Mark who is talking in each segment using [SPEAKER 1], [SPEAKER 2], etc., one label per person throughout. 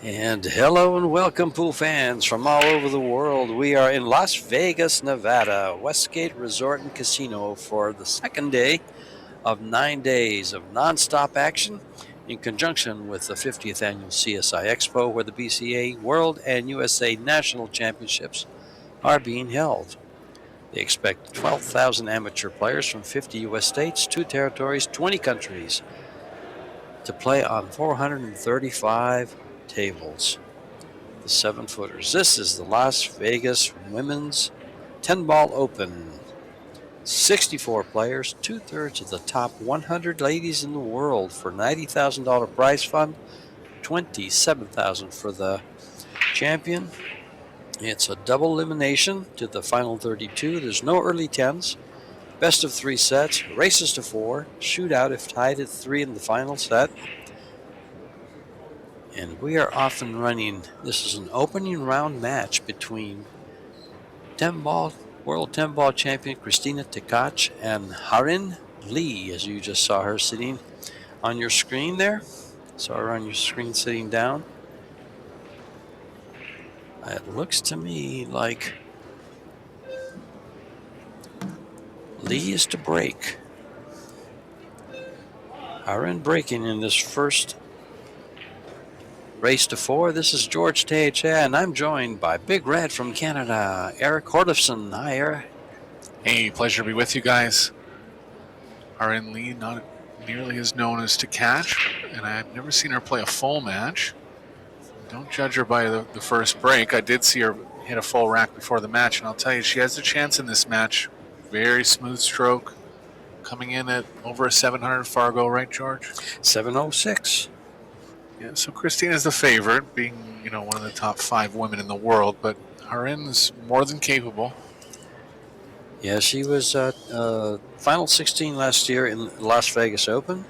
[SPEAKER 1] And hello and welcome, pool fans from all over the world. We are in Las Vegas, Nevada, Westgate Resort and Casino for the second day of 9 days of nonstop action in conjunction with the 50th annual CSI Expo, where the BCA World and USA National Championships are being held. They expect 12,000 amateur players from 50 U.S. states, 2 territories, 20 countries to play on 435 tables. The 7-footers. This is the Las Vegas Women's 10-Ball Open. 64 players, 2/3 of the top 100 ladies in the world for $90,000 prize fund, $27,000 for the champion. It's a double elimination to the final 32. There's no early 10s. Best of 3 sets, races to 4, shootout if tied at 3 in the final set. And we are often running, this is an opening round match between 10-ball, world 10-ball champion Christina TKACH and Harin Lee, as you just saw her sitting on your screen there. Saw her on your screen sitting down. It looks to me like Lee is to break. Harin breaking in this first race to 4. This is George TKACH, and I'm joined by Big Red from Canada, Eric Hordofson. Hi, Eric.
[SPEAKER 2] Hey, pleasure to be with you guys. Harin Lee, not nearly as known as TKACH, and I've never seen her play a full match. Don't judge her by the first break. I did see her hit a full rack before the match, and I'll tell you, she has a chance in this match. Very smooth stroke, coming in at over a 700 Fargo, right, George?
[SPEAKER 1] 706.
[SPEAKER 2] Yeah, so Christina's the favorite, being one of the top 5 women in the world, but Harin is more than capable.
[SPEAKER 1] Yeah, she was final 16 last year in Las Vegas Open.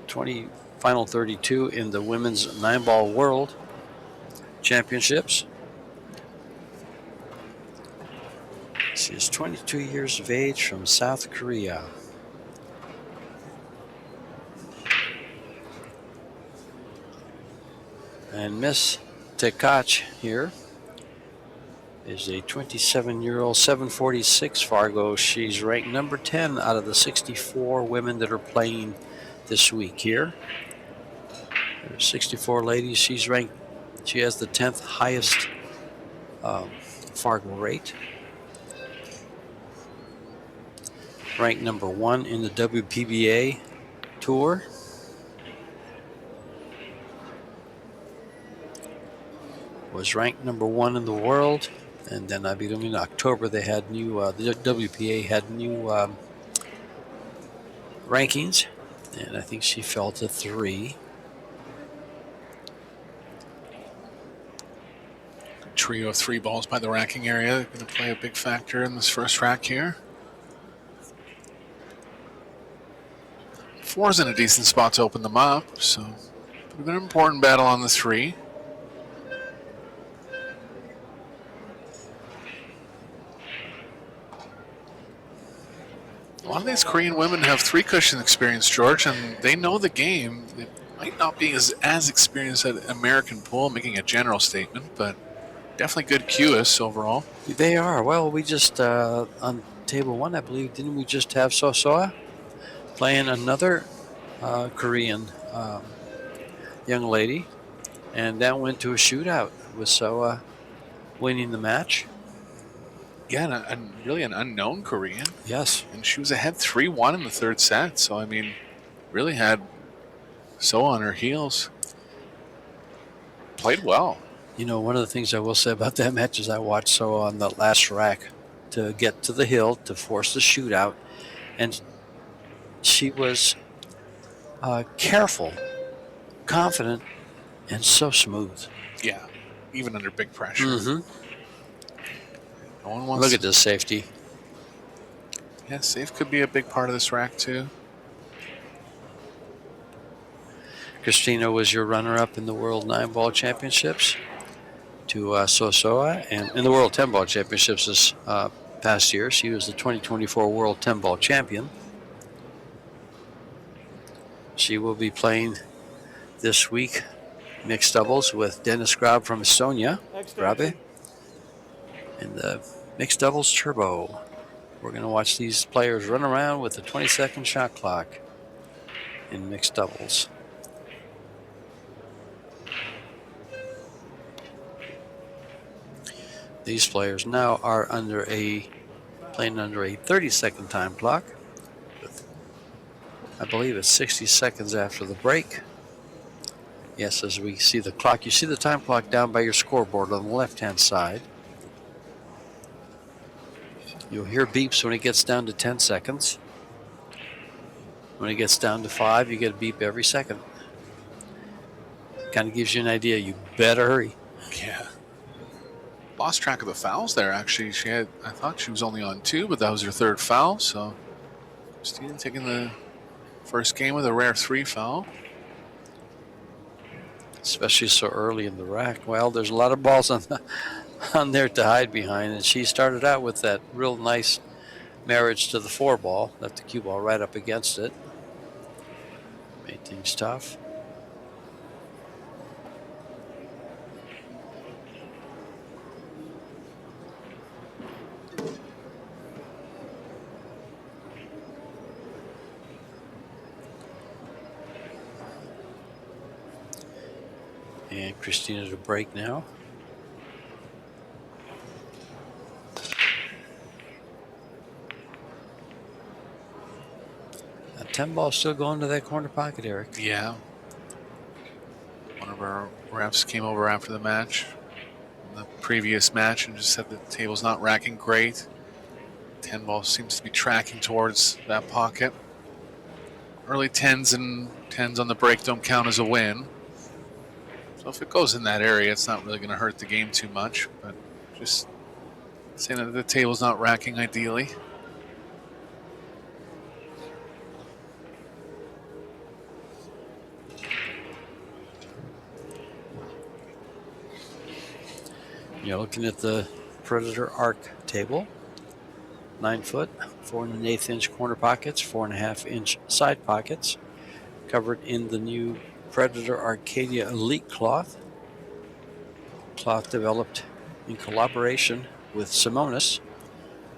[SPEAKER 1] 20 final 32 in the women's 9-ball world championships. She is 22 years of age from South Korea. And Miss TKACH here is a 27-year-old, 746 Fargo. She's ranked number 10 out of the 64 women that are playing this week here. There's 64 ladies. She has the 10th highest Fargo rate. Ranked number 1 in the WPBA tour. Was ranked number 1 in the world, and then I believe in October they had new, the WPA had new rankings, and I think she fell to 3.
[SPEAKER 2] Trio of 3 balls by the racking area going to play a big factor in this first rack here. 4's in a decent spot to open them up, so an important battle on the 3. A lot of these Korean women have 3-cushion experience, George, and they know the game. They might not be as experienced at American pool, making a general statement, but definitely good QS overall.
[SPEAKER 1] They are. Well, we just, on table 1, I believe, didn't we just have Sosoa playing another Korean young lady, and that went to a shootout with Soa winning the match.
[SPEAKER 2] Yeah, and really an unknown Korean.
[SPEAKER 1] Yes.
[SPEAKER 2] And she was ahead 3-1 in the 3rd set, so, I mean, really had So on her heels. Played well.
[SPEAKER 1] One of the things I will say about that match is I watched So on the last rack to get to the hill to force the shootout, and she was careful, confident, and so smooth.
[SPEAKER 2] Yeah, even under big pressure.
[SPEAKER 1] Mm-hmm.
[SPEAKER 2] No one wants
[SPEAKER 1] Look at this safety.
[SPEAKER 2] Yeah, safe could be a big part of this rack, too.
[SPEAKER 1] Christina was your runner-up in the World 9-Ball Championships to Sosoa, and in the World 10-Ball Championships this past year. She was the 2024 World 10-Ball Champion. She will be playing this week Mixed doubles with Dennis Grab from Estonia. Grabe. And the mixed doubles turbo. We're going to watch these players run around with a 20-second shot clock in mixed doubles. These players now are playing under a 30-second time clock. I believe it's 60 seconds after the break. Yes, as we see the clock, you see the time clock down by your scoreboard on the left-hand side. You'll hear beeps when it gets down to 10 seconds. When it gets down to 5, you get a beep every second. Kind of gives you an idea. You better hurry.
[SPEAKER 2] Yeah. Lost track of the fouls there, actually. I thought she was only on 2, but that was her 3rd foul. So Christina taking the first game with a rare 3 foul.
[SPEAKER 1] Especially so early in the rack. Well, there's a lot of balls on there to hide behind, and she started out with that real nice marriage to the 4 ball. Left the cue ball right up against it. Made things tough. And Christina to break now. That 10 ball still going to that corner pocket, Eric.
[SPEAKER 2] Yeah. One of our refs came over after the match, the previous match, and just said the table's not racking great. 10 ball seems to be tracking towards that pocket. Early 10s and 10s on the break don't count as a win. So if it goes in that area, it's not really going to hurt the game too much. But just saying that the table's not racking ideally.
[SPEAKER 1] You're looking at the Predator Arc table. 9 foot, 4 1/8 inch corner pockets, 4 1/2 inch side pockets, covered in the new Predator Arcadia Elite cloth. Cloth developed in collaboration with Simonis,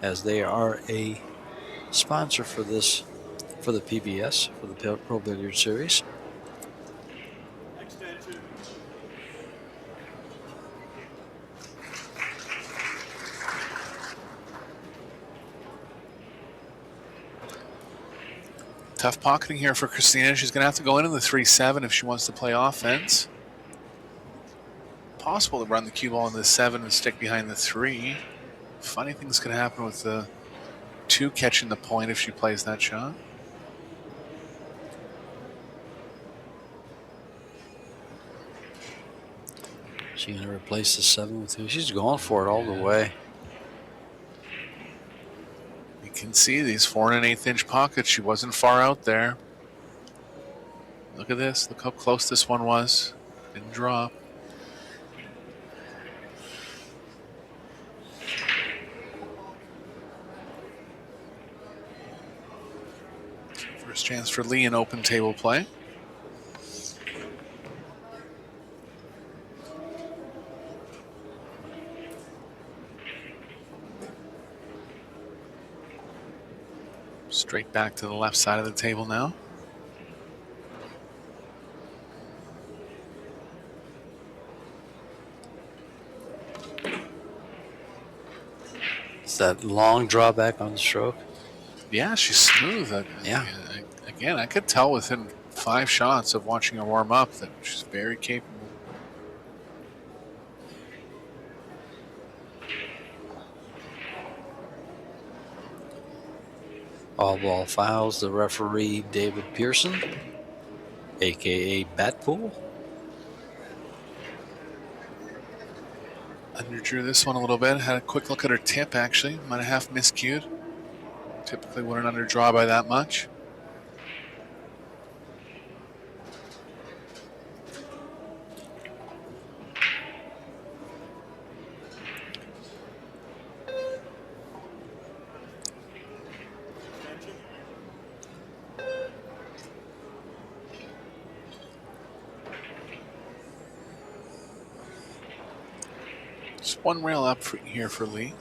[SPEAKER 1] as they are a sponsor for the PBS, for the Pro Billiard Series.
[SPEAKER 2] Tough pocketing here for Christina. She's going to have to go into the 3-7 if she wants to play offense. Possible to run the cue ball into the 7 and stick behind the 3. Funny things can happen with the 2 catching the point if she plays that shot.
[SPEAKER 1] She's going to replace the 7 with 2. She's going for it all the way.
[SPEAKER 2] You can see these 4 1/8 inch pockets. She wasn't far out there. Look at this. Look how close this one was. Didn't drop. First chance for Lee in open table play. Straight back to the left side of the table now.
[SPEAKER 1] It's that long drawback on the stroke.
[SPEAKER 2] Yeah, she's smooth.
[SPEAKER 1] Yeah.
[SPEAKER 2] Again, I could tell within 5 shots of watching her warm up that she's very capable.
[SPEAKER 1] All ball fouls. The referee, David Pearson, a.k.a. Batpool.
[SPEAKER 2] Underdrew this one a little bit. Had a quick look at her tip, actually. Might have half miscued. Typically wouldn't underdraw by that much. Just one rail up here for Lee.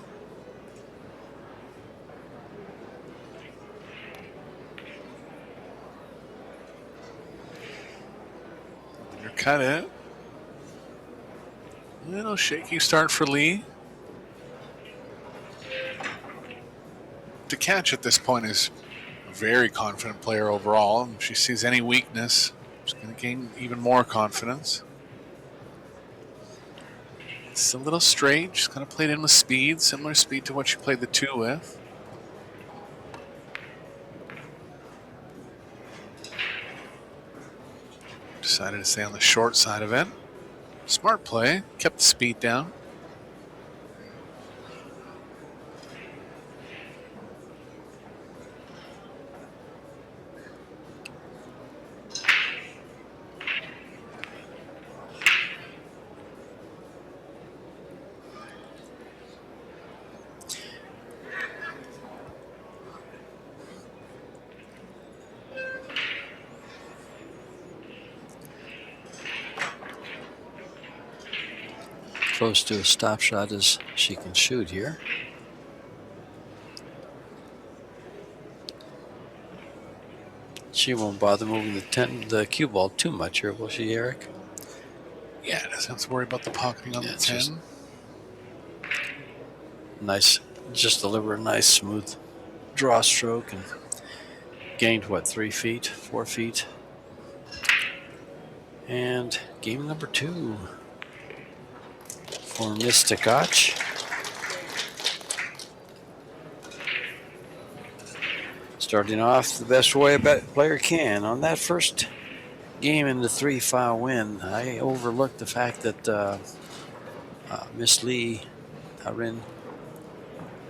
[SPEAKER 2] Cut it. A little shaky start for Lee. TKACH at this point is a very confident player overall. If she sees any weakness, she's going to gain even more confidence. It's a little straight. She's kind of played in with speed, similar speed to what she played the 2 with. Decided to stay on the short side of it. Smart play, kept the speed down.
[SPEAKER 1] Close to a stop shot as she can shoot here. She won't bother moving the cue ball too much here, will she, Eric?
[SPEAKER 2] Yeah, doesn't have to worry about the pocketing on the 10.
[SPEAKER 1] Nice, just deliver a nice smooth draw stroke and gained what, 3 feet, 4 feet. And game number 2 for Miss TKACH. Starting off the best way a player can. On that first game in the 3-foul win, I overlooked the fact that Miss Lee Darren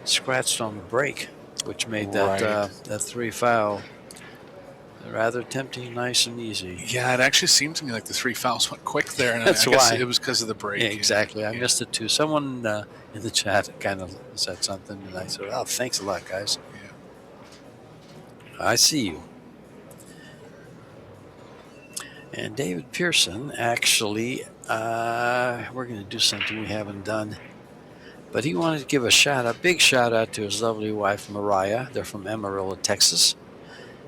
[SPEAKER 1] scratched on the break, which made that 3-foul rather tempting, nice and easy.
[SPEAKER 2] Yeah, it actually seemed to me like the 3 fouls went quick there, and
[SPEAKER 1] That's
[SPEAKER 2] I guess
[SPEAKER 1] why.
[SPEAKER 2] it was because of the break.
[SPEAKER 1] Yeah, exactly. I missed it too. Someone in the chat kind of said something, and I said, "Oh, thanks a lot, guys."
[SPEAKER 2] Yeah.
[SPEAKER 1] I see you. And David Pearson, actually, we're going to do something we haven't done. But he wanted to give a big shout out to his lovely wife, Mariah. They're from Amarillo, Texas.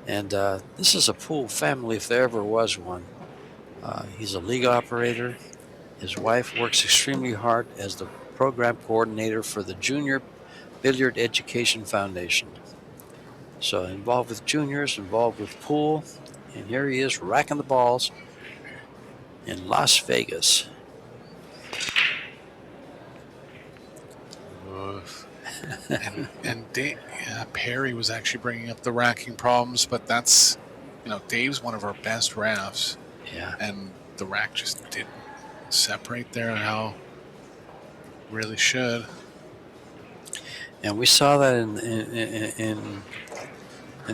[SPEAKER 1] And this is a pool family if there ever was one. He's a league operator. His wife works extremely hard as the program coordinator for the Junior Billiard Education Foundation. So involved with juniors, involved with pool, and here he is racking the balls in Las Vegas.
[SPEAKER 2] Perry was actually bringing up the racking problems, but that's, Dave's one of our best rafts.
[SPEAKER 1] Yeah.
[SPEAKER 2] And the rack just didn't separate there how really should.
[SPEAKER 1] And we saw that in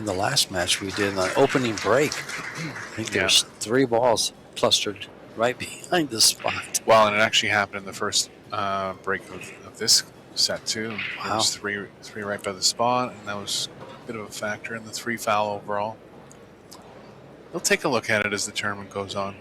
[SPEAKER 1] the last match we did on opening break. I think there's 3 balls clustered right behind the spot.
[SPEAKER 2] Well, and it actually happened in the first break of this set too.
[SPEAKER 1] Wow.
[SPEAKER 2] There was three right by the spot, and that was a bit of a factor in the 3 foul overall. We'll take a look at it as the tournament goes on.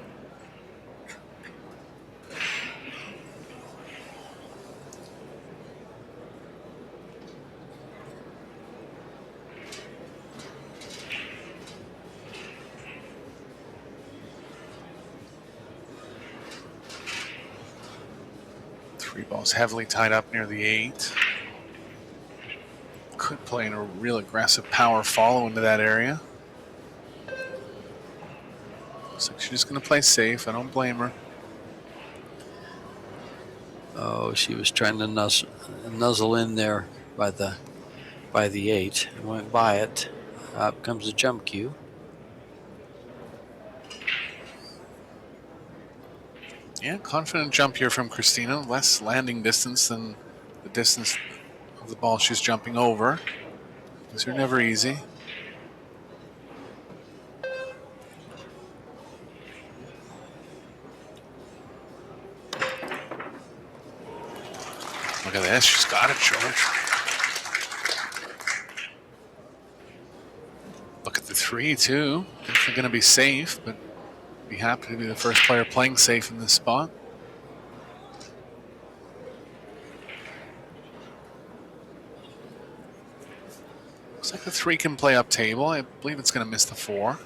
[SPEAKER 2] Ball's heavily tied up near the 8. Could play in a real aggressive power follow into that area. Looks like she's just going to play safe. I don't blame her.
[SPEAKER 1] Oh, she was trying to nuzzle in there by the 8. It went by it. Up comes the jump cue.
[SPEAKER 2] Yeah, confident jump here from Christina. Less landing distance than the distance of the ball she's jumping over. These are never easy. Look at this. She's got it, George. Look at the 3, too. Definitely going to be safe, but be happy to be the first player playing safe in this spot. Looks like the 3 can play up table. I believe it's going to miss the 4.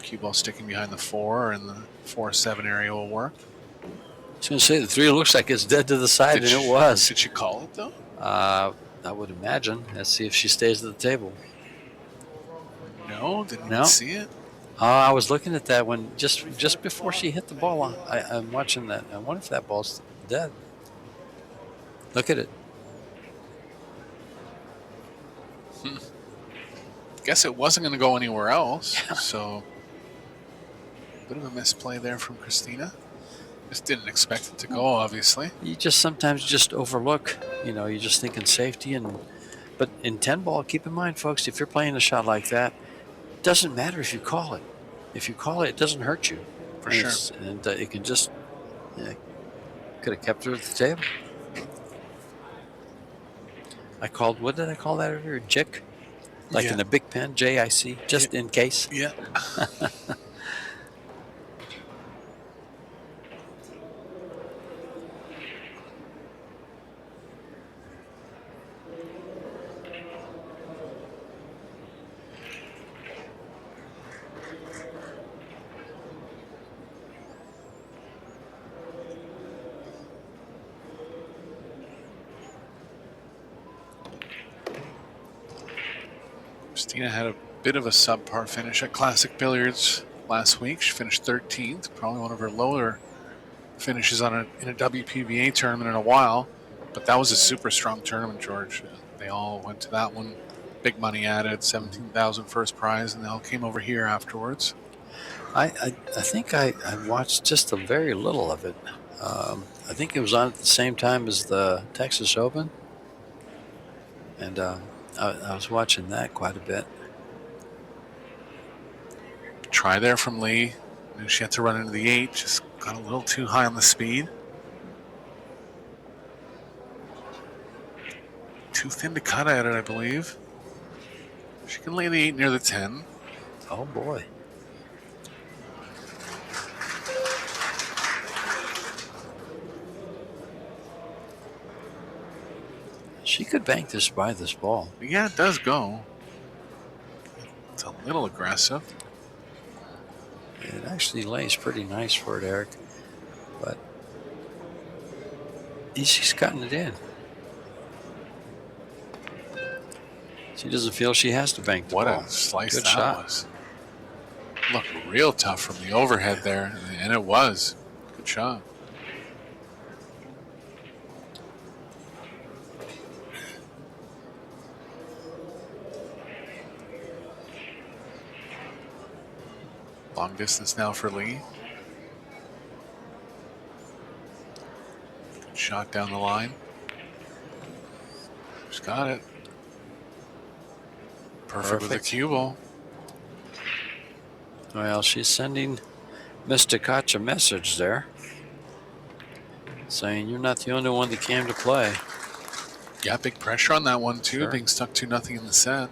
[SPEAKER 2] Cue ball sticking behind the 4, and the 4-7 area will work.
[SPEAKER 1] I was going to say the 3 looks like it's dead to the side, and it was.
[SPEAKER 2] Did she call it, though?
[SPEAKER 1] I would imagine. Let's see if she stays at the table.
[SPEAKER 2] No, didn't even see it.
[SPEAKER 1] I was looking at that one just before she hit the ball. I'm watching that. I wonder if that ball's dead. Look at it.
[SPEAKER 2] Guess it wasn't going to go anywhere else. So, a bit of a misplay there from Christina. Just didn't expect it to go, obviously.
[SPEAKER 1] You just sometimes just overlook. You're just thinking safety. But in 10 ball, keep in mind, folks, if you're playing a shot like that, it doesn't matter if you call it. If you call it, it doesn't hurt you.
[SPEAKER 2] For sure.
[SPEAKER 1] And it can just, could have kept her at the table. What did I call that earlier? Jick? Like in the Big Pen, JIC, just in case.
[SPEAKER 2] Yeah. Christina had a bit of a subpar finish at Classic Billiards last week. She finished 13th, probably one of her lower finishes in a WPBA tournament in a while. But that was a super strong tournament, George. They all went to that one. Big money added, 17,000 first prize, and they all came over here afterwards.
[SPEAKER 1] I think I watched just a very little of it. I think it was on at the same time as the Texas Open. And I was watching that quite a bit.
[SPEAKER 2] Try there from Lee. Knew she had to run into the 8. Just got a little too high on the speed. Too thin to cut at it, I believe. She can lay the 8 near the 10.
[SPEAKER 1] Oh, boy. She could bank this by this ball.
[SPEAKER 2] Yeah, it does go. It's a little aggressive.
[SPEAKER 1] It actually lays pretty nice for it, Eric. But she's cutting it in. She doesn't feel she has to bank the ball.
[SPEAKER 2] What a slice
[SPEAKER 1] Good
[SPEAKER 2] that
[SPEAKER 1] shot.
[SPEAKER 2] was. Looked real tough from the overhead there, and it was. Good shot. Long distance now for Lee. Good shot down the line. She's got it. Perfect with the cue ball.
[SPEAKER 1] Well, she's sending Miss TKACH a message there, saying you're not the only one that came to play.
[SPEAKER 2] Yeah, big pressure on that one too,
[SPEAKER 1] Sure.
[SPEAKER 2] being stuck 2-0 in the set.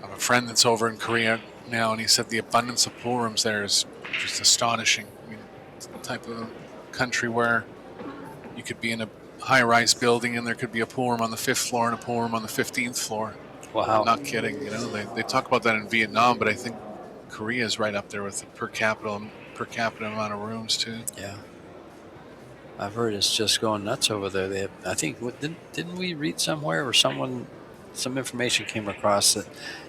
[SPEAKER 2] I have a friend that's over in Korea now, and he said the abundance of pool rooms there is just astonishing. I mean, it's the type of country where you could be in a high-rise building and there could be a pool room on the 5th floor and a pool room on the 15th floor.
[SPEAKER 1] Wow.
[SPEAKER 2] I'm not kidding. They talk about that in Vietnam, but I think Korea is right up there with the per capita amount of rooms too.
[SPEAKER 1] Yeah. I've heard it's just going nuts over there. They have, I think, didn't we read somewhere or some information came across that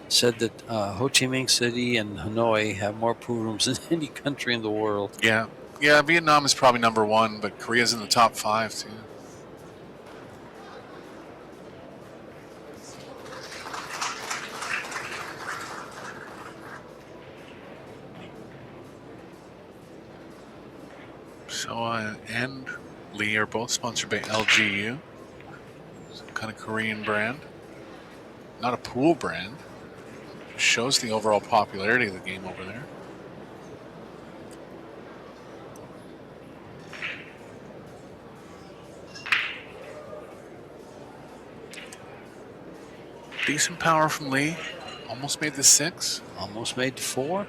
[SPEAKER 1] said that Ho Chi Minh City and Hanoi have more pool rooms than any country in the world.
[SPEAKER 2] Yeah. Yeah, Vietnam is probably number 1, but Korea's in the top 5 too. So, and Lee are both sponsored by LGU, some kind of Korean brand. Not a pool brand. Just shows the overall popularity of the game over there. Decent power from Lee. Almost made the 6.
[SPEAKER 1] Almost made 4.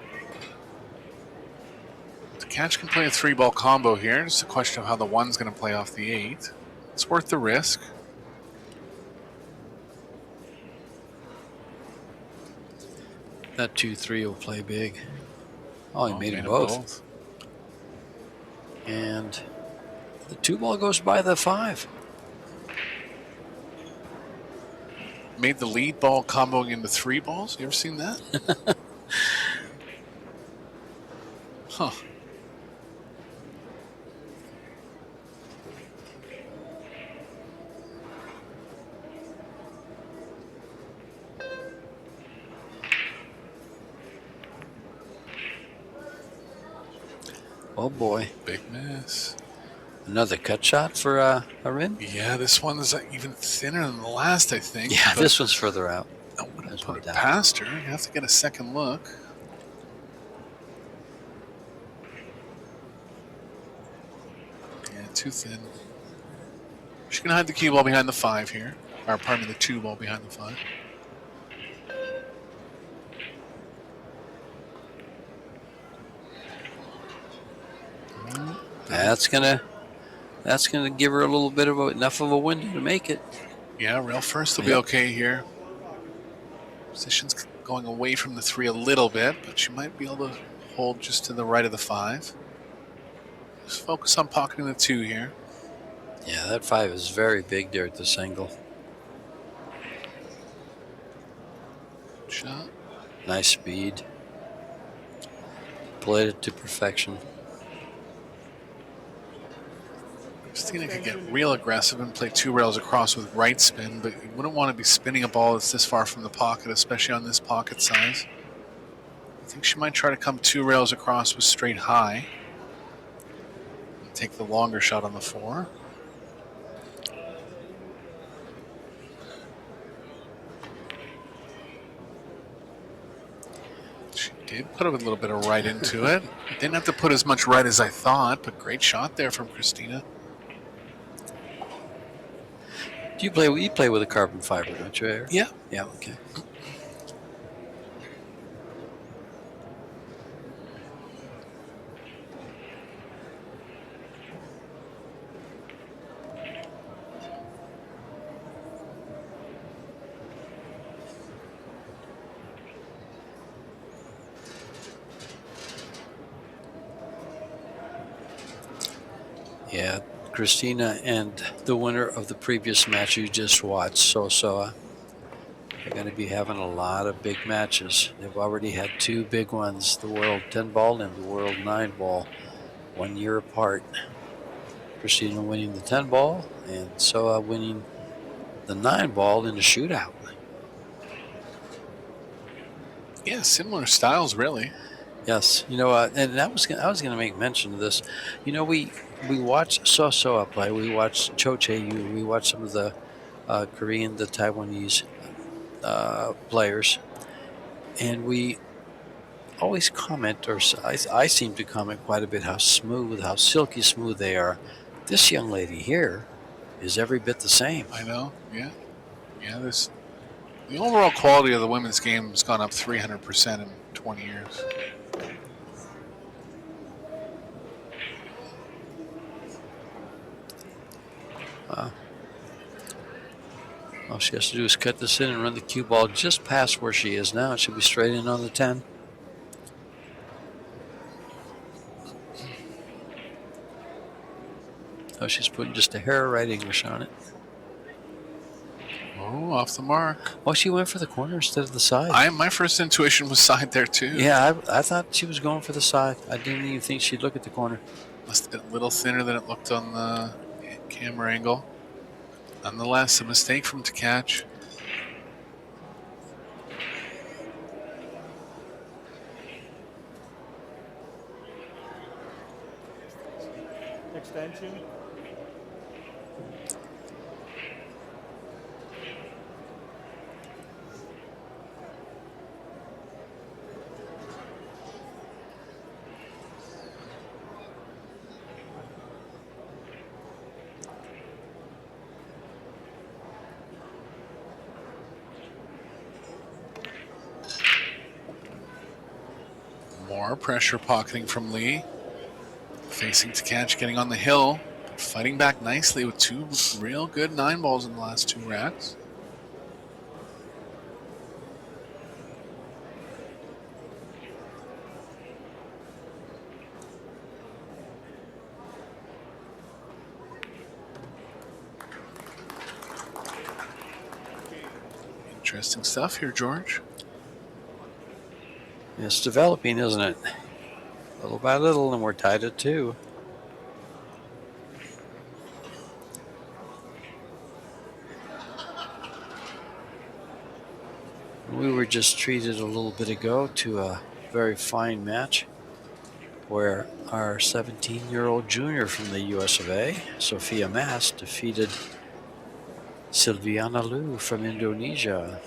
[SPEAKER 2] TKACH can play a 3-ball combo here. Just a question of how the 1's going to play off the 8. It's worth the risk.
[SPEAKER 1] That 2-3 will play big. Oh, he made them both. And the 2-ball goes by the 5.
[SPEAKER 2] Made the lead ball comboing into 3 balls. You ever seen that? Huh.
[SPEAKER 1] Oh boy.
[SPEAKER 2] Big miss.
[SPEAKER 1] Another cut shot for Arin?
[SPEAKER 2] Yeah, this one is even thinner than the last, I think.
[SPEAKER 1] Yeah, this one's further out.
[SPEAKER 2] I wouldn't put it past her. You have to get a second look. Yeah, too thin. She can hide the cue ball behind the 5 here. Or, pardon me, the 2 ball behind the 5.
[SPEAKER 1] That's gonna give her a little bit of enough of a window to make it.
[SPEAKER 2] Yeah, rail first will be okay here. Position's going away from the 3 a little bit, but she might be able to hold just to the right of the 5. Just focus on pocketing the 2 here.
[SPEAKER 1] Yeah, that 5 is very big there at this angle.
[SPEAKER 2] Good shot.
[SPEAKER 1] Nice speed. Played it to perfection.
[SPEAKER 2] Christina could get real aggressive and play 2 rails across with right spin, but you wouldn't want to be spinning a ball that's this far from the pocket, especially on this pocket size. I think she might try to come 2 rails across with straight high. And take the longer shot on the 4. She did put a little bit of right into it. Didn't have to put as much right as I thought, but great shot there from Christina.
[SPEAKER 1] You play with a carbon fiber, don't you, Aaron?
[SPEAKER 2] Yeah.
[SPEAKER 1] Yeah, okay. Yeah, Christina and the winner of the previous match you just watched, Sosoa, are going to be having a lot of big matches. They've already had 2 big ones, the World 10-ball and the World 9-ball, 1 year apart. Christina winning the 10-ball and Soa winning the 9-ball in a shootout.
[SPEAKER 2] Yeah, similar styles, really.
[SPEAKER 1] Yes, you know, and I was going to make mention of this. You know, we watch Sosoa play, we watch Cho Che-yu, we watch some of the Korean, the Taiwanese players, and we always comment, or I seem to comment quite a bit how smooth, how silky smooth they are. This young lady here is every bit the same.
[SPEAKER 2] I know, yeah. Yeah, the overall quality of the women's game has gone up 300% in 20 years.
[SPEAKER 1] All she has to do is cut this in and run the cue ball just past where she is now. It should be straight in on the 10. Oh, she's putting just a hair of right English on it.
[SPEAKER 2] Oh, off the mark.
[SPEAKER 1] Oh, she went for the corner instead of the side.
[SPEAKER 2] My first intuition was side there, too.
[SPEAKER 1] Yeah, I thought she was going for the side. I didn't even think she'd look at the corner.
[SPEAKER 2] Must have been a little thinner than it looked on the camera angle. Nonetheless, a mistake from TKACH.
[SPEAKER 3] Extension.
[SPEAKER 2] More pressure pocketing from Lee. Facing TKACH, getting on the hill. Fighting back nicely with two real good 9 balls in the last 2 racks. Interesting stuff here, George.
[SPEAKER 1] It's developing, isn't it? Little by little, and we're tied at 2. We were just treated a little bit ago to a very fine match where our 17-year-old junior from the US of A, Sophia Mas, defeated Silviana Liu from Indonesia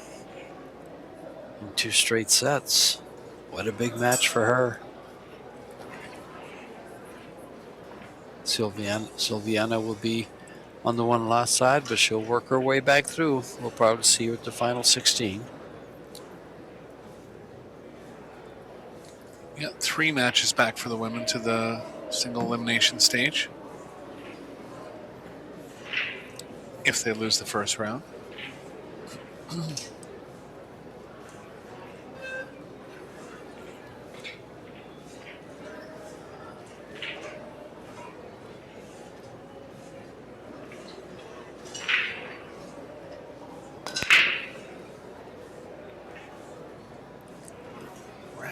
[SPEAKER 1] in 2 straight sets. What a big match for her. Silviana will be on the 1 loss side, but she'll work her way back through. We'll probably see her at the final 16.
[SPEAKER 2] Yeah, 3 matches back for the women to the single elimination stage. If they lose the first round.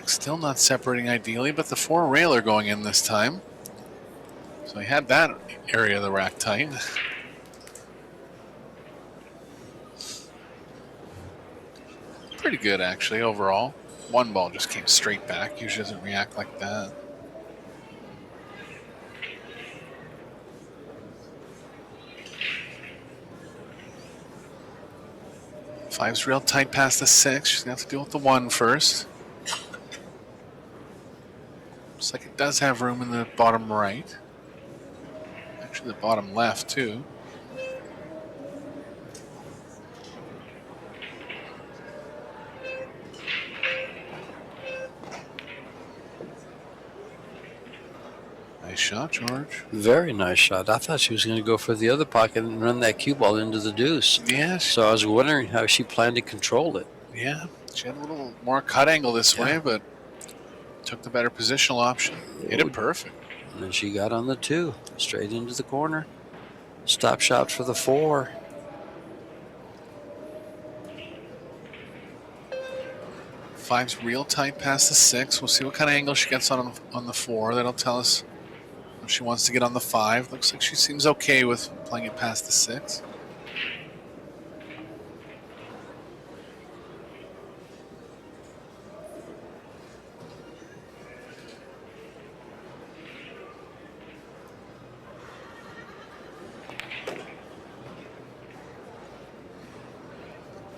[SPEAKER 2] Still not separating ideally, but the 4 railer going in this time. So he had that area of the rack tight. Pretty good, actually, overall. 1 ball just came straight back. Usually doesn't react like that. Five's real tight past the 6. She's going to have to deal with the 1 first. Looks like it does have room in the bottom right. Actually, the bottom left, too. Nice shot, George.
[SPEAKER 1] Very nice shot. I thought she was going to go for the other pocket and run that cue ball into the deuce.
[SPEAKER 2] Yes.
[SPEAKER 1] So I was wondering how she planned to control it.
[SPEAKER 2] Yeah, she had a little more cut angle this way, but took the better positional option. Hit it perfect.
[SPEAKER 1] And then she got on the 2, straight into the corner. Stop shot for the 4.
[SPEAKER 2] Five's real tight past the 6. We'll see what kind of angle she gets on the 4. That'll tell us if she wants to get on the 5. Looks like she seems okay with playing it past the 6.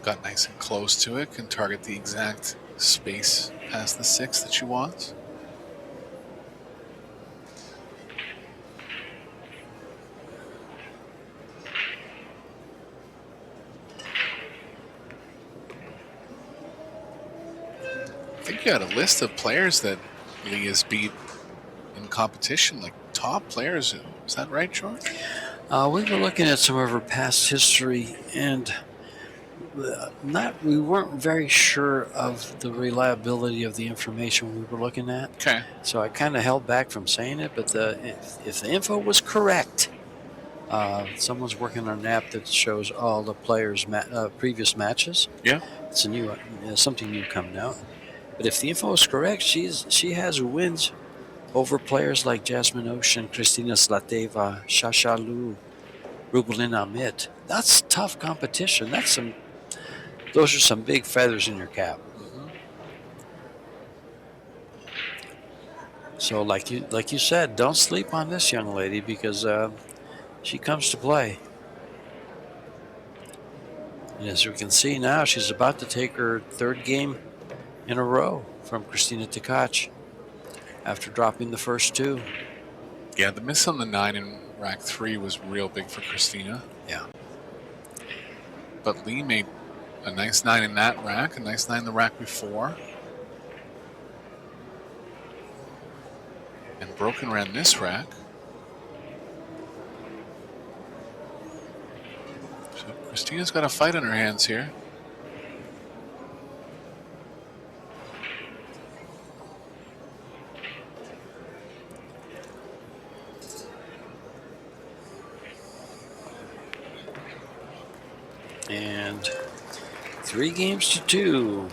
[SPEAKER 2] Got nice and close to it, can target the exact space past the 6 that she wants. I think you had a list of players that Lee has beat in competition, like top players. Is that right, George?
[SPEAKER 1] We were looking at some of her past history, and we weren't very sure of the reliability of the information we were looking at.
[SPEAKER 2] Okay.
[SPEAKER 1] So I kind of held back from saying it, but if the info was correct, someone's working on an app that shows all the players' previous matches.
[SPEAKER 2] Yeah.
[SPEAKER 1] It's a new something new coming out. But if the info is correct, she has wins over players like Jasmine Ocean, Kristina Slateva, Shasha Lu, Rubelin Amit. That's tough competition. Those are some big feathers in your cap.
[SPEAKER 2] Mm-hmm.
[SPEAKER 1] So like you said, don't sleep on this young lady because she comes to play. And as we can see now, she's about to take her 3rd game in a row from Christina TKACH after dropping the first 2.
[SPEAKER 2] Yeah, the miss on the 9 in rack 3 was real big for Christina.
[SPEAKER 1] Yeah.
[SPEAKER 2] But Lee made a nice 9 in that rack, a nice 9 in the rack before. broken ran this rack. So Christina's got a fight on her hands here.
[SPEAKER 1] And 3-2.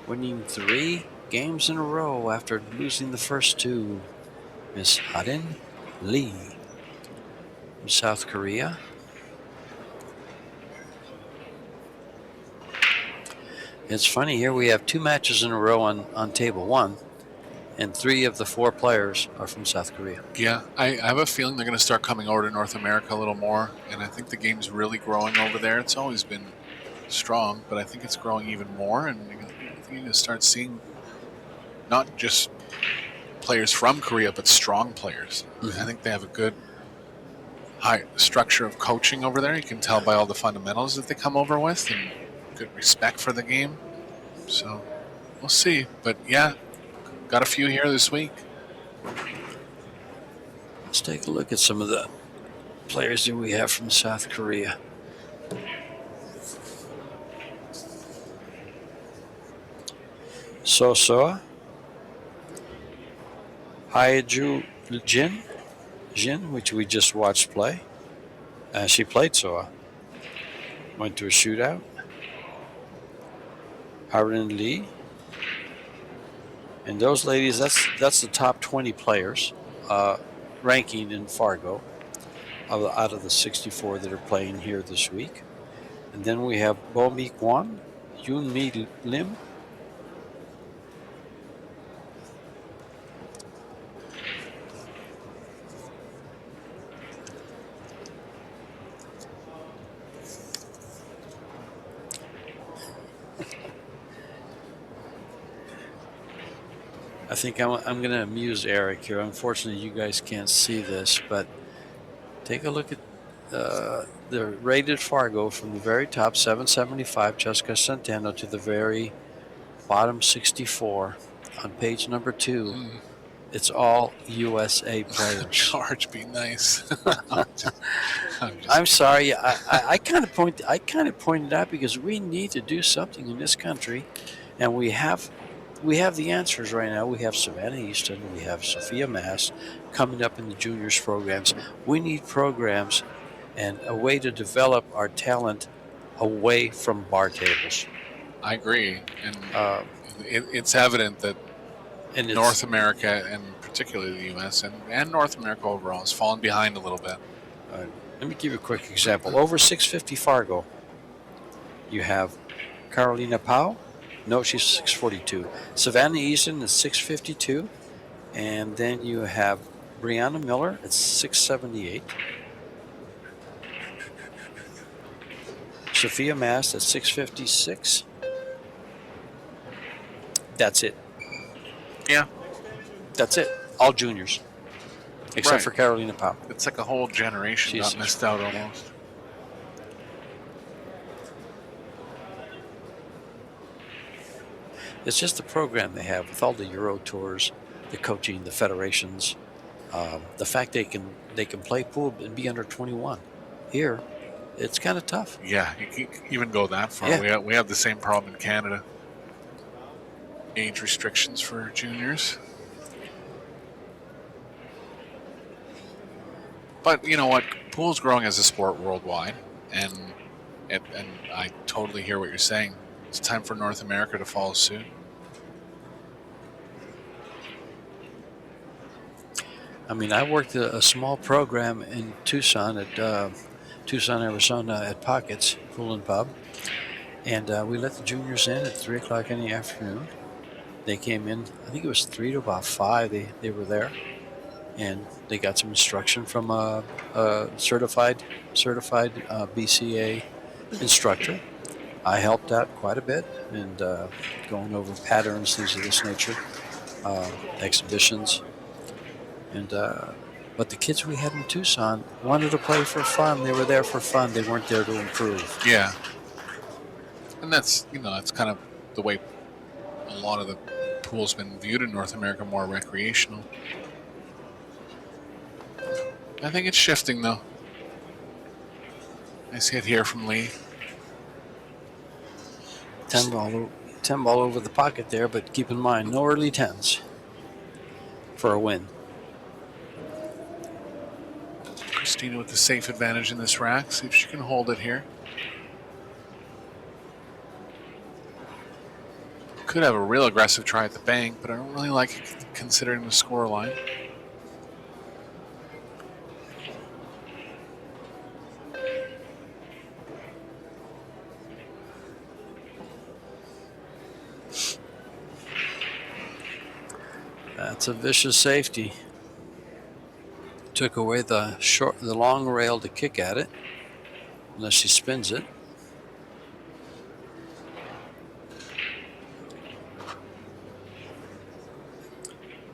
[SPEAKER 1] Winning 3 games in a row after losing the first 2. Miss Harin Lee from South Korea. It's funny, here we have 2 matches in a row on table 1, and 3 of the 4 players are from South Korea.
[SPEAKER 2] Yeah, I have a feeling they're going to start coming over to North America a little more, and I think the game's really growing over there. It's always been strong, but I think it's growing even more, and I think you're going to start seeing not just players from Korea, but strong players.
[SPEAKER 1] Mm-hmm.
[SPEAKER 2] I think they have a good high structure of coaching over there. You can tell by all the fundamentals that they come over with, and good respect for the game. So we'll see. But yeah, got a few here this week.
[SPEAKER 1] Let's take a look at some of the players that we have from South Korea. Sosoa, Haeju Jin, which we just watched play. She played Soa. Went to a shootout. Harin Lee. And those ladies, that's the top 20 players ranking in Fargo out of the 64 that are playing here this week. And then we have Bo Mi Kwan, Yoon Mi Lim, I think I'm going to amuse Eric here. Unfortunately, you guys can't see this, but take a look at the rated Fargo from the very top, 775, Jessica Centeno, to the very bottom, 64, on page number 2. It's all USA players.
[SPEAKER 2] George, be nice.
[SPEAKER 1] I'm sorry. I kind of pointed out because we need to do something in this country, and we have the answers right now. We have Savannah Easton, we have Sophia Mast coming up in the juniors programs. We need programs and a way to develop our talent away from bar tables.
[SPEAKER 2] I agree, and it's evident that North America, and particularly the U.S. and North America overall, has fallen behind a little bit.
[SPEAKER 1] Let me give you a quick example. Over 650 Fargo, you have Carolina Pau. No, she's 642. Savannah Easton is 652. And then you have Brianna Miller at 678. Sophia Mast at 656. That's it.
[SPEAKER 2] Yeah.
[SPEAKER 1] That's it. All juniors. Except for Carolina Pau.
[SPEAKER 2] It's like a whole generation got missed out almost.
[SPEAKER 1] It's just the program they have with all the Euro tours, the coaching, the federations, the fact they can play pool and be under 21. Here, it's kind of tough.
[SPEAKER 2] Yeah, you can even go that far.
[SPEAKER 1] Yeah.
[SPEAKER 2] We have the same problem in Canada. Age restrictions for juniors. But you know what? Pool's growing as a sport worldwide, and I totally hear what you're saying. It's time for North America to follow suit.
[SPEAKER 1] I mean, I worked a small program in Tucson at Tucson, Arizona at Pockets Pool and Pub, and we let the juniors in at 3 o'clock in the afternoon. They came in, I think it was 3 to about 5. They were there, and they got some instruction from a certified BCA instructor. I helped out quite a bit and going over patterns, things of this nature, exhibitions. And but the kids we had in Tucson wanted to play for fun. They were there for fun. They weren't there to improve.
[SPEAKER 2] Yeah. And that's kind of the way a lot of the pool's been viewed in North America, more recreational. I think it's shifting, though. Nice hit here from Lee.
[SPEAKER 1] 10 ball over the pocket there, but keep in mind, no early 10s for a win.
[SPEAKER 2] Christina with the safe advantage in this rack. See if she can hold it here. Could have a real aggressive try at the bank, but I don't really like it considering the score line.
[SPEAKER 1] That's a vicious safety. Took away the long rail to kick at it, unless she spins it.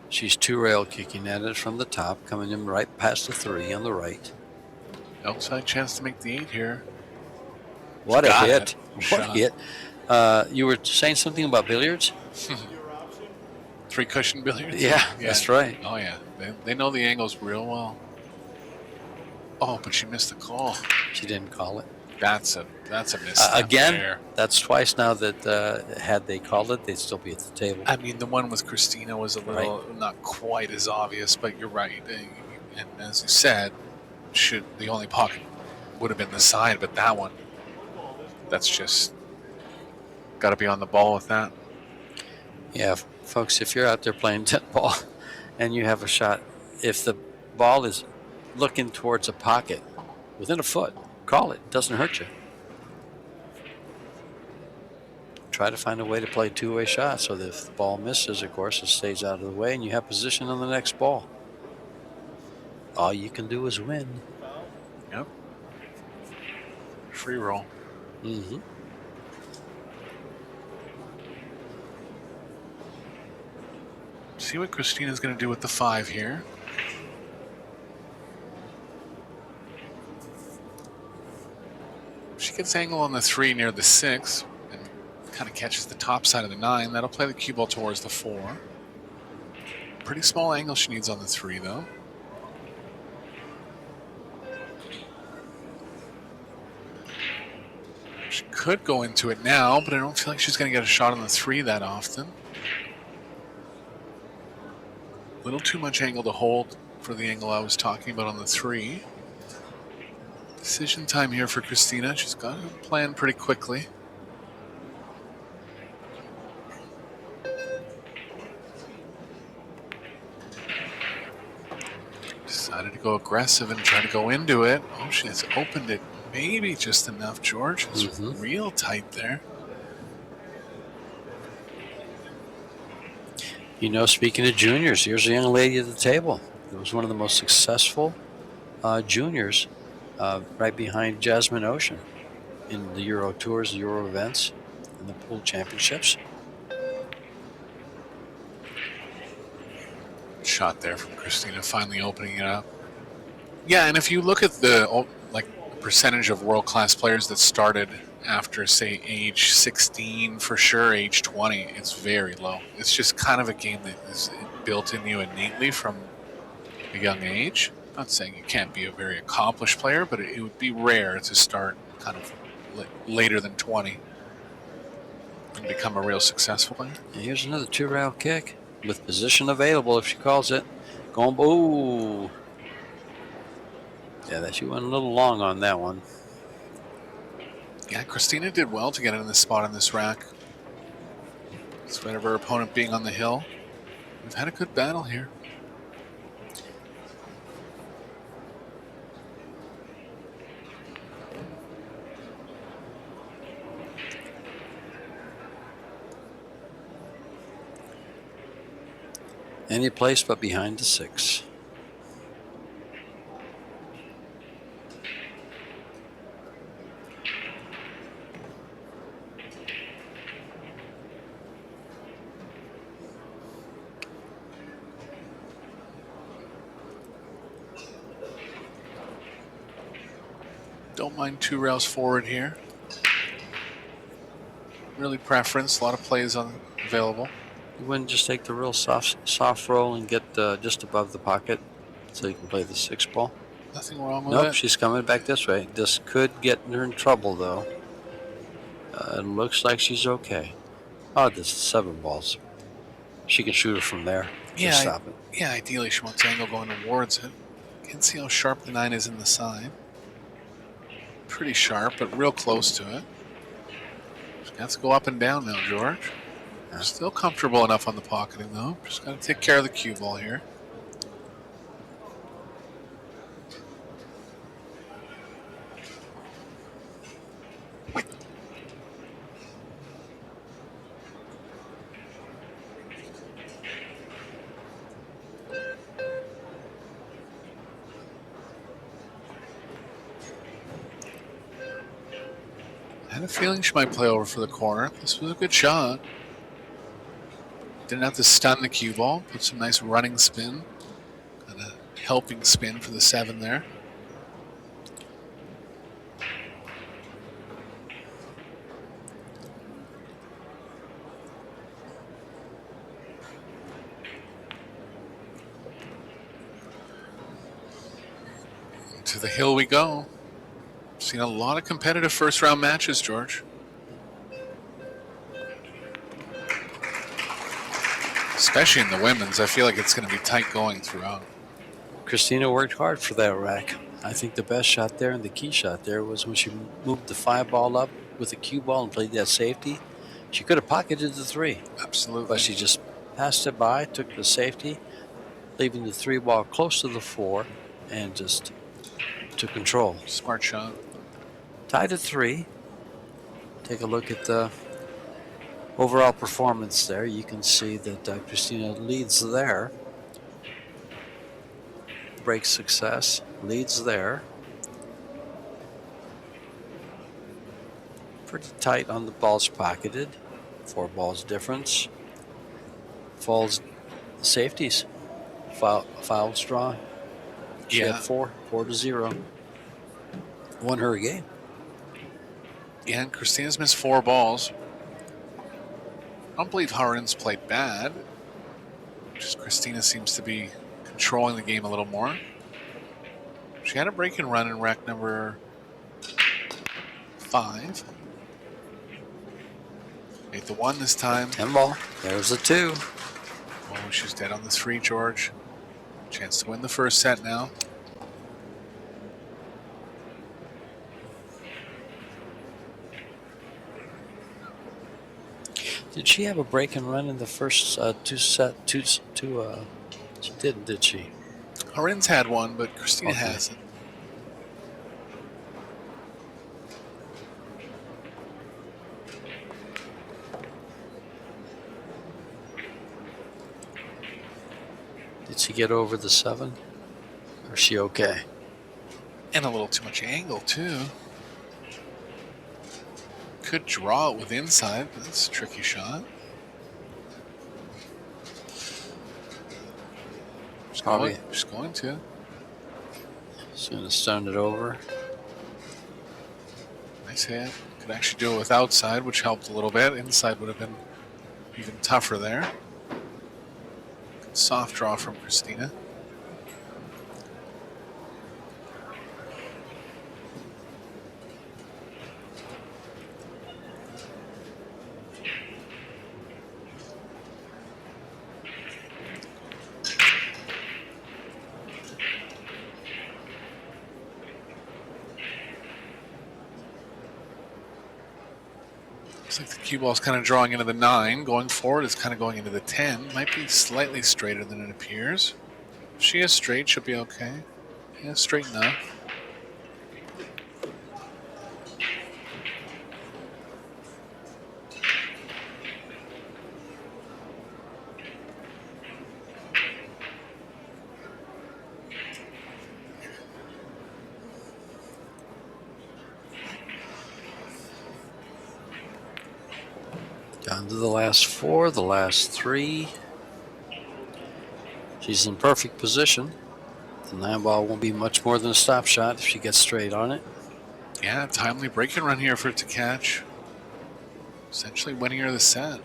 [SPEAKER 1] She's 2-rail kicking at it from the top, coming in right past the 3 on the right.
[SPEAKER 2] Outside chance to make the 8 here.
[SPEAKER 1] What a hit.
[SPEAKER 2] What
[SPEAKER 1] a hit. You were saying something about billiards?
[SPEAKER 2] 3-cushion billiards?
[SPEAKER 1] Yeah, that's right.
[SPEAKER 2] Oh, yeah. They know the angles real well. Oh, but she missed the call.
[SPEAKER 1] She didn't call it.
[SPEAKER 2] That's a miss.
[SPEAKER 1] Again,
[SPEAKER 2] there.
[SPEAKER 1] That's twice now that had they called it, they'd still be at the table.
[SPEAKER 2] I mean, the one with Christina was a little not quite as obvious, but you're right. And as you said, the only pocket would have been the side, but that one, that's just got to be on the ball with that.
[SPEAKER 1] Yeah, folks, if you're out there playing 10 ball and you have a shot, if the ball is looking towards a pocket within a foot, call it. It doesn't hurt you. Try to find a way to play two-way shots so that if the ball misses, of course, it stays out of the way and you have position on the next ball. All you can do is win.
[SPEAKER 2] Yep. Free roll.
[SPEAKER 1] Mm-hmm.
[SPEAKER 2] See what Christina's going to do with the 5 here. She gets angle on the 3 near the 6 and kind of catches the top side of the 9. That'll play the cue ball towards the 4. Pretty small angle she needs on the 3, though. She could go into it now, but I don't feel like she's going to get a shot on the 3 that often. A little too much angle to hold for the angle I was talking about on the 3. Decision time here for Christina. She's got to plan pretty quickly. Decided to go aggressive and try to go into it. Oh, she has opened it maybe just enough, George. It's real tight there.
[SPEAKER 1] You know, speaking of juniors, here's a young lady at the table. It was one of the most successful juniors, right behind Jasmine Ocean in the Euro Tours, the Euro events, and the pool championships.
[SPEAKER 2] Shot there from Christina, finally opening it up. Yeah, and if you look at the percentage of world-class players that started after, say, age 16, for sure, age 20, it's very low. It's just kind of a game that is built in you innately from a young age. I'm not saying you can't be a very accomplished player, but it would be rare to start kind of later than 20 and become a real successful player.
[SPEAKER 1] And here's another 2-rail kick with position available if she calls it. Going, ooh. Yeah, she went a little long on that one.
[SPEAKER 2] Yeah, Christina did well to get in this spot in this rack. In spite of her opponent being on the hill. We've had a good battle here.
[SPEAKER 1] Any place but behind the 6.
[SPEAKER 2] Don't mind 2 rails forward here. Really preference, a lot of plays available.
[SPEAKER 1] You wouldn't just take the real soft roll and get just above the pocket so you can play the 6 ball?
[SPEAKER 2] Nothing wrong with
[SPEAKER 1] Nope,
[SPEAKER 2] it.
[SPEAKER 1] she's coming back this way. This could get her in trouble, though. It looks like she's okay. Oh, this is 7 balls. She can shoot it from there. Just stop it.
[SPEAKER 2] Yeah, ideally she wants angle going towards it. Can't see how sharp the 9 is in the side. Pretty sharp, but real close to it. She has to go up and down now, George.
[SPEAKER 1] Yeah.
[SPEAKER 2] Still comfortable enough on the pocketing, though. Just got to take care of the cue ball here. I had a feeling she might play over for the corner. This was a good shot. Didn't have to stun the cue ball. Put some nice running spin. And a helping spin for the 7 there. To the hill we go. Seen a lot of competitive first round matches, George. Especially in the women's. I feel like it's going to be tight going throughout.
[SPEAKER 1] Christina worked hard for that rack. I think the best shot there and the key shot there was when she moved the 5 ball up with the cue ball and played that safety. She could have pocketed the 3.
[SPEAKER 2] Absolutely.
[SPEAKER 1] But she just passed it by, took the safety, leaving the 3 ball close to the 4, and just took control.
[SPEAKER 2] Smart shot.
[SPEAKER 1] Tied at 3. Take a look at the overall performance there. You can see that Christina leads there. Break success, leads there. Pretty tight on the balls pocketed. 4 balls difference. Falls safeties. Fouls drawn. She had 4-0. Won her game.
[SPEAKER 2] Yeah, and Christina's missed 4 balls. I don't believe Harin's played bad. Just Christina seems to be controlling the game a little more. She had a break and run in rack number 5. Made the 1 this time.
[SPEAKER 1] 10 ball. There's the 2.
[SPEAKER 2] Oh, she's dead on the 3, George. Chance to win the first set now.
[SPEAKER 1] Did she have a break and run in the first two? She didn't, did she?
[SPEAKER 2] Harin's had one, but Christina hasn't.
[SPEAKER 1] Did she get over the 7? Or is she okay?
[SPEAKER 2] And a little too much angle, too. Could draw it with inside, but that's a tricky shot. She's going to.
[SPEAKER 1] She's going to stun it over.
[SPEAKER 2] Nice hit. Could actually do it with outside, which helped a little bit. Inside would have been even tougher there. Good soft draw from Christina. Looks like the cue ball is kind of drawing into the 9. Going forward, it's kind of going into the 10. Might be slightly straighter than it appears. If she is straight, she'll be okay. Yeah, straight enough.
[SPEAKER 1] Down to the last 4, the last 3. She's in perfect position. The 9 ball won't be much more than a stop shot if she gets straight on it.
[SPEAKER 2] Yeah, timely break and run here for TKACH. Essentially winning her the set.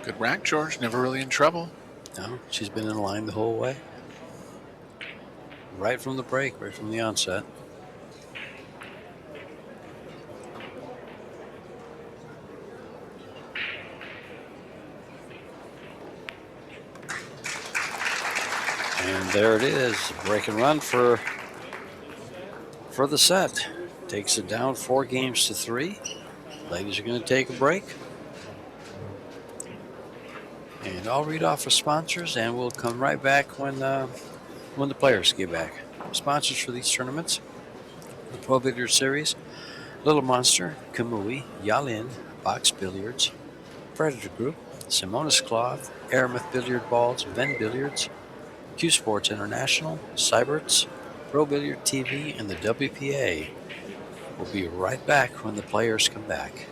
[SPEAKER 2] Good rack, George. Never really in trouble.
[SPEAKER 1] No, she's been in line the whole way. Right from the break, right from the onset. And there it is. Break and run for the set. Takes it down 4-3. Ladies are going to take a break. And I'll read off our sponsors, and we'll come right back when the players get back. Sponsors for these tournaments: the Pro Billiard Series, Little Monster, Kamui, Yalin, Box Billiards, Predator Group, Simonis Cloth, Aramith Billiard Balls, Venn Billiards, Q Sports International, Seyberts, Pro Billiard TV, and the WPA. We'll be right back when the players come back.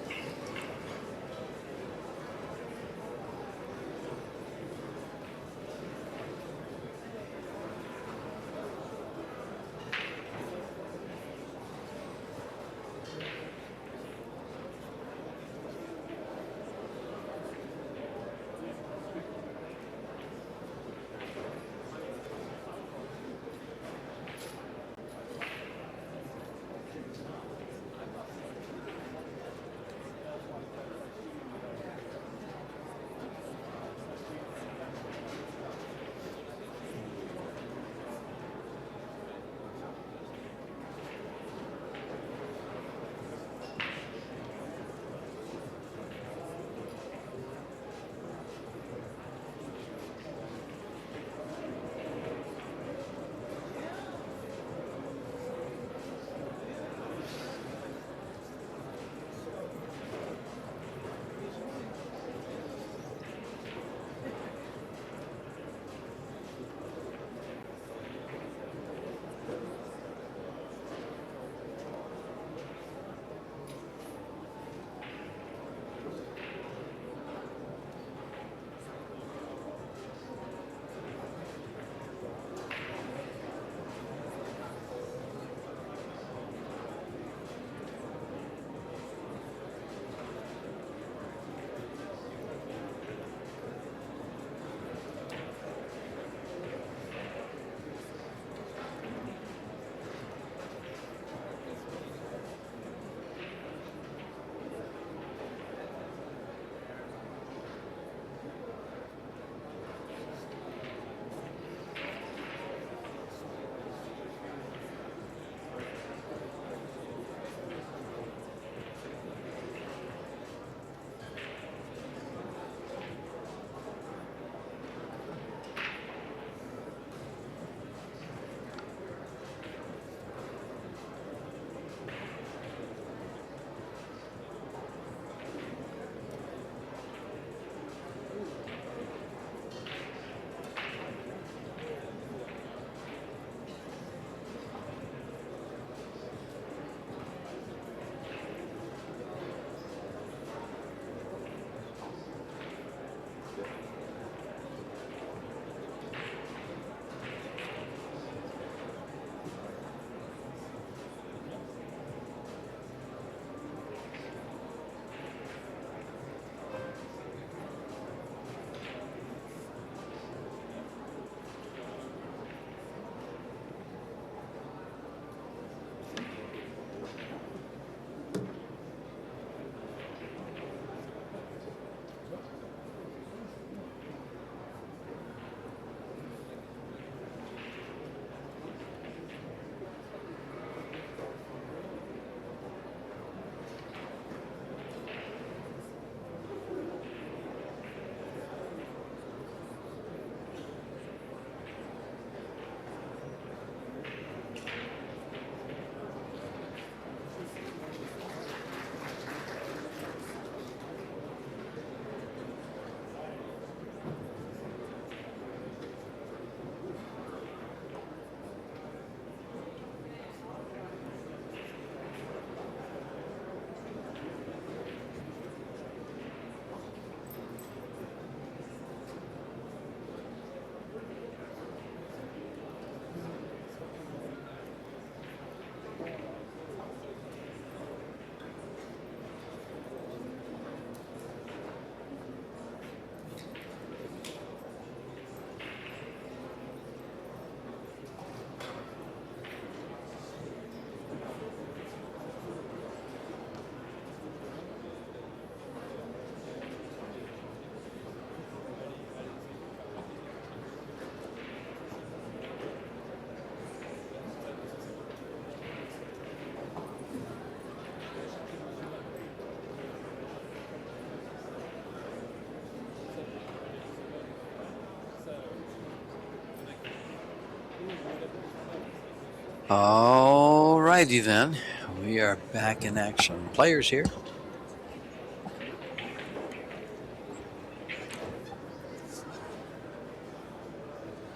[SPEAKER 1] All righty then. We are back in action. Players here.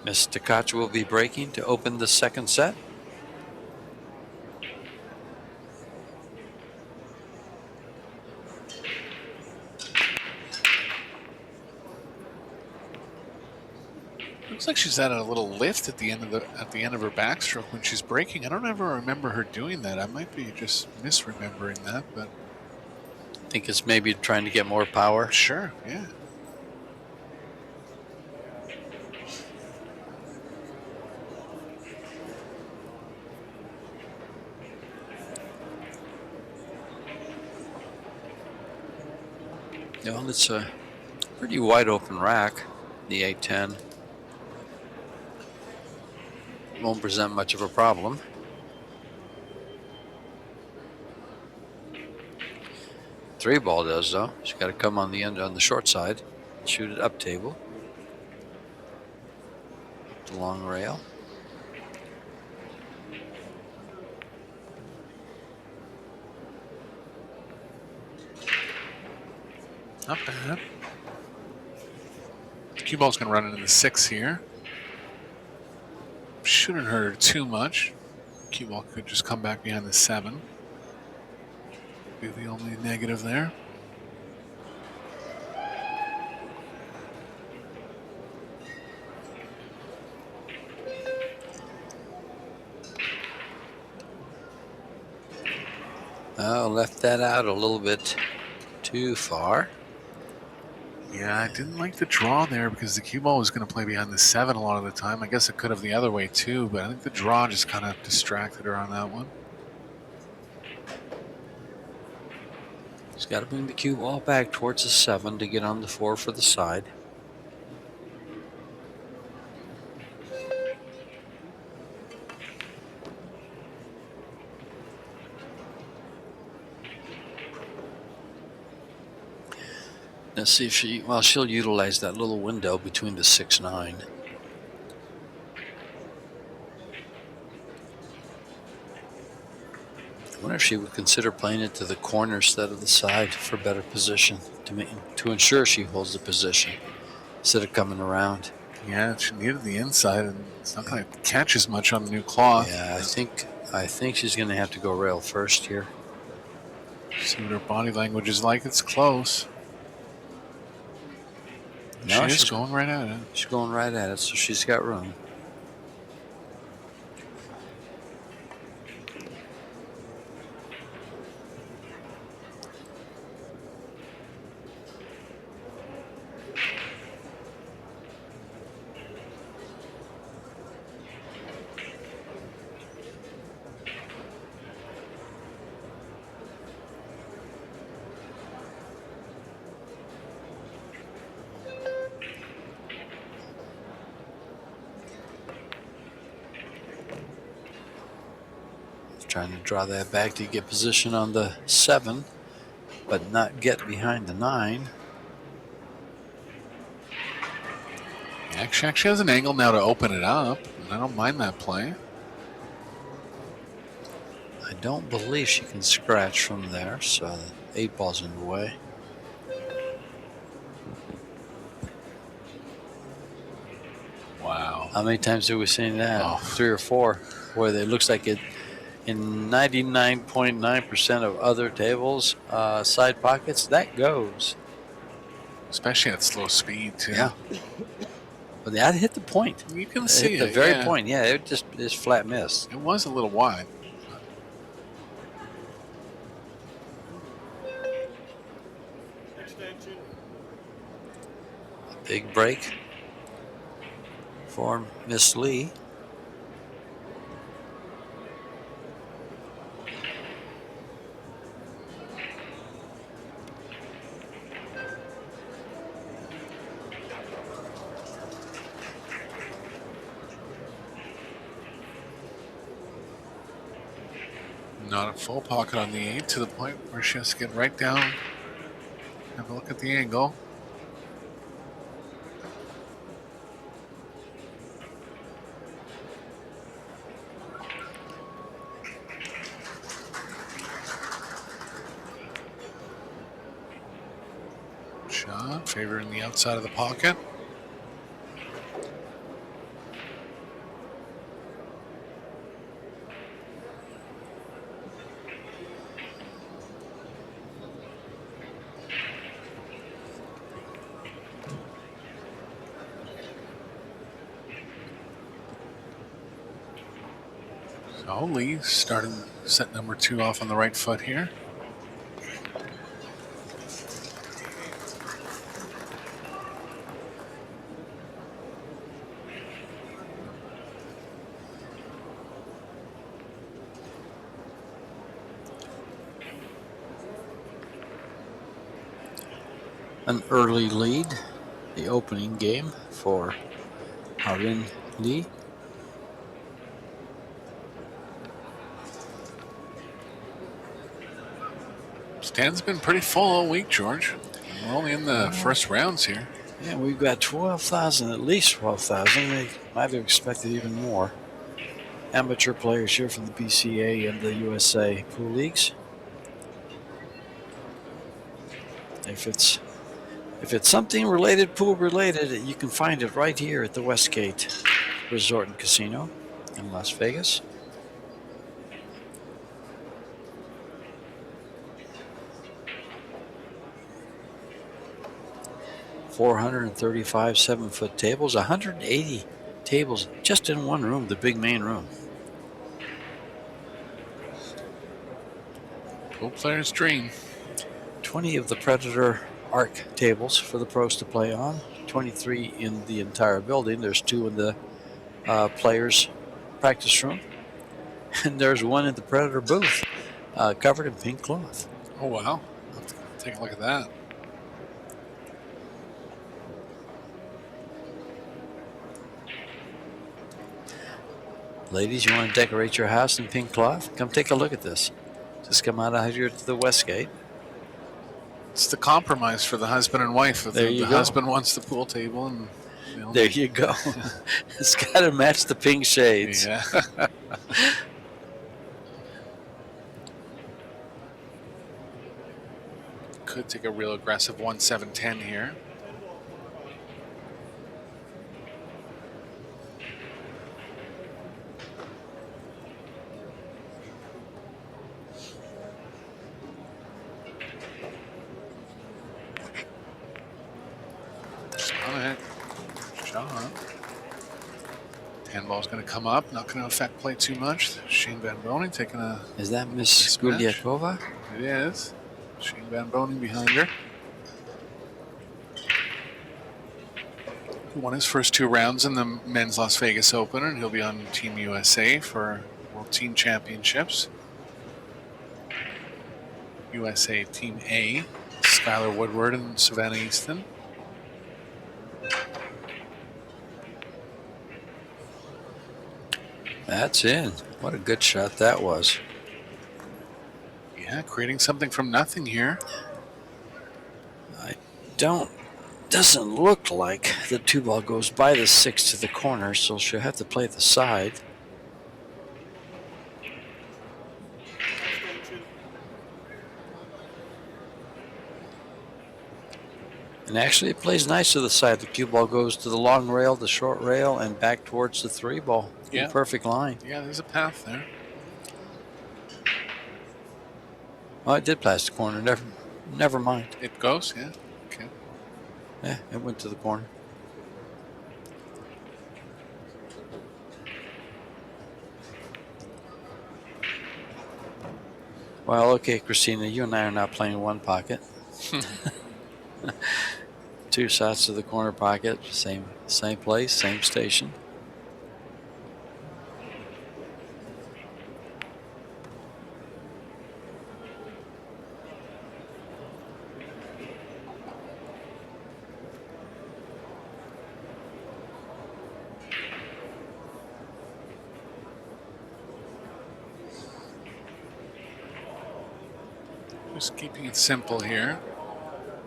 [SPEAKER 1] Miss TKACH will be breaking to open the second set.
[SPEAKER 2] Looks like she's at a little lift at the end of her backstroke when she's breaking. I don't ever remember her doing that. I might be just misremembering that, but
[SPEAKER 1] I think it's maybe trying to get more power.
[SPEAKER 2] sure, yeah.
[SPEAKER 1] Well, it's a pretty wide open rack, the 810. Won't present much of a problem. Three ball does though. She's got to come on the end on the short side, shoot it up table. The long rail.
[SPEAKER 2] Not bad. Cue ball's going to run into the 6 here. Shouldn't hurt her too much. Cue ball could just come back behind the 7. Be the only negative there.
[SPEAKER 1] Oh, left that out a little bit too far.
[SPEAKER 2] Yeah, I didn't like the draw there because the cue ball was going to play behind the 7 a lot of the time. I guess it could have the other way too, but I think the draw just kind of distracted her on that one.
[SPEAKER 1] She's got to bring the cue ball back towards the 7 to get on the 4 for the side. Let's see if she'll utilize that little window between the 6-9. I wonder if she would consider playing it to the corner instead of the side for better position to ensure she holds the position instead of coming around.
[SPEAKER 2] Yeah, she needed the inside, and it's not going to catch as much on the new cloth.
[SPEAKER 1] Yeah, I think she's going to have to go rail first here.
[SPEAKER 2] See what her body language is like. It's close.
[SPEAKER 1] No,
[SPEAKER 2] she's going right at it.
[SPEAKER 1] She's going right at it, so she's got room. Trying to draw that back to get position on the 7, but not get behind the 9.
[SPEAKER 2] Yeah, she actually has an angle now to open it up, and I don't mind that play.
[SPEAKER 1] I don't believe she can scratch from there, so the 8 ball's in the way.
[SPEAKER 2] Wow.
[SPEAKER 1] How many times have we seen that?
[SPEAKER 2] Oh.
[SPEAKER 1] 3 or 4, where it looks like it. In 99.9% of other tables, side pockets, that goes.
[SPEAKER 2] Especially at slow speed, too.
[SPEAKER 1] Yeah. But that hit the point.
[SPEAKER 2] You can see
[SPEAKER 1] it.
[SPEAKER 2] it.
[SPEAKER 1] The very point. Yeah, it just is flat miss.
[SPEAKER 2] It was a little wide.
[SPEAKER 1] A big break for Miss Lee.
[SPEAKER 2] Not a full pocket on the 8 to the point where she has to get right down. Have a look at the angle. Shot favoring the outside of the pocket. So Lee starting set number 2 off on the right foot here.
[SPEAKER 1] An early lead, the opening game for Arin Lee.
[SPEAKER 2] Stand's been pretty full all week, George. We're only in the first rounds here.
[SPEAKER 1] Yeah, we've got 12,000, at least 12,000. They might have expected even more. Amateur players here from the BCA and the USA pool leagues. If it's something related, pool related, you can find it right here at the Westgate Resort and Casino in Las Vegas. $435 7-foot tables, 180 tables just in one room, the big main room.
[SPEAKER 2] Pool player's dream.
[SPEAKER 1] 20 of the Predator Arc tables for the pros to play on. 23 in the entire building. There's 2 in the players' practice room. And there's 1 in the Predator booth covered in pink cloth.
[SPEAKER 2] Oh, wow. Let's take a look at that.
[SPEAKER 1] Ladies, you want to decorate your house in pink cloth? Come take a look at this. Just come out of here to the Westgate.
[SPEAKER 2] It's the compromise for the husband and wife. If the husband wants the pool table, and
[SPEAKER 1] there you go. It's got to match the pink shades.
[SPEAKER 2] Yeah. Could take a real aggressive 1-7-10 here. Shot. 10 ball's going to come up. Not going to affect play too much. Shane Van Boning taking a.
[SPEAKER 1] Is that Miss Gulyakova?
[SPEAKER 2] It is. Shane Van Boning behind her. He won his first 2 rounds in the men's Las Vegas Open, and he'll be on Team USA for World Team Championships. USA Team A, Skylar Woodward and Savannah Easton.
[SPEAKER 1] That's in. What a good shot that was.
[SPEAKER 2] Yeah, creating something from nothing here.
[SPEAKER 1] Doesn't look like the 2 ball goes by the 6 to the corner, so she'll have to play the side. And actually, it plays nice to the side. The cue ball goes to the long rail, the short rail, and back towards the 3 ball.
[SPEAKER 2] Yeah.
[SPEAKER 1] In perfect line.
[SPEAKER 2] Yeah, there's a path there.
[SPEAKER 1] Oh, it did pass the corner. Never mind.
[SPEAKER 2] It goes, yeah. Okay.
[SPEAKER 1] Yeah, it went to the corner. Well, okay, Christina, you and I are not playing one pocket. 2 shots to the corner pocket, same place, same station.
[SPEAKER 2] Just keeping it simple here.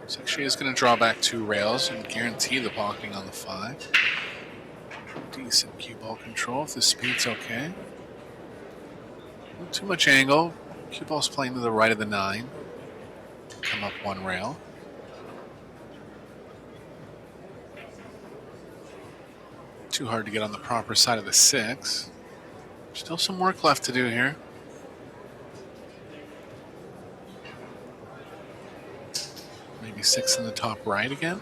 [SPEAKER 2] Looks like she is going to draw back 2 rails and guarantee the pocketing on the 5. Decent cue ball control if the speed's okay. Not too much angle. Cue ball's playing to the right of the 9. Come up 1 rail. too hard to get on the proper side of the 6. Still some work left to do here. Maybe 6 in the top right again.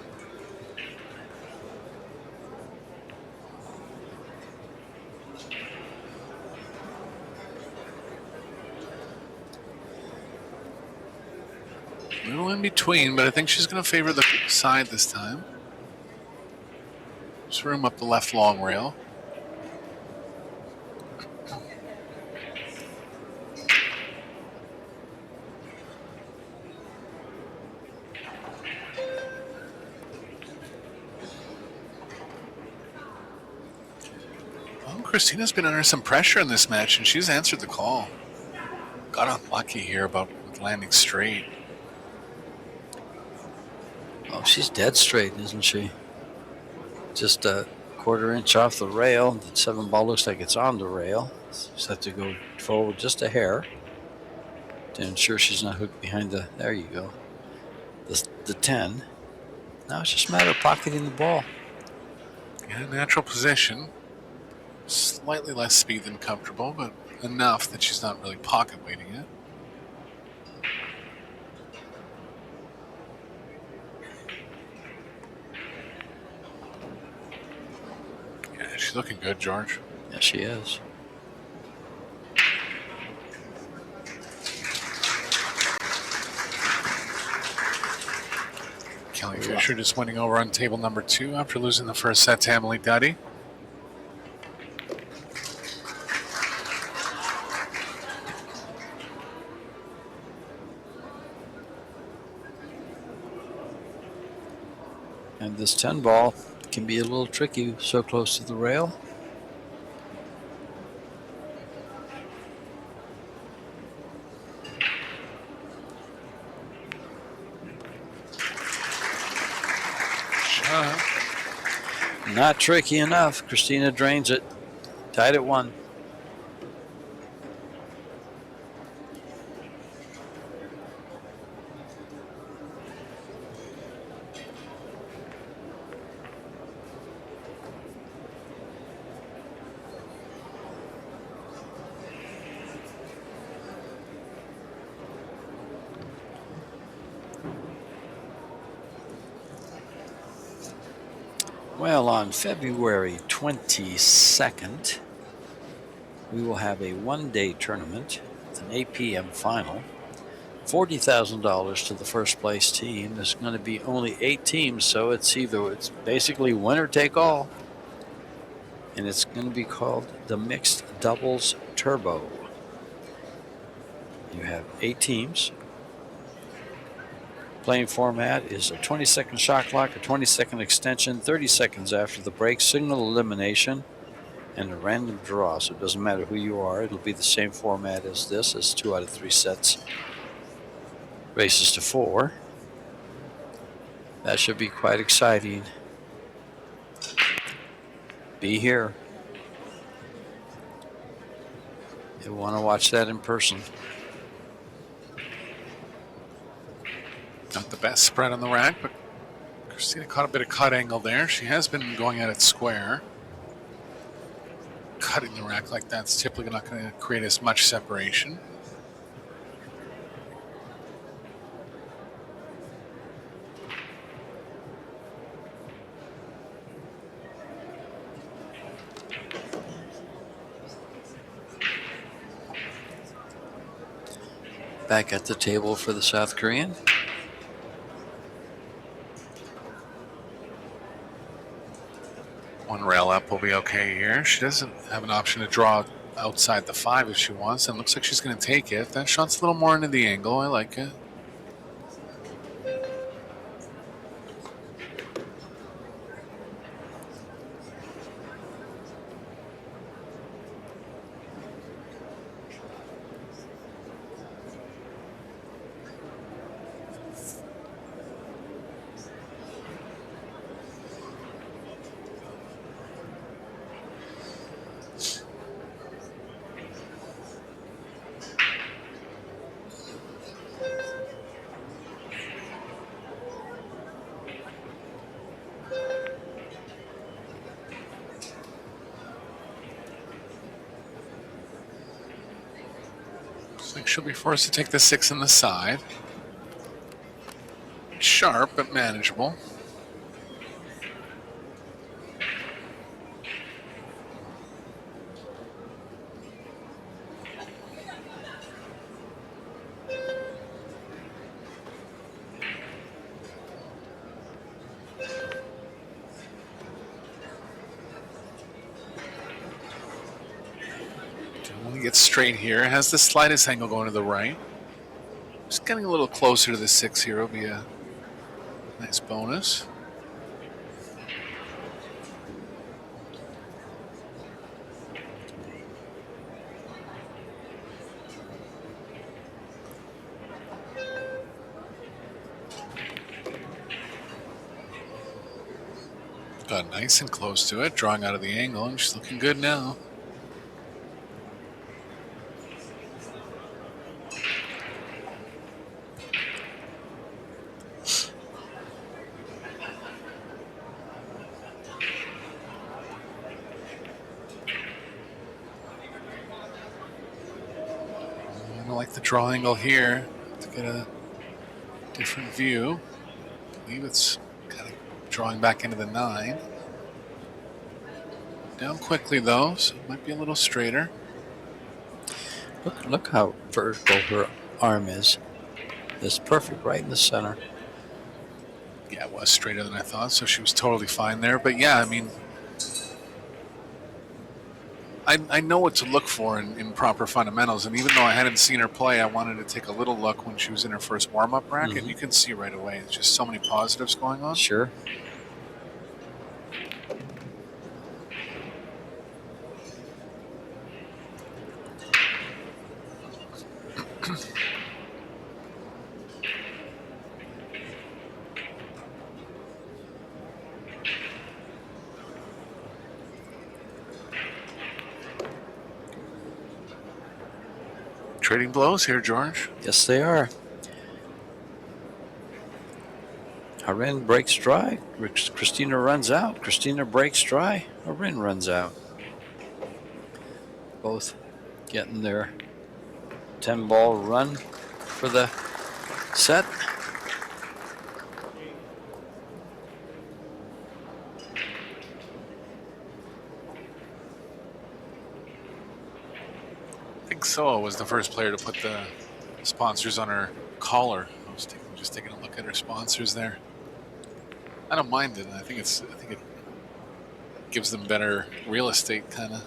[SPEAKER 2] A little in between, but I think she's going to favor the side this time. Just room up the left long rail. Well, Christina's been under some pressure in this match, and she's answered the call. Got unlucky here about landing straight.
[SPEAKER 1] Oh, she's dead straight, isn't she? Just a quarter inch off the rail. The 7 ball looks like it's on the rail. Just have to go forward just a hair to ensure she's not hooked behind the. There you go. The 10. Now it's just a matter of pocketing the ball.
[SPEAKER 2] In a natural position. Slightly less speed than comfortable, but enough that she's not really pocket weighting it. Yeah, she's looking good, George.
[SPEAKER 1] Yes, she is.
[SPEAKER 2] Kelly Fisher just winning over on table number 2 after losing the first set to Emily Duddy.
[SPEAKER 1] And this 10 ball can be a little tricky so close to the rail. Not tricky enough. Christina drains it. Tied at 1. Well, on February 22nd, we will have a one-day tournament. It's an 8 p.m. final. $40,000 to the first place team. There's going to be only 8 teams, so it's basically winner take all. And it's going to be called the Mixed Doubles Turbo. You have 8 teams. Playing format is a 20-second shot clock, a 20-second extension, 30 seconds after the break, signal elimination, and a random draw. So it doesn't matter who you are. It'll be the same format as this, as 2 out of 3 sets. Races to 4. That should be quite exciting. Be here. You'll want to watch that in person.
[SPEAKER 2] Not the best spread on the rack, but Christina caught a bit of cut angle there. She has been going at it square. Cutting the rack like that's typically not going to create as much separation.
[SPEAKER 1] Back at the table for the South Korean.
[SPEAKER 2] One rail up will be okay here. She doesn't have an option to draw outside the 5 if she wants, and looks like she's going to take it. That shot's a little more into the angle. I like it. Looks like she'll be forced to take the 6 on the side. Sharp, but manageable. Get straight here. Has the slightest angle going to the right. Just getting a little closer to the 6 here will be a nice bonus. Got nice and close to it, drawing out of the angle, and she's looking good now. The draw angle here to get a different view. I believe it's kind of drawing back into the 9. Down quickly though, so it might be a little straighter.
[SPEAKER 1] Look how vertical her arm is. It's perfect right in the center.
[SPEAKER 2] Yeah, it was straighter than I thought, so she was totally fine there. But yeah, I mean, I know what to look for in proper fundamentals, and even though I hadn't seen her play, I wanted to take a little look when she was in her first warm-up racket.
[SPEAKER 1] Mm-hmm.
[SPEAKER 2] You can see right away, it's just so many positives going on.
[SPEAKER 1] Sure.
[SPEAKER 2] Trading blows here, George.
[SPEAKER 1] Yes, they are. Harin breaks dry. Christina runs out. Christina breaks dry. Harin runs out. Both getting their 10-ball run for the set.
[SPEAKER 2] I think Soa was the first player to put the sponsors on her collar. I was just taking a look at her sponsors there. I don't mind it. I think it gives them better real estate, kind of.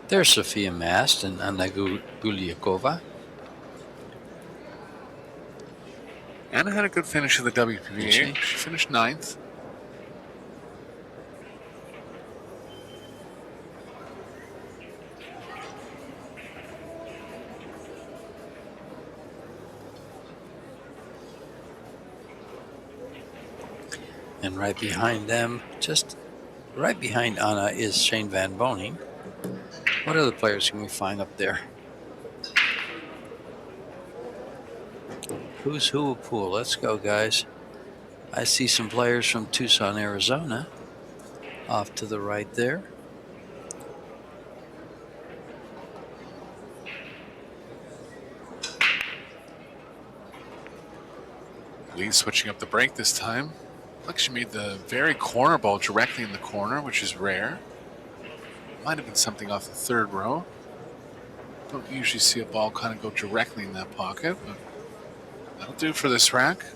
[SPEAKER 1] There's Sofia Mast and Anna Guliakova.
[SPEAKER 2] Anna had a good finish of the WPBA. She finished 9th.
[SPEAKER 1] And right behind them, just right behind Anna, is Shane Van Boning. What other players can we find up there? Who's who pool? Let's go, guys. I see some players from Tucson, Arizona, off to the right there.
[SPEAKER 2] Lee switching up the break this time. Like she made the very corner ball directly in the corner, which is rare. Might have been something off the 3rd row. Don't usually see a ball kind of go directly in that pocket, but that'll do for this rack.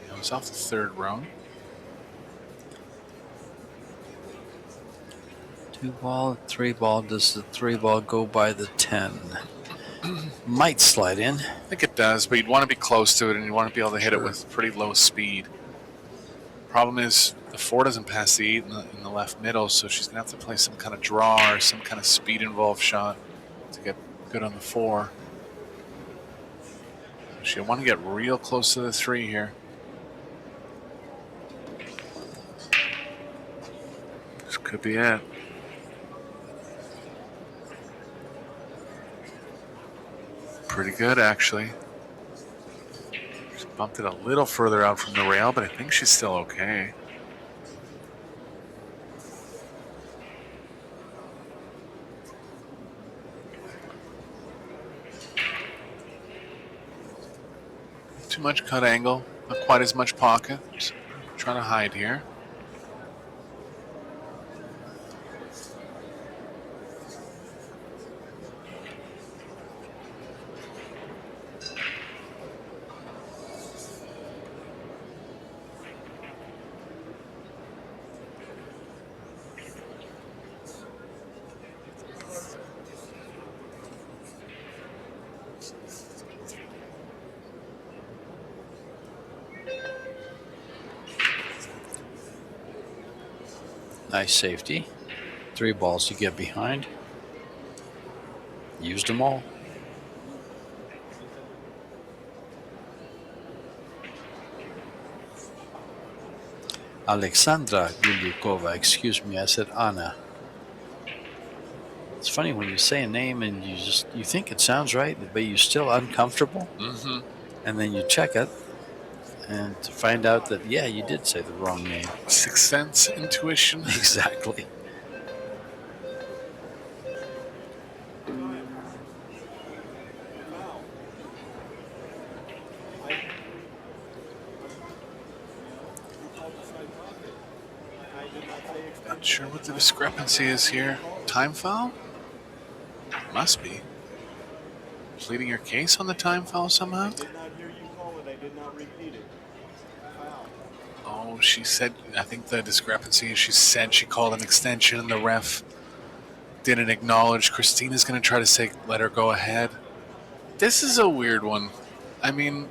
[SPEAKER 2] Yeah, it was off the 3rd row.
[SPEAKER 1] 2-ball, 3-ball. Does the 3-ball go by the 10? Might slide in.
[SPEAKER 2] I think it does, but you'd want to be close to it, and you want to be able to hit it with pretty low speed. Problem is, the 4 doesn't pass the 8 in the left middle, so she's going to have to play some kind of draw or some kind of speed-involved shot to get good on the 4. She'll want to get real close to the 3 here. This could be it. Pretty good, actually. Just bumped it a little further out from the rail, but I think she's still okay. too much cut angle, not quite as much pocket. Just trying to hide here.
[SPEAKER 1] Nice safety. 3 balls to get behind. Used them all. Alexandra Gulyukova. Excuse me, I said Anna. It's funny when you say a name and you think it sounds right, but you're still uncomfortable.
[SPEAKER 2] Mm-hmm.
[SPEAKER 1] And then you check it and to find out that, yeah, you did say the wrong name.
[SPEAKER 2] Sixth sense, intuition.
[SPEAKER 1] Exactly.
[SPEAKER 2] Not sure what the discrepancy is here. Time foul? Must be. Pleading your case on the time foul somehow?
[SPEAKER 3] I did not hear you call it. I did not repeat it. Foul.
[SPEAKER 2] Oh, she said, I think the discrepancy is she said she called an extension and the ref didn't acknowledge. Christina's going to try to say, let her go ahead. This is a weird one. I mean,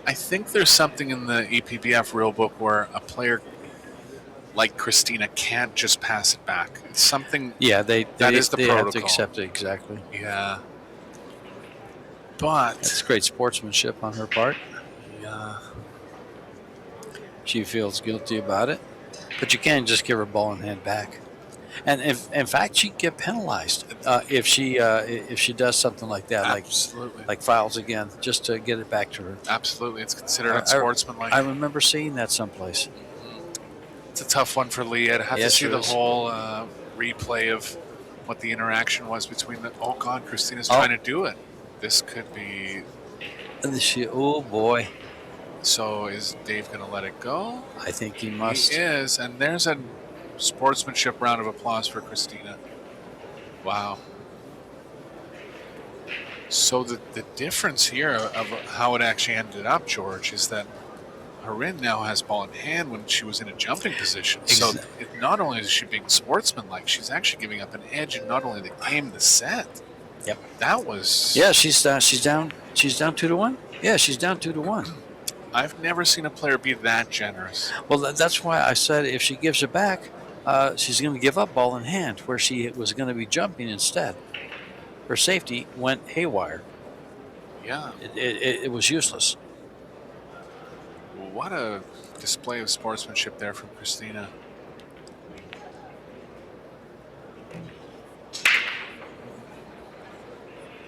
[SPEAKER 2] I think there's something in the EPBF rulebook where a player like Christina can't just pass it back. It's something.
[SPEAKER 1] Yeah,
[SPEAKER 2] that is the
[SPEAKER 1] they
[SPEAKER 2] protocol.
[SPEAKER 1] have to accept it, exactly.
[SPEAKER 2] Yeah. But.
[SPEAKER 1] That's great sportsmanship on her part.
[SPEAKER 2] Yeah.
[SPEAKER 1] She feels guilty about it. But you can't just give her ball in hand back. And if, in fact, she'd get penalized if she does something like that,
[SPEAKER 2] Absolutely.
[SPEAKER 1] like fouls again, just to get it back to her.
[SPEAKER 2] Absolutely. It's considered unsportsmanlike.
[SPEAKER 1] I remember seeing that someplace.
[SPEAKER 2] It's a tough one for Lee. I'd have to see the whole replay of what the interaction was between the. Oh God, Christina's trying to do it. This could be.
[SPEAKER 1] Oh boy.
[SPEAKER 2] So is Dave going to let it go?
[SPEAKER 1] I think he must.
[SPEAKER 2] He is, and there's a sportsmanship round of applause for Christina. Wow. So the difference here of how it actually ended up, George, is that Harin now has ball in hand when she was in a jumping position. So not only is she being sportsmanlike, she's actually giving up an edge in not only the game, the set.
[SPEAKER 1] Yep.
[SPEAKER 2] That was.
[SPEAKER 1] Yeah, she's down 2-1. Yeah, she's down 2-1.
[SPEAKER 2] I've never seen a player be that generous.
[SPEAKER 1] Well, that's why I said if she gives it back, she's going to give up ball in hand, where she was going to be jumping instead. Her safety went haywire.
[SPEAKER 2] Yeah.
[SPEAKER 1] It was useless.
[SPEAKER 2] What a display of sportsmanship there from Christina.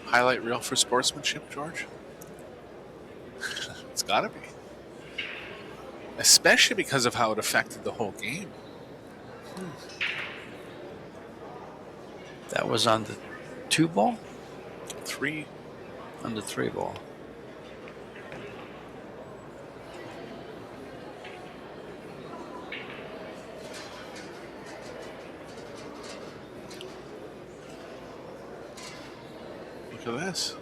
[SPEAKER 2] Highlight reel for sportsmanship, George? It's got to be. Especially because of how it affected the whole game.
[SPEAKER 1] That was on the 2 ball?
[SPEAKER 2] 3.
[SPEAKER 1] On the 3 ball.
[SPEAKER 2] Look at this.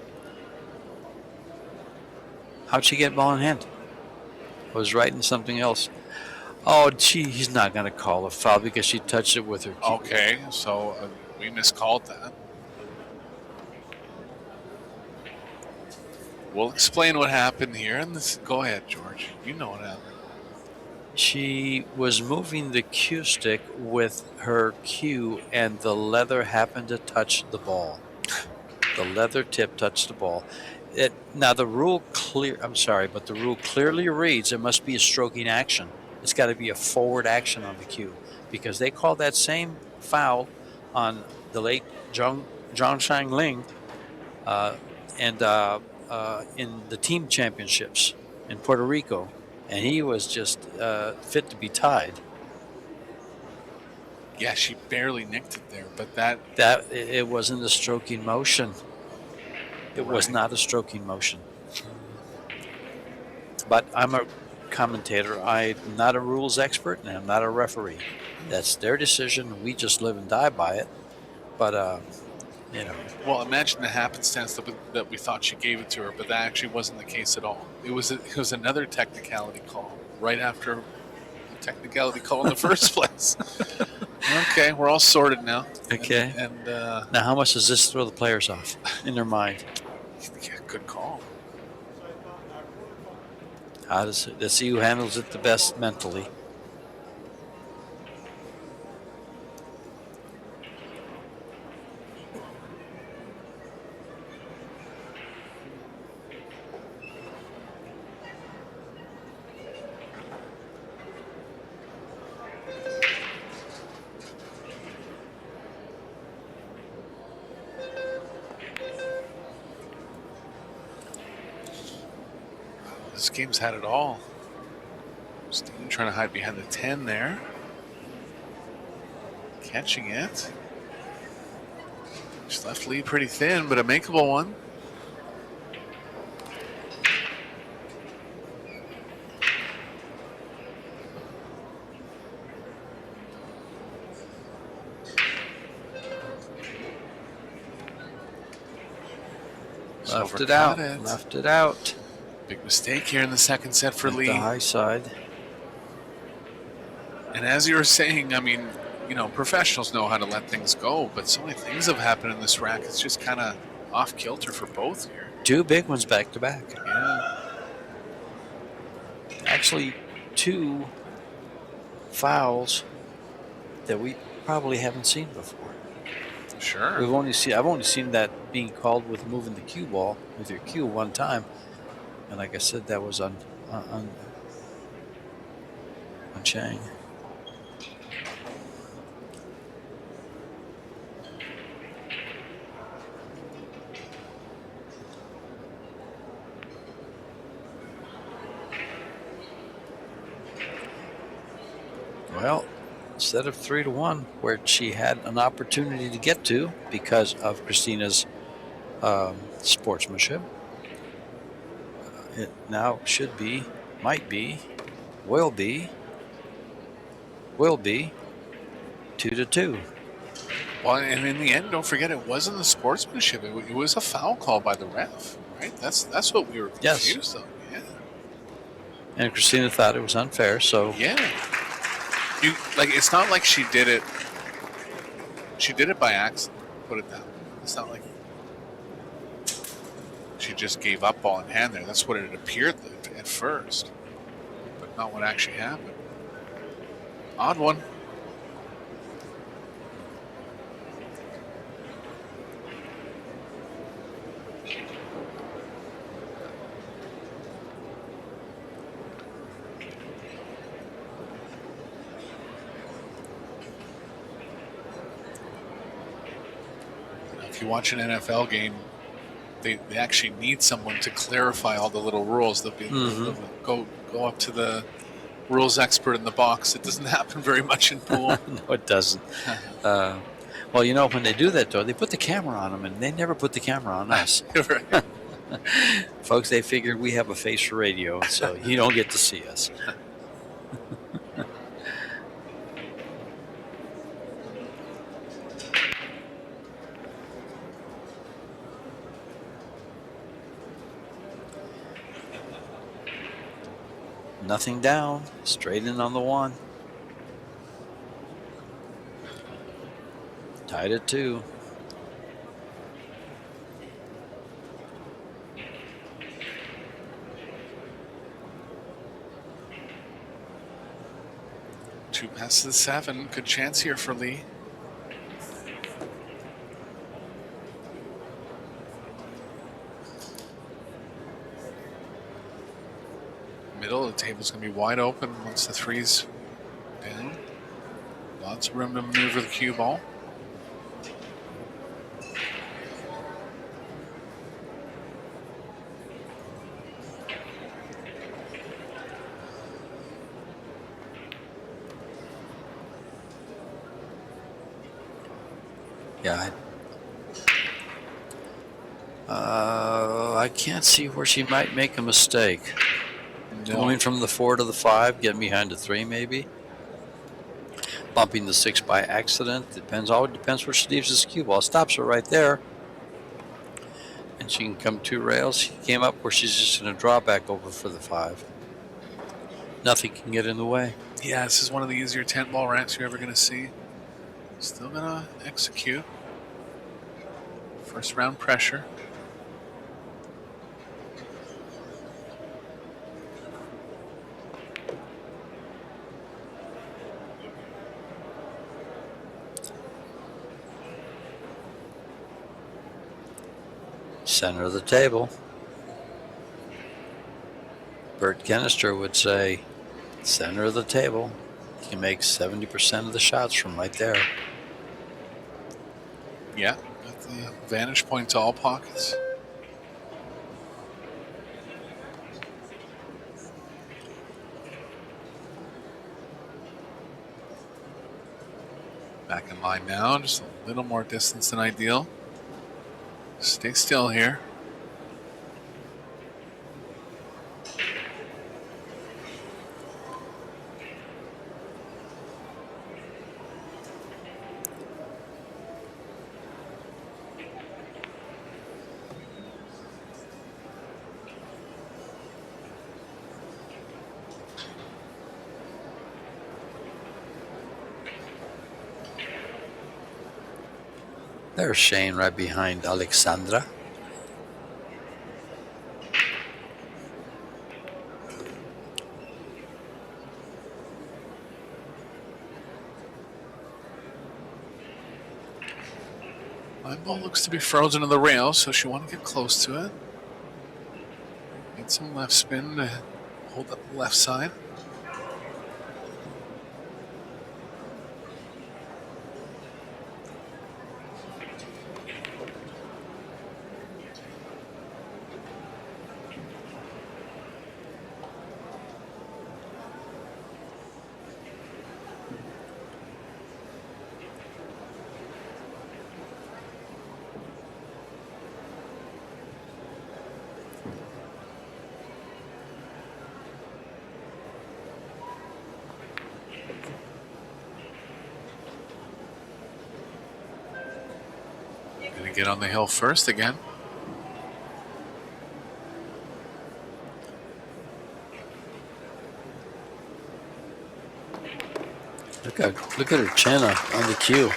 [SPEAKER 1] How'd she get ball in hand? I was writing something else. Oh, he's not going to call a foul because she touched it with her.
[SPEAKER 2] Okay, so we miscalled that. We'll explain what happened here. And go ahead, George. You know what happened.
[SPEAKER 1] She was moving the cue stick with her cue, and the leather happened to touch the ball. The leather tip touched the ball. Now the rule but the rule clearly reads it must be a stroking action. It's got to be a forward action on the cue, because they called that same foul on the late Zhang Shangling in the team championships in Puerto Rico, and he was just fit to be tied.
[SPEAKER 2] Yeah, she barely nicked it there, but
[SPEAKER 1] it wasn't a stroking motion. It was not a stroking motion. But I'm a commentator. I'm not a rules expert, and I'm not a referee. That's their decision. We just live and die by it. But you know,
[SPEAKER 2] Well, imagine the happenstance that we thought she gave it to her, but that actually wasn't the case at all. It was another technicality call right after the technicality call in the first place. Okay, we're all sorted now.
[SPEAKER 1] okay.
[SPEAKER 2] And
[SPEAKER 1] Now, how much does this throw the players off in their mind?
[SPEAKER 2] yeah, good call.
[SPEAKER 1] How does it? Let's see who handles it the best mentally.
[SPEAKER 2] This game's had it all. Steen trying to hide behind the 10 there. Catching it. Just left lead pretty thin, but a makeable one.
[SPEAKER 1] Left it out. Left it out.
[SPEAKER 2] Big mistake here in the second set for
[SPEAKER 1] At
[SPEAKER 2] Lee.
[SPEAKER 1] the high side.
[SPEAKER 2] And as you were saying, I mean, you know, professionals know how to let things go, but so many things have happened in this rack. It's just kind of off kilter for both here.
[SPEAKER 1] Two big ones back to back.
[SPEAKER 2] Yeah.
[SPEAKER 1] Actually, two fouls that we probably haven't seen before.
[SPEAKER 2] Sure.
[SPEAKER 1] I've only seen that being called with moving the cue ball with your cue one time, and like I said, that was on Chang. Well, instead of 3-1, where she had an opportunity to get to because of Christina's sportsmanship, it now should be, might be, will be 2-2.
[SPEAKER 2] Well, and in the end, don't forget, it wasn't the sportsmanship. It was a foul call by the ref, right? That's what we were confused on. Yeah.
[SPEAKER 1] And Christina thought it was unfair, so
[SPEAKER 2] Yeah. It's not like she did it. She did it by accident. Put it down. It's not like she just gave up ball in hand there. That's what it appeared at first, but not what actually happened. Odd one. If you watch an NFL game, they actually need someone to clarify all the little rules. They'll go up to the rules expert in the box. It doesn't happen very much in pool.
[SPEAKER 1] no, it doesn't. Well, you know, when they do that, though, they put the camera on them, and they never put the camera on us.
[SPEAKER 2] Right.
[SPEAKER 1] Folks, they figured we have a face for radio, so you don't get to see us. Nothing down, straight in on the one. Tied at 2.
[SPEAKER 2] Two past the 7. Good chance here for Lee. Middle of the table's going to be wide open once the 3's down. Lots of room to maneuver the cue ball.
[SPEAKER 1] Yeah. I can't see where she might make a mistake. Going from the 4 to the 5, getting behind the 3 maybe. Bumping the 6 by accident. Always depends where she leaves this cue ball. Stops her right there. And she can come 2 rails. She came up where she's just going to draw back over for the 5. Nothing can get in the way.
[SPEAKER 2] Yeah, this is one of the easier 10-ball racks you're ever going to see. Still going to execute. First round pressure.
[SPEAKER 1] Center of the table. Bert Kenister would say, center of the table. You can make 70% of the shots from right there.
[SPEAKER 2] Yeah, got the vantage point to all pockets. Back in line now, just a little more distance than ideal. Stay still here.
[SPEAKER 1] There's Shane right behind Alexandra.
[SPEAKER 2] My ball looks to be frozen to the rail, so she want to get close to it. Need some left spin to hold up the left side. Gonna get on the hill first again.
[SPEAKER 1] Look at her chin on the cue.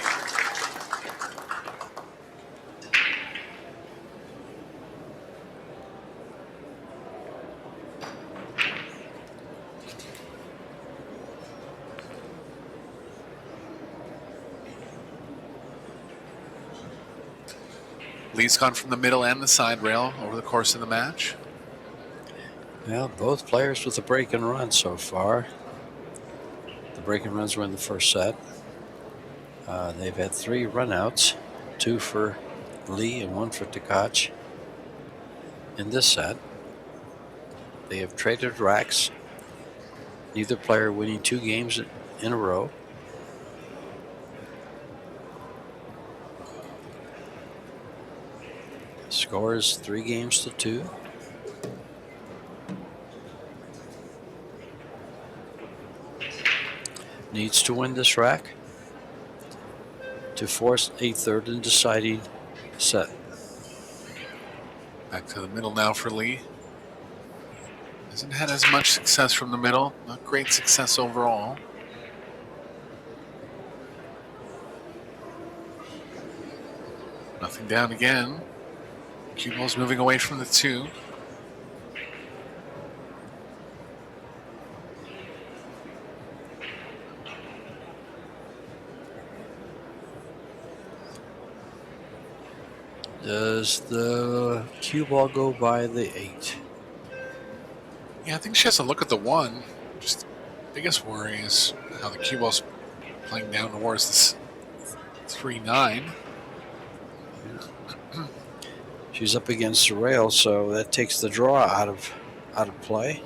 [SPEAKER 2] Lee's gone from the middle and the side rail over the course of the match.
[SPEAKER 1] Well, both players with a break and run so far. The break and runs were in the first set. They've had 3 runouts, 2 for Lee and 1 for TKACH. In this set, they have traded racks, neither player winning 2 games in a row. Score is 3 games to 2. Needs to win this rack to force a third and deciding set.
[SPEAKER 2] Back to the middle now for Lee. Hasn't had as much success from the middle. Not great success overall. Nothing down again. Cue ball's moving away from the 2.
[SPEAKER 1] Does the cue ball go by the 8?
[SPEAKER 2] Yeah, I think she has to look at the 1. Just biggest worry is how the cue ball's playing down towards this 3-9.
[SPEAKER 1] She's up against the rail, so that takes the draw out of play.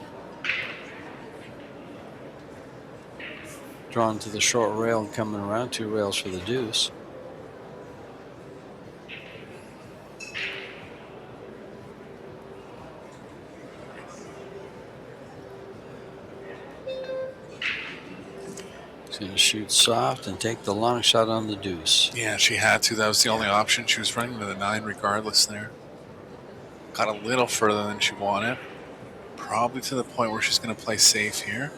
[SPEAKER 1] Drawn to the short rail and coming around 2 rails for the deuce. She's going to shoot soft and take the long shot on the deuce.
[SPEAKER 2] Yeah, she had to. That was the only option. She was running to the 9 regardless there. Got a little further than she wanted. Probably to the point where she's going to play safe here.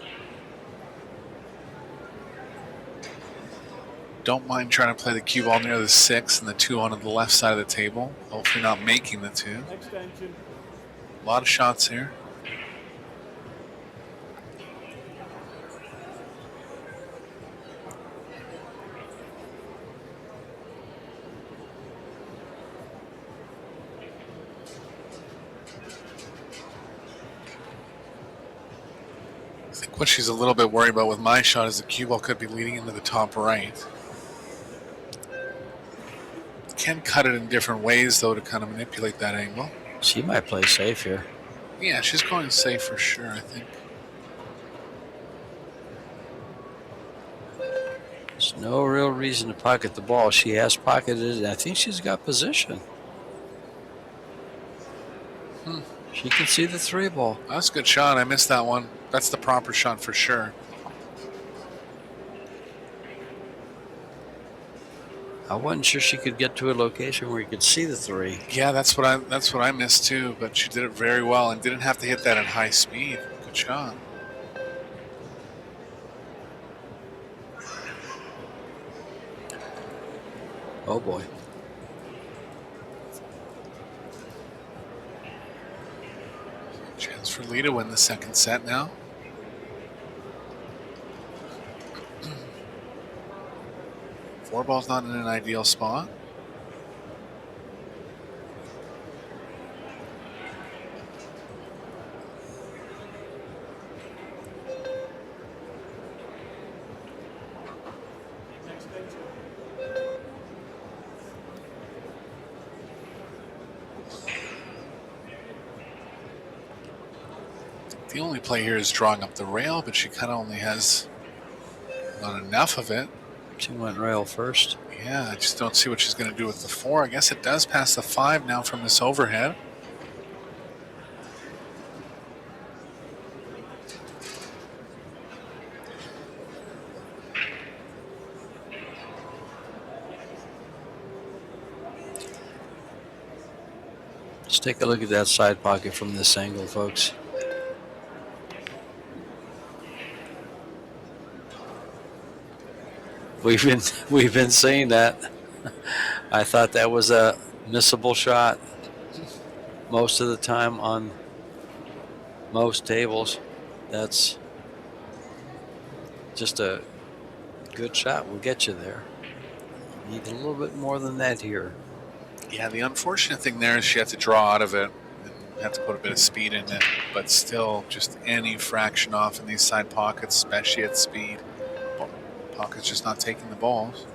[SPEAKER 2] Don't mind trying to play the cue ball near the 6 and the 2 on the left side of the table. Hopefully not making the 2.
[SPEAKER 3] Extension.
[SPEAKER 2] A lot of shots here. I think what she's a little bit worried about with my shot is the cue ball could be leading into the top right. Can cut it in different ways, though, to kind of manipulate that angle.
[SPEAKER 1] She might play safe here.
[SPEAKER 2] Yeah, she's going safe for sure, I think.
[SPEAKER 1] There's no real reason to pocket the ball. She has pocketed it. I think she's got position. She can see the 3 ball.
[SPEAKER 2] That's a good shot. I missed that one. That's the proper shot for sure.
[SPEAKER 1] I wasn't sure she could get to a location where you could see the 3.
[SPEAKER 2] Yeah, that's what I missed too. But she did it very well and didn't have to hit that at high speed. Good shot.
[SPEAKER 1] Oh boy.
[SPEAKER 2] Chance for Lee to win the second set now. Four ball's not in an ideal spot.
[SPEAKER 3] Extension.
[SPEAKER 2] The only play here is drawing up the rail, but she kind of only has not enough of it.
[SPEAKER 1] She went rail first.
[SPEAKER 2] Yeah, I just don't see what she's going to do with the 4. I guess it does pass the 5 now from this overhead.
[SPEAKER 1] Let's take a look at that side pocket from this angle, folks. We've been saying that. I thought that was a missable shot most of the time on most tables. That's just a good shot. Will get you there. You need a little bit more than that here.
[SPEAKER 2] Yeah, the unfortunate thing there is she had to draw out of it and had to put a bit of speed in it, but still just any fraction off in these side pockets, especially at speed. Pocket's just not taking the balls.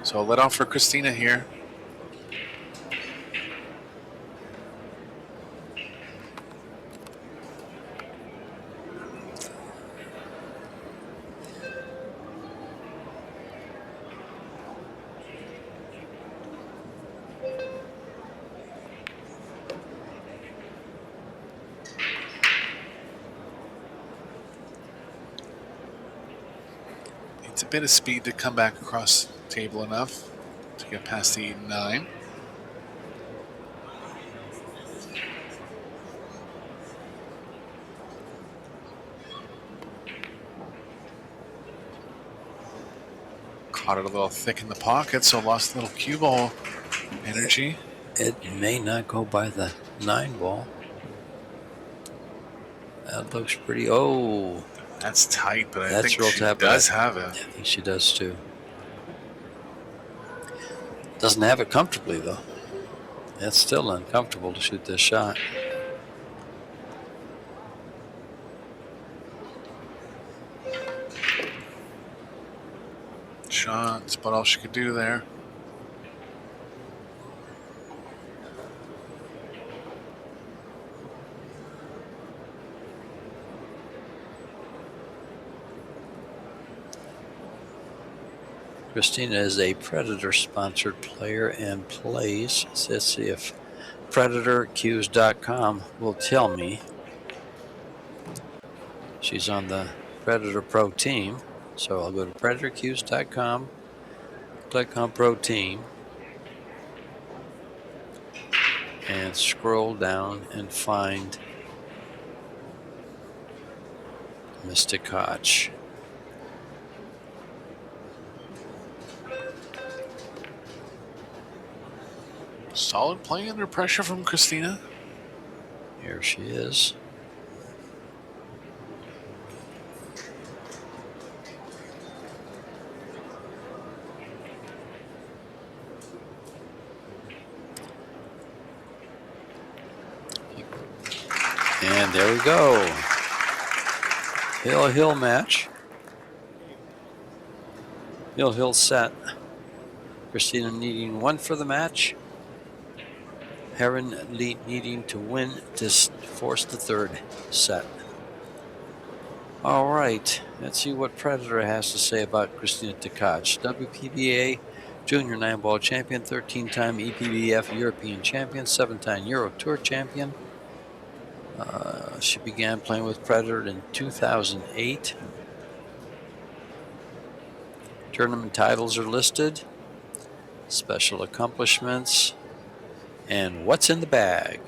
[SPEAKER 2] So let off for Christina here. It's a bit of speed to come back across the table enough to get past the 8-9. Caught it a little thick in the pocket, so lost a little cue ball energy.
[SPEAKER 1] It may not go by the 9 ball. That looks pretty. Oh,
[SPEAKER 2] That's tight, but I
[SPEAKER 1] That's
[SPEAKER 2] think
[SPEAKER 1] real
[SPEAKER 2] she
[SPEAKER 1] tap
[SPEAKER 2] does
[SPEAKER 1] back.
[SPEAKER 2] have it.
[SPEAKER 1] I think she does too. Doesn't have it comfortably though. It's still uncomfortable to shoot this shot.
[SPEAKER 2] Shot, that's about all she could do there.
[SPEAKER 1] Christina is a Predator-sponsored player and plays. Let's see if PredatorCues.com will tell me She's on the Predator Pro team. So I'll go to predatorcues.com, click on Pro Team, and scroll down and find Miss TKACH.
[SPEAKER 2] Solid play under pressure from Christina.
[SPEAKER 1] Here she is. And there we go. Hill match. Hill set. Christina needing 1 for the match. Heron needing to win to force the 3rd set. All right, let's see what Predator has to say about Christina TKACH. WPBA Junior 9-ball champion, 13-time EPBF European champion, 7-time Euro Tour champion. She began playing with Predator in 2008. Tournament titles are listed, special accomplishments, and what's in the bag.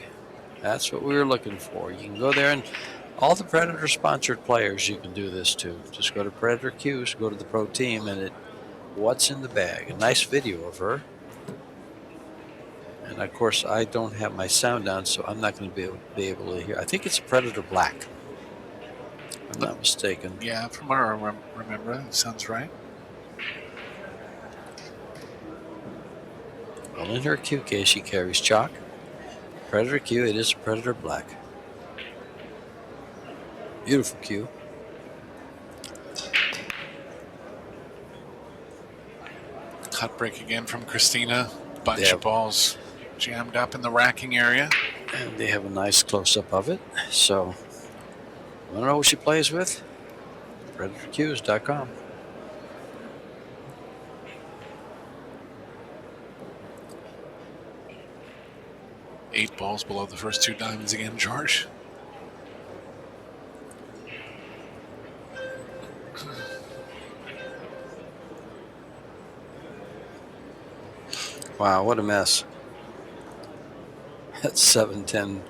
[SPEAKER 1] That's what we were looking for. You can go there, and all the Predator sponsored players you can do this to. Just go to Predator Q's, go to the Pro Team, and what's in the bag. A nice video of her. And of course, I don't have my sound on, so I'm not going to be able to hear. I think it's a Predator Black, if I'm not mistaken.
[SPEAKER 2] Yeah, from what I remember, it sounds right.
[SPEAKER 1] Well, in her cue case, she carries chalk. Predator Q, it is a Predator Black. Beautiful cue.
[SPEAKER 2] Cut break again from Christina. Bunch of balls jammed up in the racking area.
[SPEAKER 1] And they have a nice close-up of it. So, I don't know who she plays with. PredatorQs.com.
[SPEAKER 2] Eight balls below the first 2 diamonds again, George.
[SPEAKER 1] Wow, what a mess. That's 7-10-5.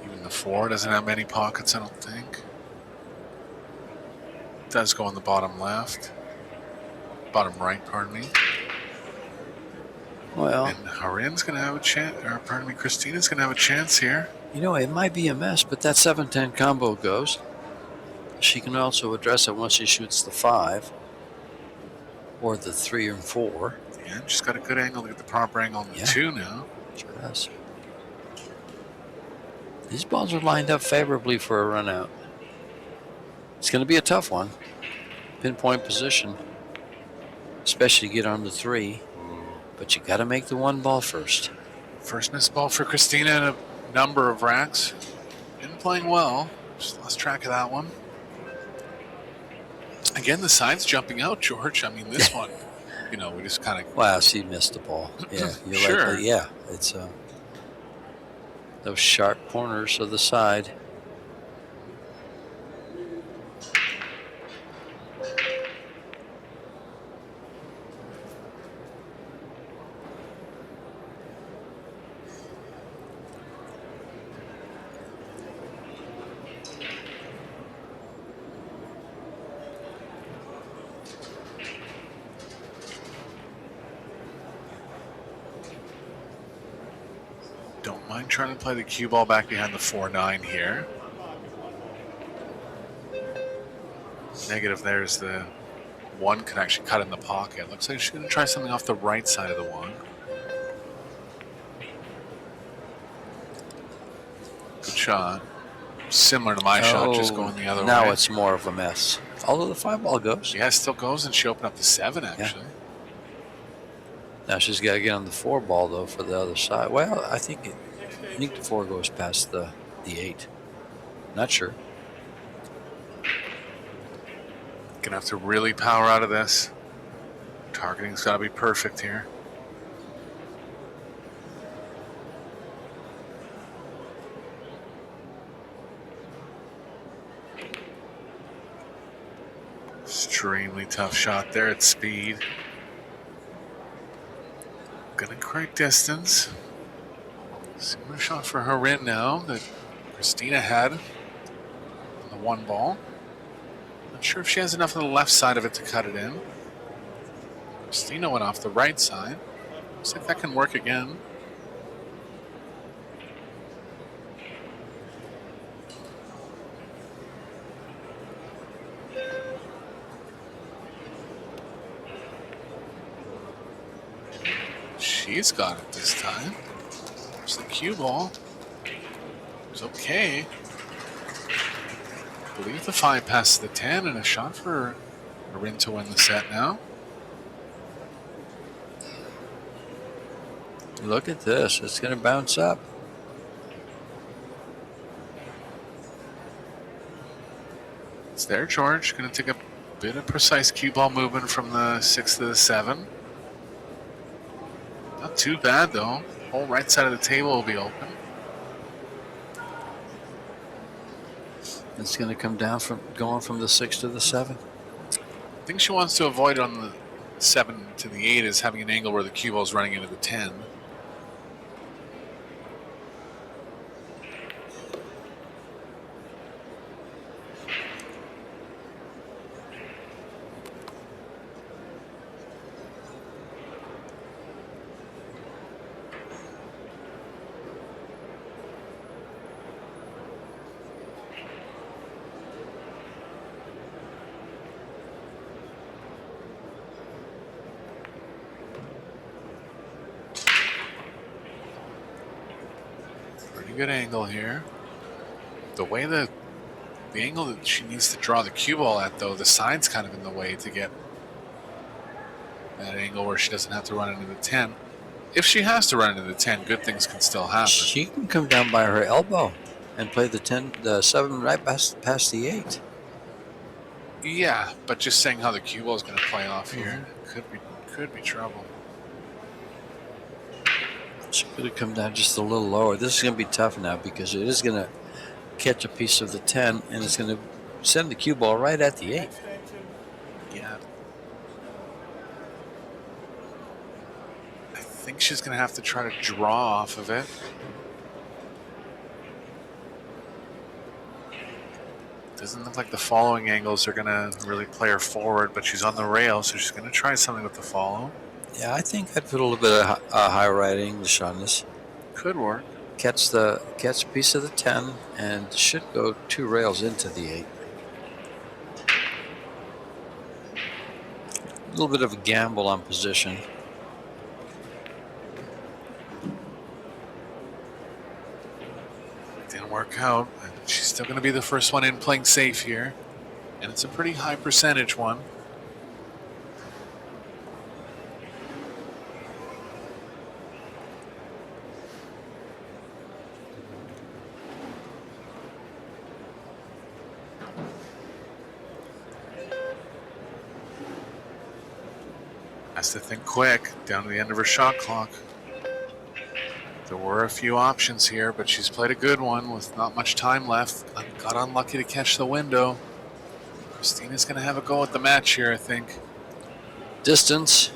[SPEAKER 2] Even the 4 doesn't have many pockets, I don't think. It does go on the bottom left. Bottom right, pardon me.
[SPEAKER 1] Well,
[SPEAKER 2] and Harin's going to have a chance, or pardon me, Christina's going to have a chance here.
[SPEAKER 1] You know, it might be a mess, but that 7-10 combo goes. She can also address it once she shoots the 5 or the 3 and 4.
[SPEAKER 2] Yeah, she's got a good angle to get the proper angle on the 2 now.
[SPEAKER 1] Sure does. These balls are lined up favorably for a run out. It's going to be a tough one. Pinpoint position, especially to get on the 3. But you got to make the 1 ball first.
[SPEAKER 2] First missed ball for Christina in a number of racks. Been playing well. Just lost track of that one. Again, the side's jumping out, George. I mean, this one, you know, we just kind of...
[SPEAKER 1] Wow, she missed the ball. Yeah, you're
[SPEAKER 2] sure.
[SPEAKER 1] Right. Yeah, it's those sharp corners of the side.
[SPEAKER 2] Don't mind trying to play the cue ball back behind the 4-9 here. Negative there's the 1 can actually cut in the pocket. Looks like she's going to try something off the right side of the 1. Good shot. Similar to my shot, just going the other way.
[SPEAKER 1] Now it's more of a mess. Although the 5 ball goes.
[SPEAKER 2] Yeah, it still goes, and she opened up the 7, actually.
[SPEAKER 1] Yeah. Now she's got to get on the 4 ball, though, for the other side. Well, I think the 4 goes past the 8. Not sure.
[SPEAKER 2] Gonna have to really power out of this. Targeting's got to be perfect here. Extremely tough shot there at speed. Gonna correct distance. Similar shot for her in now that Christina had on the one ball. Not sure if she has enough on the left side of it to cut it in. Christina went off the right side. Looks like that can work again. She's got it this time. There's the cue ball. It's okay. I believe the 5 passes the 10 and a shot for Arin to win the set now.
[SPEAKER 1] Look at this. It's going to bounce up.
[SPEAKER 2] It's there, George. Going to take a bit of precise cue ball movement from the 6 to the 7. Not too bad, though. Whole right side of the table will be open.
[SPEAKER 1] It's going to come down from going from the 6 to the 7.
[SPEAKER 2] I think she wants to avoid on the 7 to the 8 is having an angle where the cue ball is running into the 10. Good angle here. The way the angle that she needs to draw the cue ball at, though, the side's kind of in the way to get that angle where she doesn't have to run into the 10. If she has to run into the 10, good things can still happen.
[SPEAKER 1] She can come down by her elbow and play the 7 right past the 8.
[SPEAKER 2] Yeah, but just saying how the cue ball is going to play off here could be trouble.
[SPEAKER 1] She could have come down just a little lower. This is going to be tough now because it is going to catch a piece of the 10 and it's going to send the cue ball right at the 8.
[SPEAKER 2] Yeah. I think she's going to have to try to draw off of it. Doesn't look like the following angles are going to really play her forward, but she's on the rail, so she's going to try something with the follow.
[SPEAKER 1] Yeah, I think I'd put a little bit of high right English on this.
[SPEAKER 2] Could work.
[SPEAKER 1] Catch a piece of the 10 and should go 2 rails into the 8. A little bit of a gamble on position.
[SPEAKER 2] Didn't work out. She's still going to be the first one in playing safe here. And it's a pretty high percentage one. Has to think quick, down to the end of her shot clock. There were a few options here, but she's played a good one with not much time left. Got unlucky to catch the window. Christina's going to have a go at the match here, I think.
[SPEAKER 1] Distance.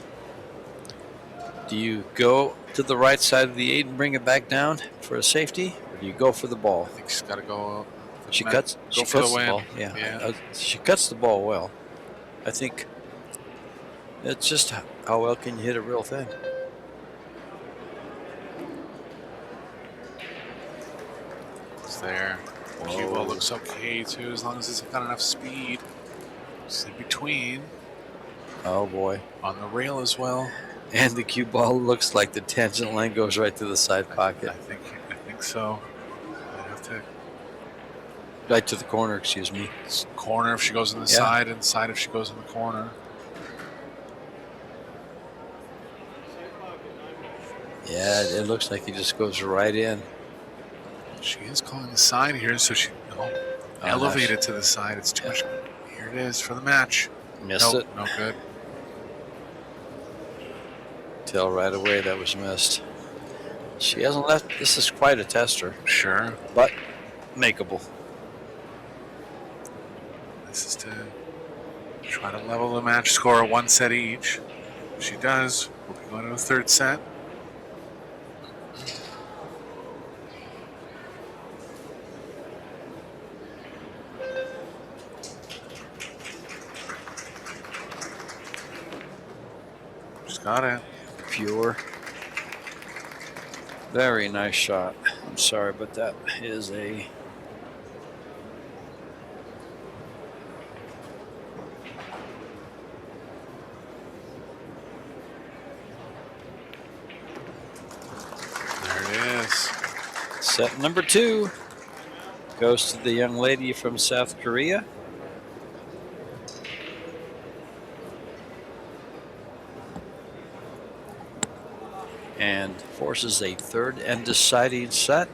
[SPEAKER 1] Do you go to the right side of the 8 and bring it back down for a safety, or do you go for the ball?
[SPEAKER 2] I think she's got to go.
[SPEAKER 1] She cuts.
[SPEAKER 2] Go for the win.
[SPEAKER 1] Ball. Yeah. She cuts the ball well. I think it's just how well can you hit it real thin.
[SPEAKER 2] It's there. The cue ball looks okay too, as long as it's got enough speed. It's in between.
[SPEAKER 1] Oh boy.
[SPEAKER 2] On the rail as well.
[SPEAKER 1] And the cue ball looks like the tangent line goes right to the side pocket.
[SPEAKER 2] I think so. I have to.
[SPEAKER 1] Right to the corner, excuse me.
[SPEAKER 2] It's corner if she goes in the side, and side if she goes in the corner.
[SPEAKER 1] Yeah, it looks like he just goes right in.
[SPEAKER 2] She is calling the side here, so she elevated to the side. It's too much. Here it is for the match.
[SPEAKER 1] Missed it.
[SPEAKER 2] No good.
[SPEAKER 1] Tell right away that was missed. She hasn't left. This is quite a tester.
[SPEAKER 2] Sure.
[SPEAKER 1] But makeable.
[SPEAKER 2] This is to Try to level the match score, 1 set each. If she does, we'll be going to a third set. She's got it.
[SPEAKER 1] Pure. Very nice shot. I'm sorry, but that is a...
[SPEAKER 2] There it is.
[SPEAKER 1] Set number 2 goes to the young lady from South Korea. And forces a third and deciding set.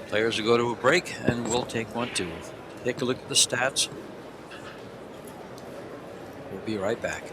[SPEAKER 1] Players will go to a break, and we'll take one too. Take a look at the stats. We'll be right back.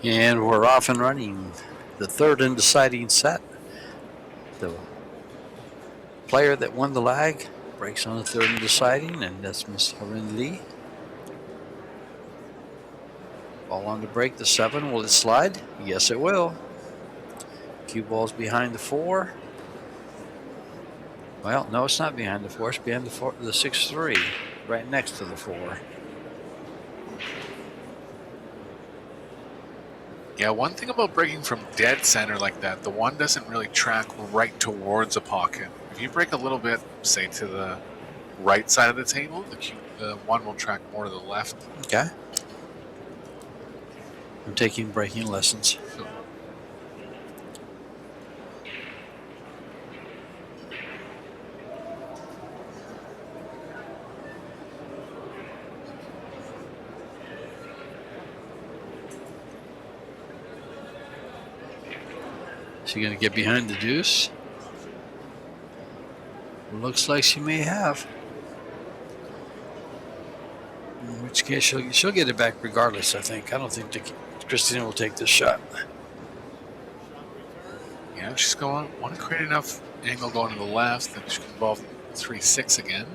[SPEAKER 1] And we're off and running. The third and deciding set. The player that won the lag breaks on the third and deciding, and that's Miss Harin Lee. Ball on the break, the 7. Will it slide? Yes, it will. Cue ball's behind the 4. Well, no, it's not behind the 4. It's behind the 6-3, right next to the 4.
[SPEAKER 2] Yeah, one thing about breaking from dead center like that, the 1 doesn't really track right towards a pocket. If you break a little bit, say to the right side of the table, the 1 will track more to the left.
[SPEAKER 1] Okay. I'm taking breaking lessons. She going to get behind the deuce? Looks like she may have. In which case, she'll get it back regardless, I think. I don't think Christina will take this shot.
[SPEAKER 2] Yeah, she's going to want to create enough angle going to the left that she can involve 3-6 again.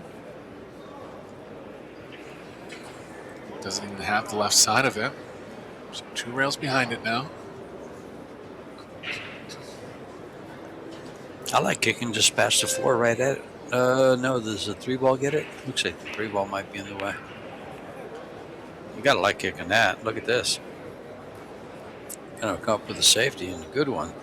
[SPEAKER 2] Doesn't even have the left side of it. So 2 rails behind it now.
[SPEAKER 1] I like kicking just past the 4 right at it. No, does the 3-ball get it? Looks like the 3-ball might be in the way. You gotta like kicking that. Look at this. Gonna come up with a safety and a good one.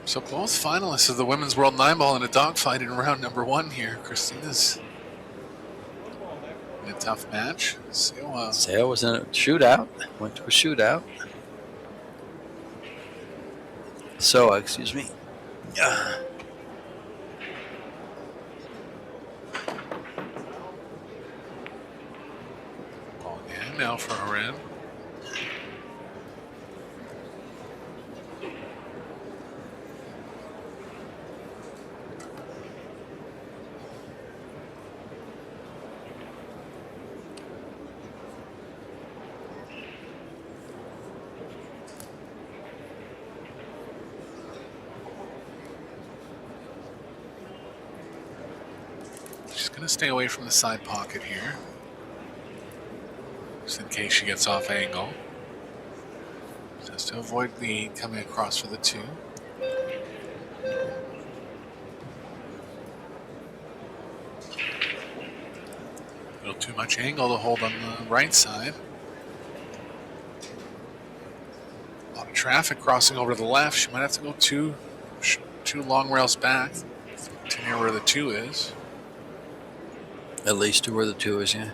[SPEAKER 2] So both finalists of the Women's World 9-ball in a dogfight in round number 1 here. Christina's in a tough match.
[SPEAKER 1] Sale was in a shootout. Went to a shootout. So, excuse me.
[SPEAKER 2] Ball in now for Harin. Going to stay away from the side pocket here, just in case she gets off angle. Just to avoid the coming across for the 2. A little too much angle to hold on the right side. A lot of traffic crossing over to the left. She might have to go two long rails back to near where the 2 is.
[SPEAKER 1] At least to where the 2 is, yeah.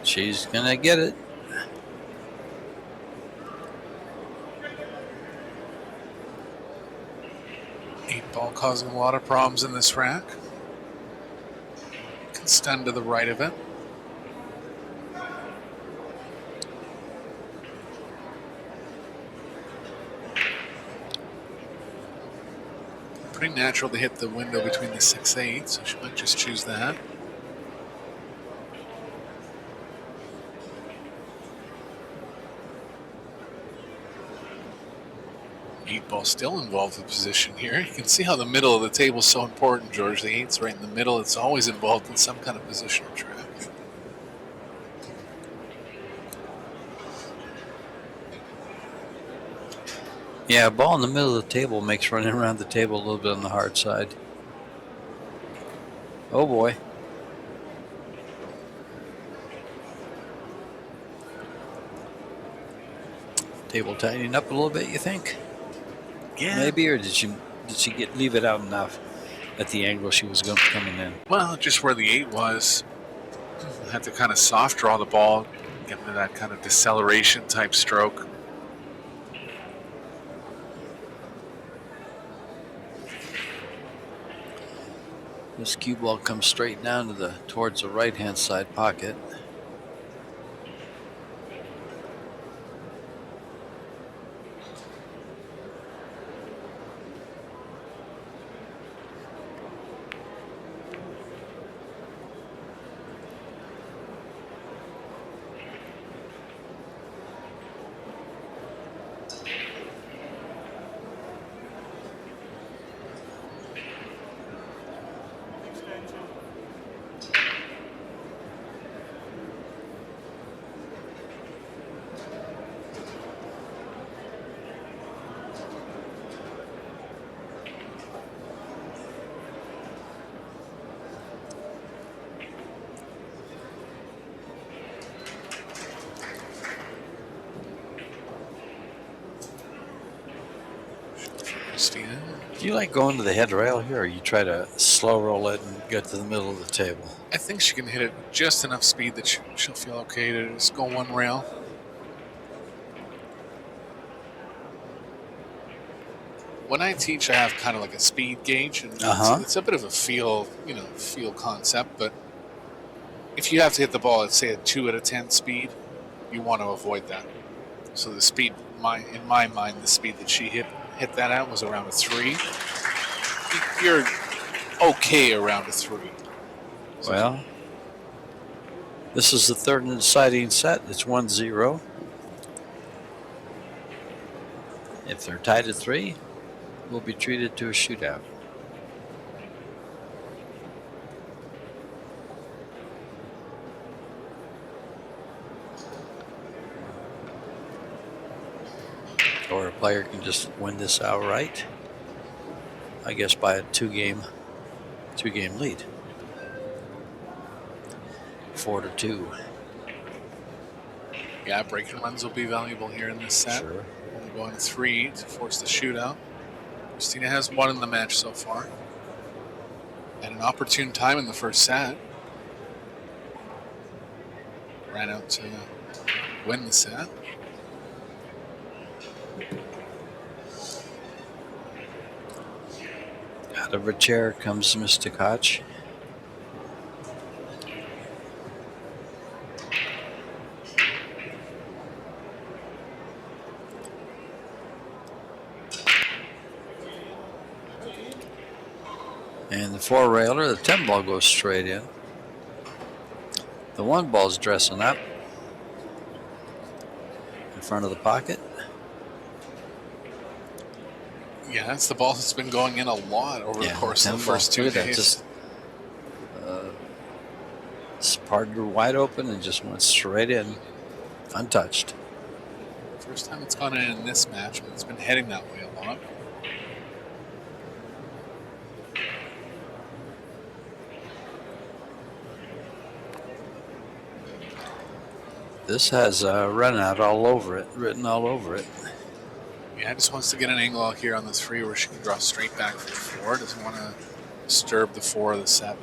[SPEAKER 1] She's gonna get it.
[SPEAKER 2] Ball causing a lot of problems in this rack. Can stun to the right of it. Pretty natural to hit the window between the 6-8, so she might just choose that. Ball still involved in position here. You can see how the middle of the table is so important, George. The 8's right in the middle. It's always involved in some kind of positional track.
[SPEAKER 1] Yeah, a ball in the middle of the table makes running around the table a little bit on the hard side. Oh boy. Table tightening up a little bit, you think?
[SPEAKER 2] Yeah.
[SPEAKER 1] Maybe, or did she leave it out enough at the angle she was coming in?
[SPEAKER 2] Well, just where the 8 was. Had to kind of soft draw the ball, get into that kind of deceleration type stroke.
[SPEAKER 1] This cue ball comes straight down to towards the right-hand side pocket.
[SPEAKER 2] Christina.
[SPEAKER 1] Do you like going to the head rail here, or you try to slow roll it and get to the middle of the table?
[SPEAKER 2] I think she can hit it with just enough speed that she'll feel okay to just go one rail. When I teach, I have kind of like a speed gauge, and it's a bit of a feel concept. But if you have to hit the ball at, say, a 2 out of 10 speed, you want to avoid that. So the speed, in my mind, the speed that she hit that at was around a 3. You're okay around a 3. So
[SPEAKER 1] well, this is the third and deciding set. It's 1-0. If they're tied at 3, we'll be treated to a shootout. Or a player can just win this outright. I guess by a two-game lead. 4-2.
[SPEAKER 2] yeah, breaking runs will be valuable here in this set.
[SPEAKER 1] Sure.
[SPEAKER 2] Only going 3 to force the shootout. Christina has won in the match so far. At an opportune time in the first set. Ran out to win the set.
[SPEAKER 1] Out of her chair comes Miss TKACH. And the 4-railer, the 10 ball goes straight in. The 1 ball's dressing up in front of the pocket.
[SPEAKER 2] Yeah, that's the ball that's been going in a lot over the course of the first 2 days.
[SPEAKER 1] Just parted her wide open and just went straight in, untouched.
[SPEAKER 2] First time it's gone in this match, but it's been heading that way a lot.
[SPEAKER 1] This has run out all over it, written all over it.
[SPEAKER 2] Yeah, just wants to get an angle out here on the 3 where she can draw straight back for the 4. Doesn't want to disturb the 4 or the 7.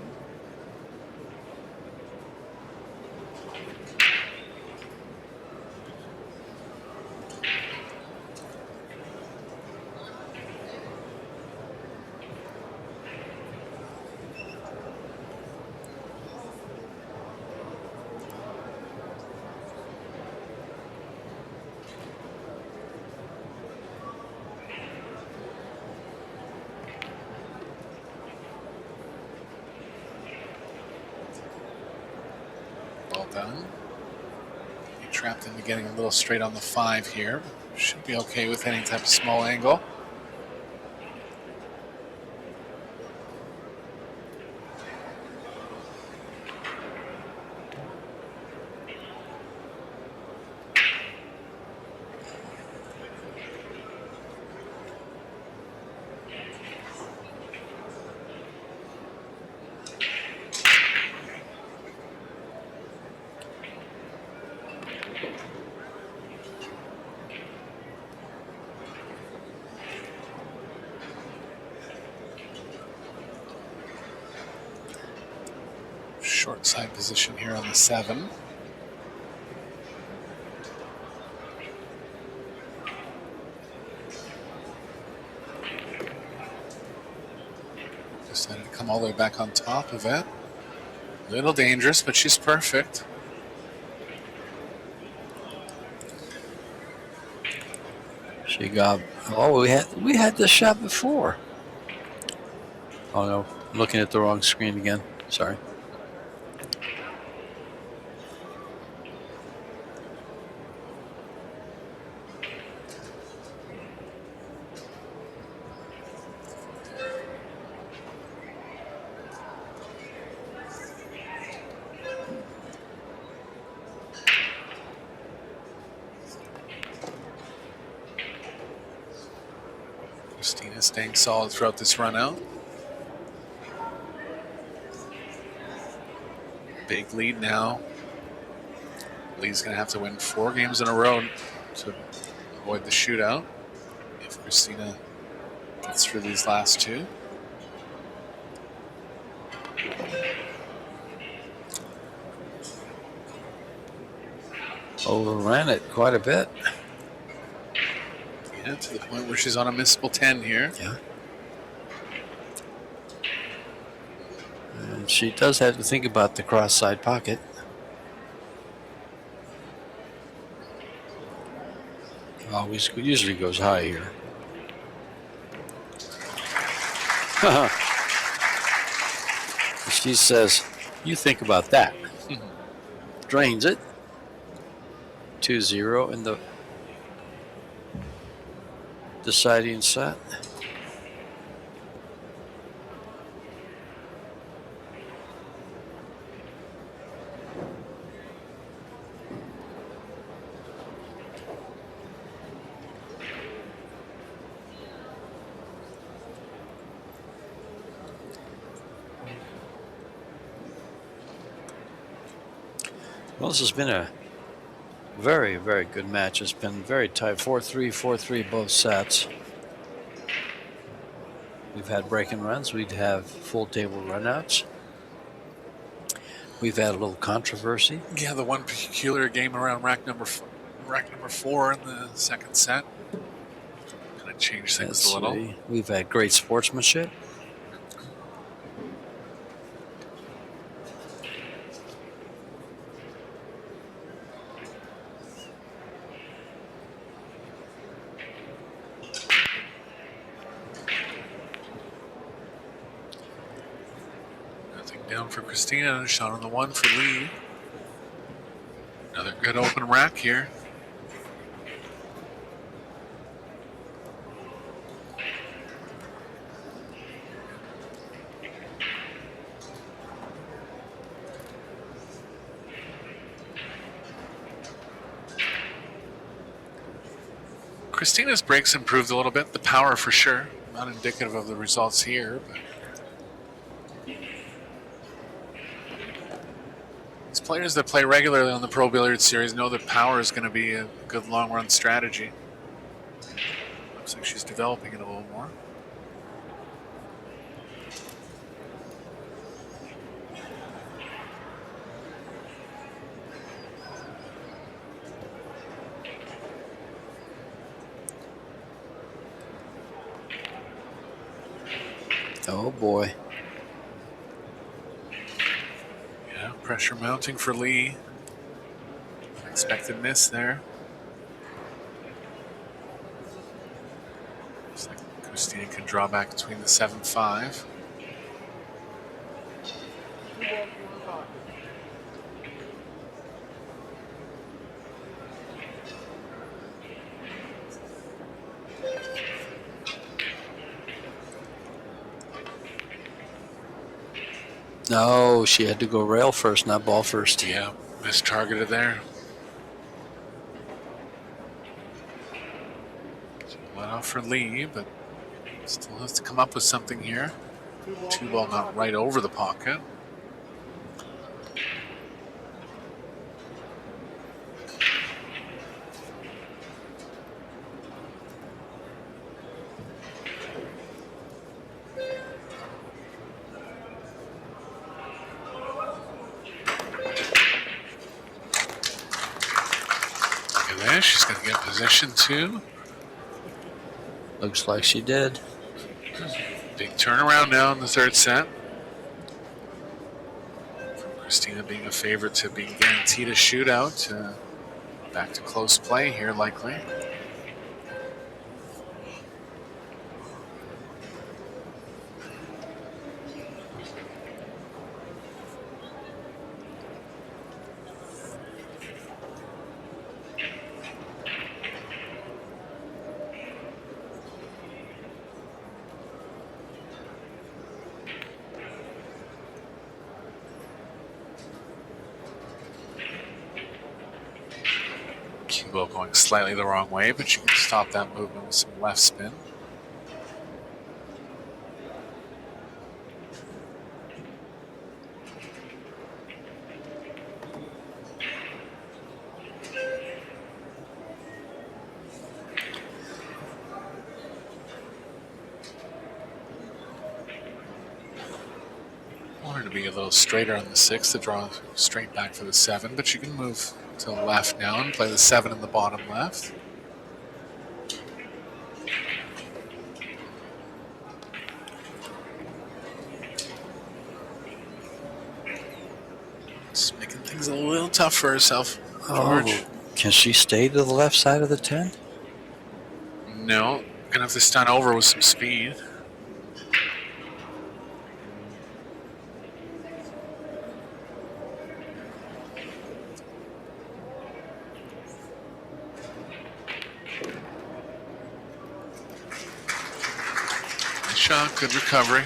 [SPEAKER 2] Done. He trapped into getting a little straight on the 5 here. Should be okay with any type of small angle. Short side position here on the 7. Decided to come all the way back on top of it. A little dangerous, but she's perfect.
[SPEAKER 1] She got. Oh, we had this shot before. Oh no, looking at the wrong screen again. Sorry.
[SPEAKER 2] Christina staying solid throughout this run out. Big lead now. Lee's going to have to win 4 games in a row to avoid the shootout. If Christina Gets through these last two.
[SPEAKER 1] Overran it quite a bit.
[SPEAKER 2] Yeah, to the point where she's on a missable 10 here.
[SPEAKER 1] Yeah. And she does have to think about the cross side pocket. Always usually goes high here. She says, "You think about that." Drains it. 2-0 in the deciding set. Well, this has been a very, very good match. It's been very tight. 4-3, 4-3 both sets. We've had break and runs. We'd have full table runouts. We've had a little controversy.
[SPEAKER 2] Yeah, the one peculiar game around rack number 4 in the second set. Kind of changed things a little.
[SPEAKER 1] We've had great sportsmanship.
[SPEAKER 2] Down for Christina and a shot on the 1 for Lee. Another good open rack here. Christina's breaks improved a little bit. The power for sure. Not indicative of the results here, but players that play regularly on the Pro Billiards Series know that power is going to be a good long-run strategy. Looks like she's developing it a little more.
[SPEAKER 1] Oh, boy.
[SPEAKER 2] Pressure mounting for Lee. Unexpected miss there. Looks like Christina can draw back between the 7-5.
[SPEAKER 1] No, she had to go rail first, not ball first.
[SPEAKER 2] Yeah, mistargeted there. Let off for Lee, but still has to come up with something here. 2-ball not right over the pocket. She's going to get position 2.
[SPEAKER 1] Looks like she did.
[SPEAKER 2] Big turnaround now in the third set. Christina being a favorite to be guaranteed a shootout. Back to close play here, likely. Going slightly the wrong way, but you can stop that movement with some left spin. to be a little straighter on the 6 to draw straight back for the 7, but she can move to the left now and play the 7 in the bottom left. Just making things a little tough for herself, George.
[SPEAKER 1] Oh, can she stay to the left side of the 10?
[SPEAKER 2] No, gonna have to stun over with some speed. Nice shot, good recovery.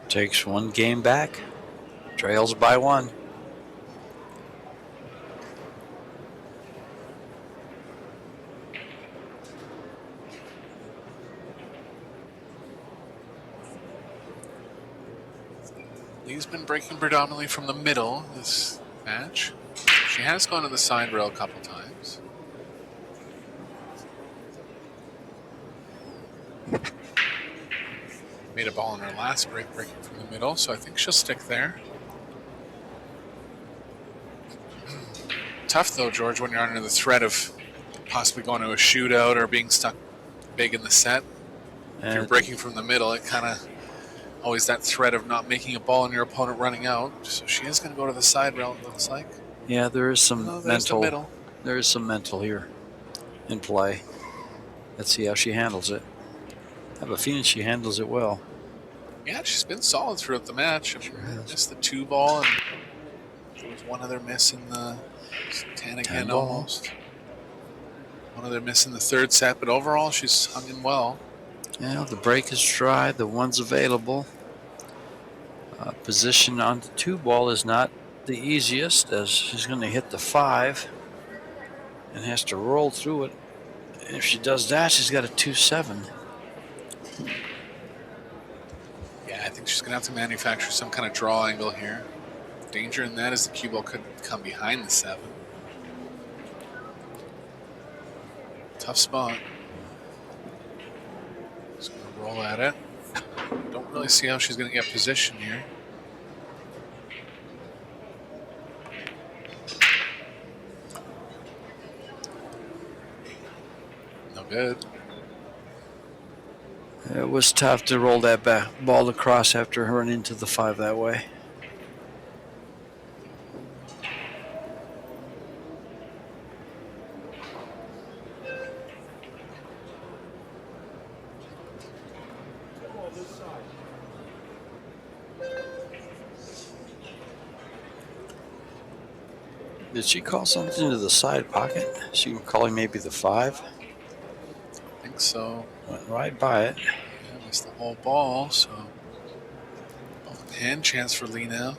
[SPEAKER 1] Takes one game back. Trails by 1.
[SPEAKER 2] Lee's been breaking predominantly from the middle this match. She has gone to the side rail a couple times. Made a ball in her last break, breaking from the middle, so I think she'll stick there. Tough though, George, when you're under the threat of possibly going to a shootout or being stuck big in the set. If you're breaking from the middle, it kind of always that threat of not making a ball and your opponent running out. So she is going to go to the side rail, it looks like.
[SPEAKER 1] Yeah, there is some mental.
[SPEAKER 2] The middle.
[SPEAKER 1] There is some mental here in play. Let's see how she handles it. I have a feeling she handles it well.
[SPEAKER 2] Yeah, she's been solid throughout the match.
[SPEAKER 1] Sure has.
[SPEAKER 2] Just the 2 ball, and there was one other miss in the 10 again, almost. One other miss in the 3rd set, but overall she's hung in well.
[SPEAKER 1] Yeah, the break is dry. The 1's available. Position on the 2 ball is not the easiest, as she's going to hit the 5 and has to roll through it. And if she does that, she's got a 2-7.
[SPEAKER 2] Yeah, I think she's going to have to manufacture some kind of draw angle here. Danger in that is the cue ball could come behind the 7. Tough spot. Just going to roll at it. Don't really see how she's going to get position here. No good.
[SPEAKER 1] It was tough to roll that ball across after her and into the 5 that way. Did she call something to the side pocket? She was calling maybe the 5?
[SPEAKER 2] I think so.
[SPEAKER 1] Went right by it.
[SPEAKER 2] Yeah, missed the whole ball, so hand chance for Lee now.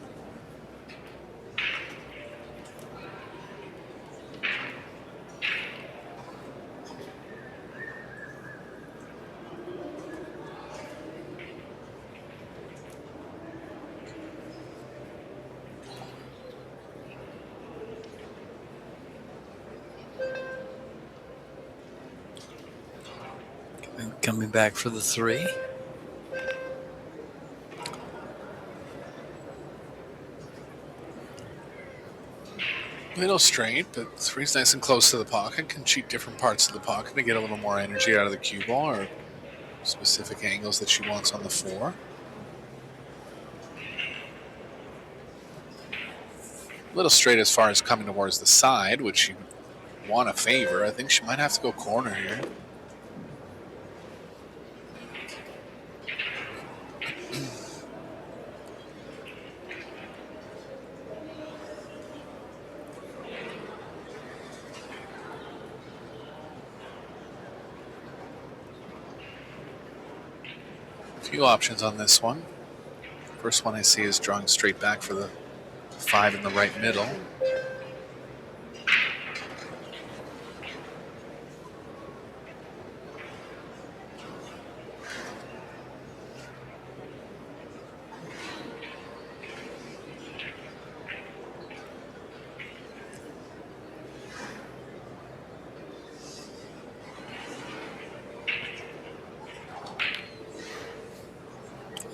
[SPEAKER 1] Coming back for the 3.
[SPEAKER 2] Little straight, but 3's nice and close to the pocket. Can cheat different parts of the pocket to get a little more energy out of the cue ball or specific angles that she wants on the 4. A little straight as far as coming towards the side, which she would want to favor. I think she might have to go corner here. A few options on this one. First one I see is drawing straight back for the 5 in the right middle.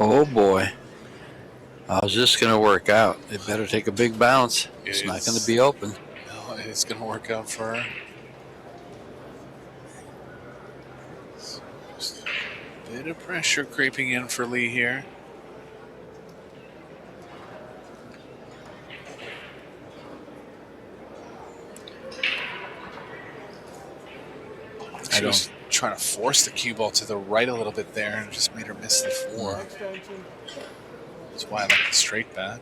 [SPEAKER 1] Oh boy. How's this going to work out? It better take a big bounce. It's not going to be open.
[SPEAKER 2] No, it's going to work out for her. Just a bit of pressure creeping in for Lee here. She was trying to force the cue ball to the right a little bit there and just made her miss the 4. That's why I like the straight bat.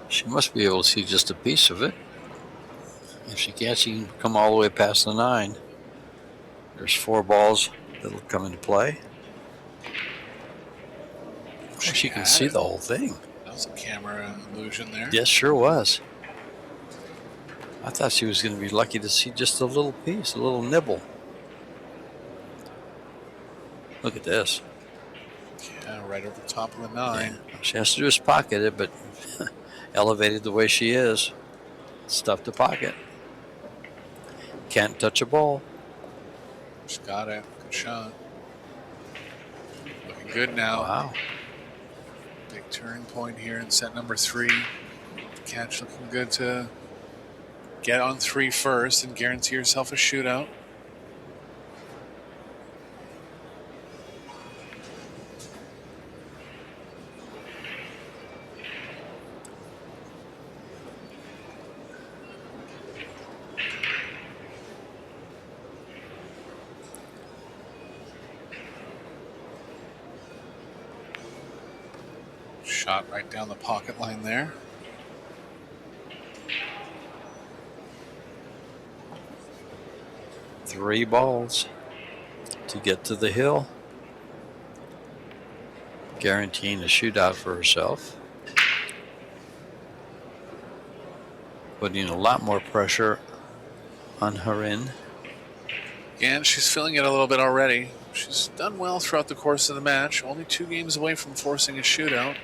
[SPEAKER 1] She must be able to see just a piece of it. If she can't, she can come all the way past the 9. There's 4 balls that'll come into play. She can see the whole thing.
[SPEAKER 2] That was a camera illusion there.
[SPEAKER 1] Yes, sure was. I thought she was going to be lucky to see just a little piece, a little nibble. Look at this.
[SPEAKER 2] Yeah, right over the top of the 9.
[SPEAKER 1] Yeah. She has to just pocket it, but elevated the way she is, it's tough to pocket. Can't touch a ball.
[SPEAKER 2] She's got it. Good shot. Looking good now.
[SPEAKER 1] Wow.
[SPEAKER 2] Big turning point here in set number 3. TKACH looking good to get on 3 first and guarantee yourself a shootout. Shot right down the pocket line there.
[SPEAKER 1] Three balls to get to the hill. Guaranteeing a shootout for herself. Putting a lot more pressure on her in.
[SPEAKER 2] And she's feeling it a little bit already. She's done well throughout the course of the match. Only 2 games away from forcing a shootout.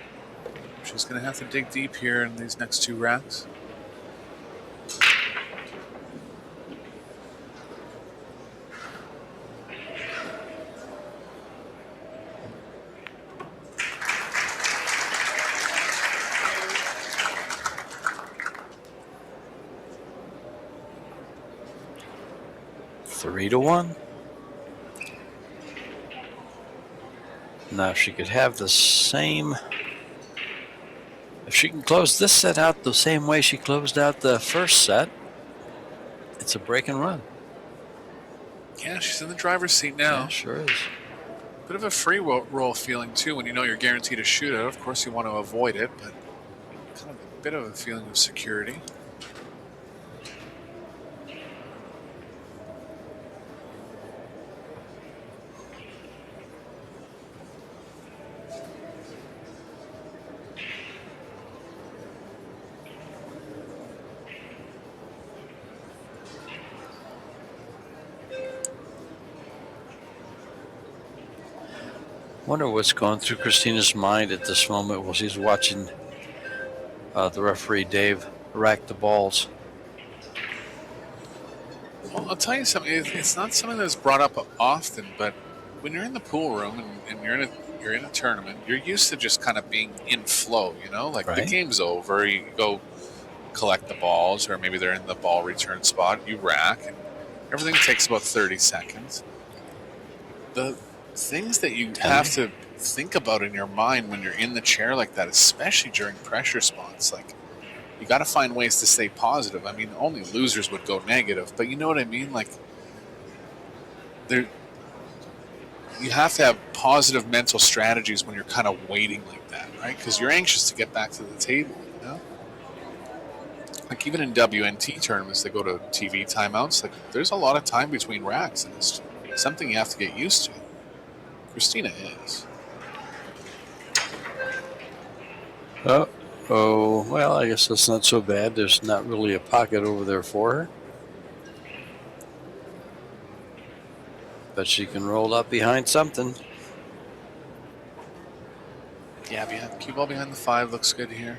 [SPEAKER 2] She's going to have to dig deep here in these next 2 racks.
[SPEAKER 1] Three to 1. Now, if she could have the same, if she can close this set out the same way she closed out the first set, it's a break and run.
[SPEAKER 2] Yeah, she's in the driver's seat now.
[SPEAKER 1] Yeah, sure is.
[SPEAKER 2] Bit of a free roll feeling, too, when you know you're guaranteed a shootout. Of course, you want to avoid it, but kind of a bit of a feeling of security.
[SPEAKER 1] Wonder what's going through Christina's mind at this moment while she's watching the referee Dave rack the balls.
[SPEAKER 2] Well, I'll tell you something. It's not something that's brought up often, but when you're in the pool room and you're in a tournament, you're used to just kind of being in flow. You know, like the game's over, you go collect the balls, or maybe they're in the ball return spot. You rack, and everything takes about 30 seconds. The things that you have to think about in your mind when you're in the chair like that, especially during pressure spots, like you got to find ways to stay positive. I mean, only losers would go negative, but you know what I mean? Like you have to have positive mental strategies when you're kind of waiting like that, right? Because you're anxious to get back to the table, you know? Like even in WNT tournaments, they go to TV timeouts. Like there's a lot of time between racks, and it's something you have to get used to. Christina is.
[SPEAKER 1] Oh, well, I guess that's not so bad. There's not really a pocket over there for her. But she can roll up behind something.
[SPEAKER 2] Yeah, cue ball behind the 5 looks good here.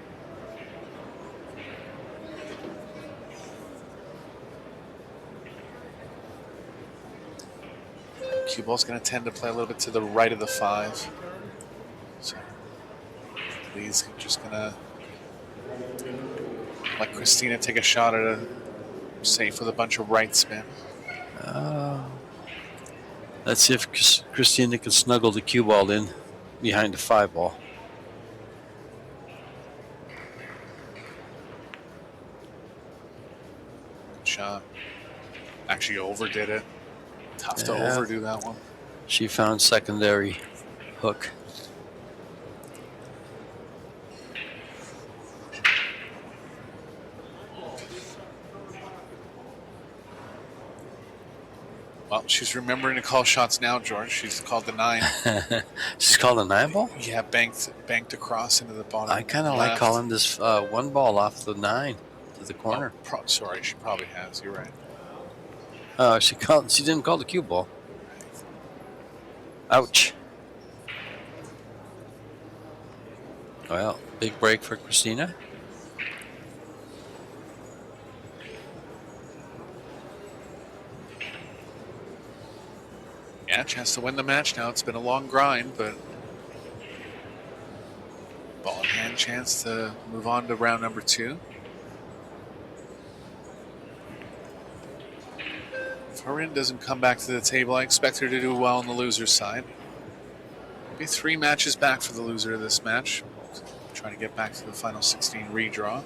[SPEAKER 2] Cue ball's going to tend to play a little bit to the right of the 5. So Lee's just going to let Christina take a shot at a safe with a bunch of right spin.
[SPEAKER 1] Let's see if Christina can snuggle the cue ball in behind the 5 ball.
[SPEAKER 2] Good shot. Actually overdid it. Tough to overdo that one.
[SPEAKER 1] She found secondary hook.
[SPEAKER 2] Well, she's remembering to call shots now, George. She's called the 9.
[SPEAKER 1] She's called a 9 ball?
[SPEAKER 2] Yeah, banked across into the bottom.
[SPEAKER 1] I kind of like calling this 1 ball off the 9 to the corner.
[SPEAKER 2] Oh, sorry, she probably has. You're right.
[SPEAKER 1] She didn't call the cue ball. Ouch. Well, big break for Christina.
[SPEAKER 2] Yeah, chance to win the match now. It's been a long grind, but ball in hand, chance to move on to round number 2. If Harin doesn't come back to the table, I expect her to do well on the loser's side. Maybe 3 matches back for the loser of this match. Trying to get back to the final 16 redraw.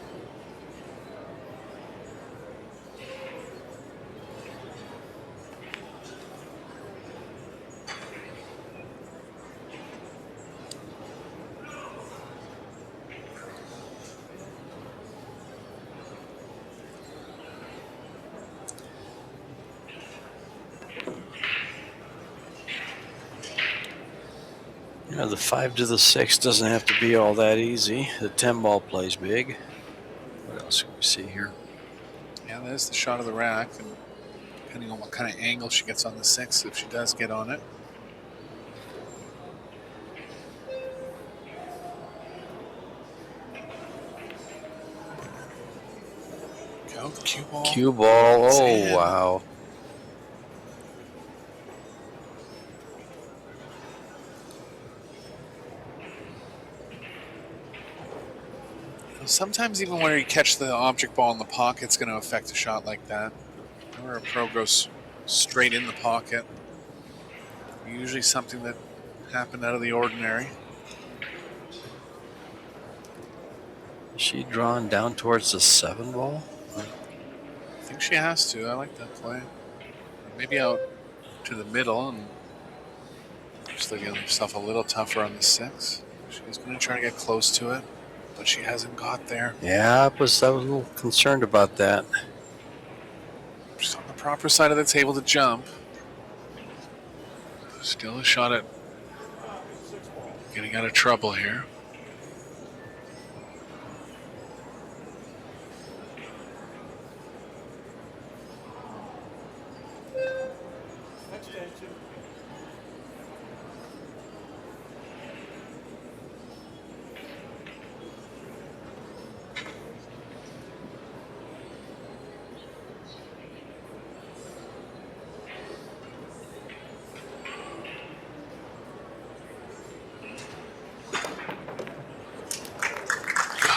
[SPEAKER 1] Yeah, the 5 to the 6 doesn't have to be all that easy. The 10 ball plays big. What else can we see here?
[SPEAKER 2] Yeah, there's the shot of the rack, and depending on what kind of angle she gets on the 6, if she does get on it. Go, cue ball.
[SPEAKER 1] Cue ball. Oh, wow.
[SPEAKER 2] Sometimes even when you catch the object ball in the pocket, it's going to affect a shot like that. Where a pro goes straight in the pocket. Usually something that happened out of the ordinary.
[SPEAKER 1] Is she drawn down towards the 7 ball?
[SPEAKER 2] I think she has to. I like that play. Maybe out to the middle and just making herself a little tougher on the 6. She's going to try to get close to it, but she hasn't got there.
[SPEAKER 1] Yeah, I was a little concerned about that.
[SPEAKER 2] She's on the proper side of the table to jump. Still a shot at getting out of trouble here.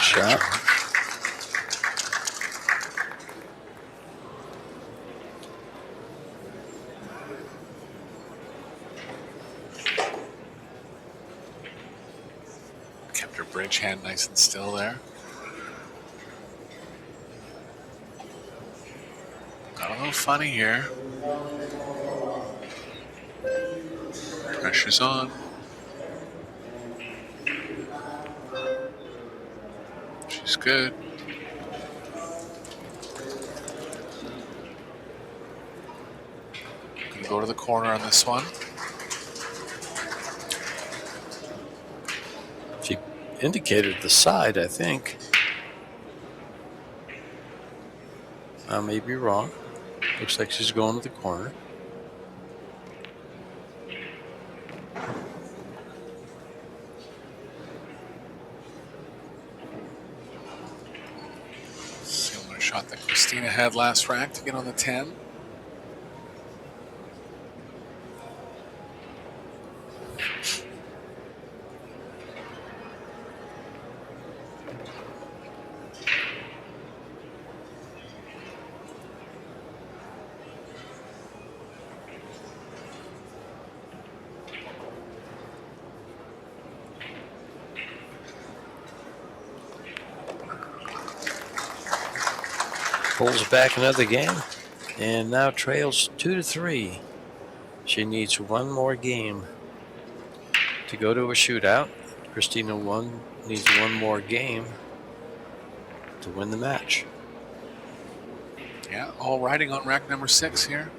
[SPEAKER 1] Shot.
[SPEAKER 2] Kept her bridge hand nice and still there. Got a little funny here. Pressure's on. She's good. Gonna go to the corner on this one.
[SPEAKER 1] She indicated the side, I think. I may be wrong. Looks like she's going to the corner.
[SPEAKER 2] Similar shot that Christina had last rack to get on the 10.
[SPEAKER 1] Pulls back another game and now trails 2-3. She needs one more game to go to a shootout. Christina needs one more game to win the match.
[SPEAKER 2] Yeah, all riding on rack number 6 here.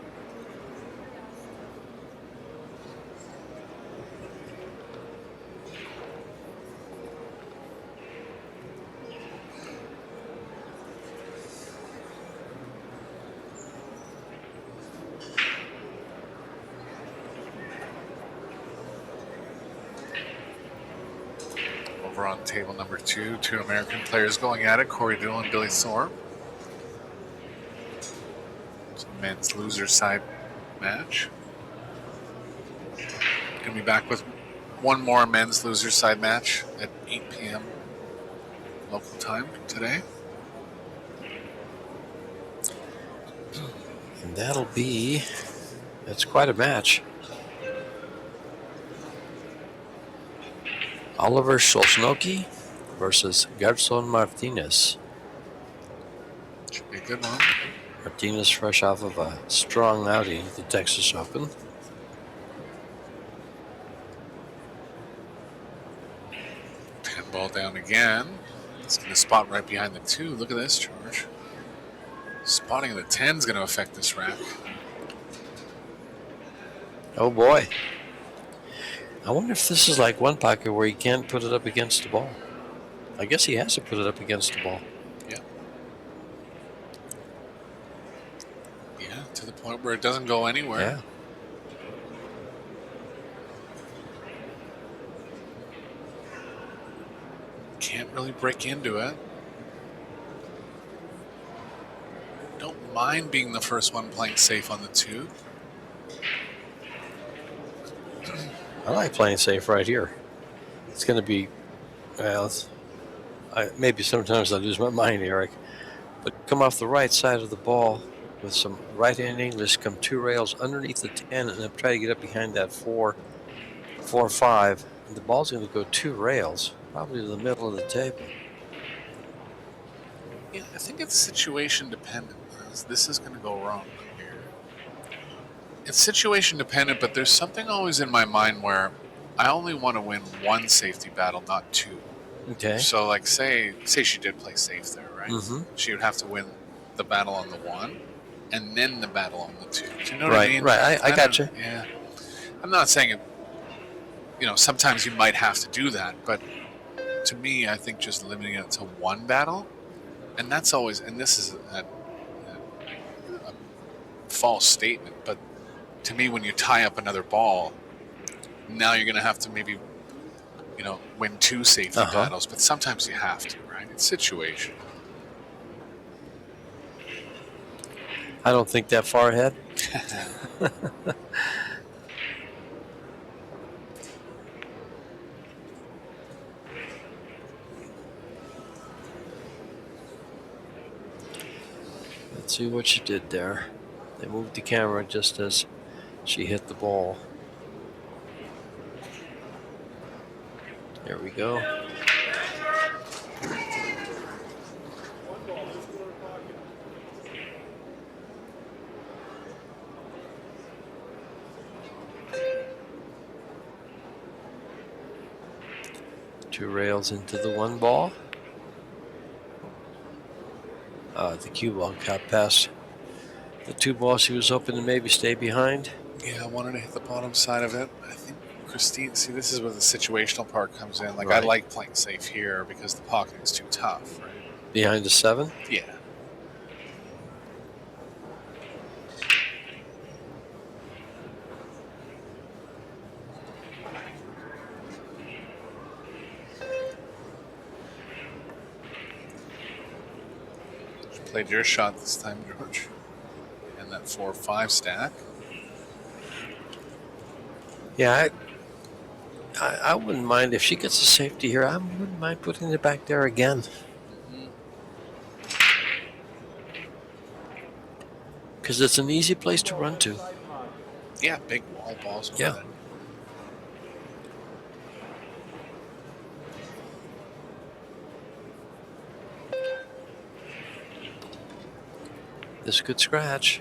[SPEAKER 2] Over on table number 2, two American players going at it, Corey Dill and Billy Thorpe. It's a men's loser side match. Gonna be back with one more men's loser side match at 8 p.m. local time today.
[SPEAKER 1] And that's quite a match. Oliver Szolsnoki versus Gerson Martinez.
[SPEAKER 2] Should be a good one.
[SPEAKER 1] Martinez fresh off of a strong outing at the Texas Open.
[SPEAKER 2] Ball down again. It's going to spot right behind the 2. Look at this charge. Spotting the 10 is going to affect this rack.
[SPEAKER 1] Oh boy. I wonder if this is like one pocket where he can't put it up against the ball. I guess he has to put it up against the ball.
[SPEAKER 2] Yeah. Yeah, to the point where it doesn't go anywhere.
[SPEAKER 1] Yeah.
[SPEAKER 2] Can't really break into it. Don't mind being the first one playing safe on the 2.
[SPEAKER 1] I like playing safe right here. It's going to be, well, maybe sometimes I lose my mind, Eric, but come off the right side of the ball with some right-hand English, come 2 rails underneath the 10, and then try to get up behind that 4-5. And the ball's going to go 2 rails, probably to the middle of the table.
[SPEAKER 2] Yeah, I think it's situation dependent. This is going to go wrong here. It's situation dependent, but there's something always in my mind where I only want to win one safety battle, not 2.
[SPEAKER 1] Okay.
[SPEAKER 2] So, like, say she did play safe there, right?
[SPEAKER 1] Mm-hmm.
[SPEAKER 2] She would have to win the battle on the 1, and then the battle on the 2. Do you know what
[SPEAKER 1] Right,
[SPEAKER 2] I mean?
[SPEAKER 1] right. I got you.
[SPEAKER 2] Yeah. I'm not saying it. You know, sometimes you might have to do that, but to me, I think just limiting it to one battle, and that's always. And this is a false statement, but to me, when you tie up another ball, now you're going to have to maybe, win 2 safety battles. But sometimes you have to, right? It's situational.
[SPEAKER 1] I don't think that far ahead. Let's see what she did there. They moved the camera just as she hit the ball. There we go. 2 rails into the 1 ball. The cue ball got past the 2 balls. She was hoping to maybe stay behind.
[SPEAKER 2] Yeah, I wanted to hit the bottom side of it. I think Christine, see, this is where the situational part comes in. Like, I
[SPEAKER 1] Right.
[SPEAKER 2] like playing safe here because the pocketing's too tough, right?
[SPEAKER 1] Behind the 7?
[SPEAKER 2] Yeah. You played your shot this time, George. And that 4-5 stack.
[SPEAKER 1] Yeah, I wouldn't mind if she gets a safety here. I wouldn't mind putting it back there again. Because it's an easy place to run to.
[SPEAKER 2] Yeah, big wall balls. Over
[SPEAKER 1] Yeah.
[SPEAKER 2] there.
[SPEAKER 1] This could scratch.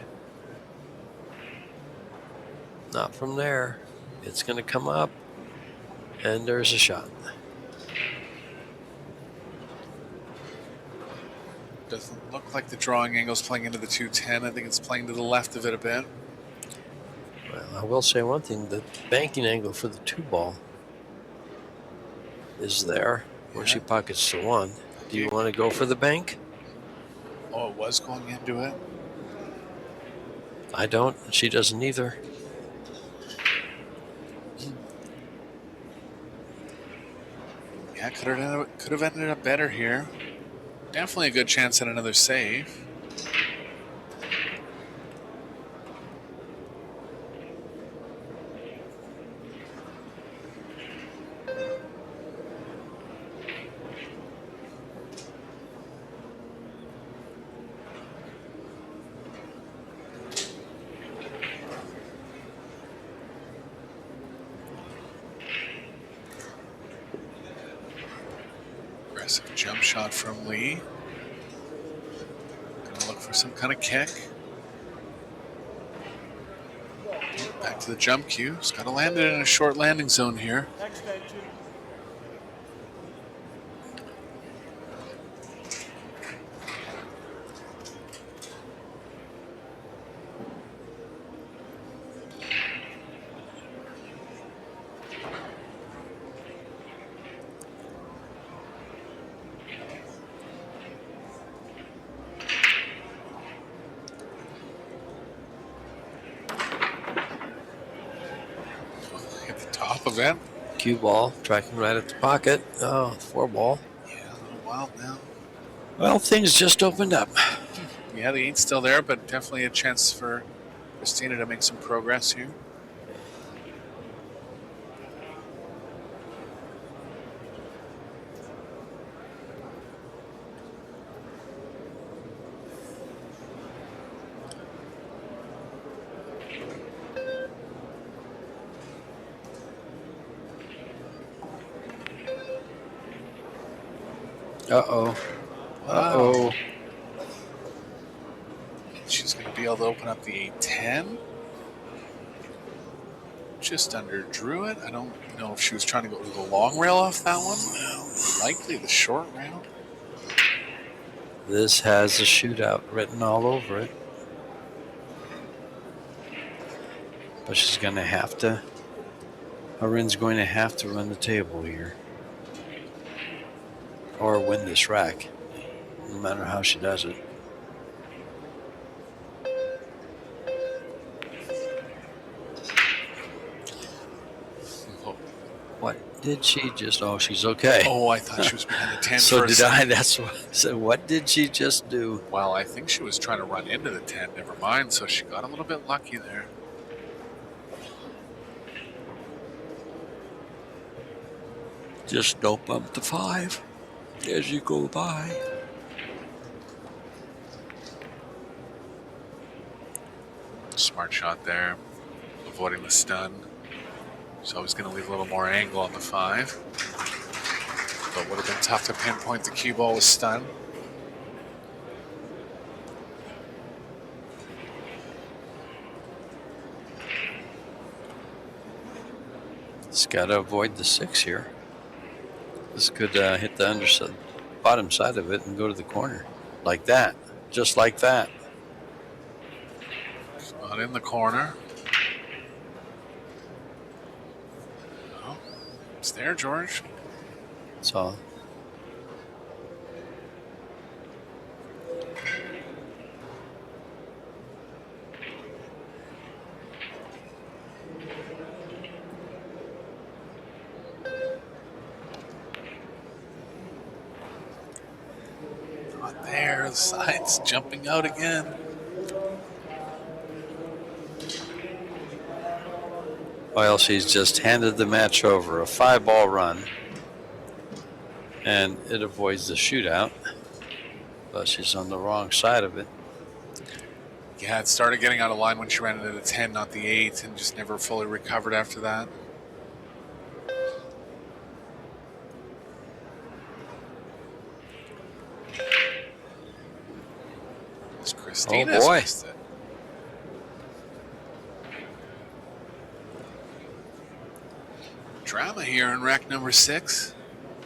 [SPEAKER 1] Not from there. It's going to come up. And there's a shot.
[SPEAKER 2] Doesn't look like the drawing angle's playing into the 210. I think it's playing to the left of it a bit.
[SPEAKER 1] Well, I will say one thing. The banking angle for the 2 ball is there where she pockets the 1. Do you want to go for the bank?
[SPEAKER 2] Oh, it was going into it?
[SPEAKER 1] I don't. She doesn't either.
[SPEAKER 2] Yeah, could have ended up better here. Definitely a good chance at another save. Aggressive jump shot from Lee. Gonna look for some kind of kick. Back to the jump cue. He's got to land it in a short landing zone here.
[SPEAKER 3] Extension.
[SPEAKER 2] Hit the top of it.
[SPEAKER 1] Cue ball tracking right at the pocket. Oh, 4 ball.
[SPEAKER 2] Yeah, a little wild now.
[SPEAKER 1] Well, things just opened up.
[SPEAKER 2] Yeah, the 8's still there, but definitely a chance for Christina to make some progress here.
[SPEAKER 1] Uh-oh. Uh-oh.
[SPEAKER 2] She's going to be able to open up the 8-10. Just under drew it. I don't know if she was trying to go to the long rail off that one. Likely the short rail.
[SPEAKER 1] This has a shootout written all over it. But she's going to have to, Harin's going to have to run the table here. Or win this rack, no matter how she does it. What did she just, oh, she's okay.
[SPEAKER 2] Oh, I thought she was behind the 10
[SPEAKER 1] So
[SPEAKER 2] for a
[SPEAKER 1] did
[SPEAKER 2] second.
[SPEAKER 1] I, that's what, so what did she just do?
[SPEAKER 2] Well, I think she was trying to run into the 10, never mind, so she got a little bit lucky there.
[SPEAKER 1] Just don't bump the 5 as you go by.
[SPEAKER 2] Smart shot there, avoiding the stun. So I was going to leave a little more angle on the 5. But would have been tough to pinpoint the cue ball with stun.
[SPEAKER 1] It's got to avoid the 6 here. This could hit the underside, bottom side of it and go to the corner. Like that. Just like that.
[SPEAKER 2] Not in the corner. Oh, it's there, George.
[SPEAKER 1] So
[SPEAKER 2] Not there. The side's jumping out again.
[SPEAKER 1] well, she's just handed the match over. A 5-ball run. And it avoids the shootout. But she's on the wrong side of it.
[SPEAKER 2] Yeah, it started getting out of line when she ran into the 10, not the 8, and just never fully recovered after that. Christina's missed it. Drama here in rack number 6.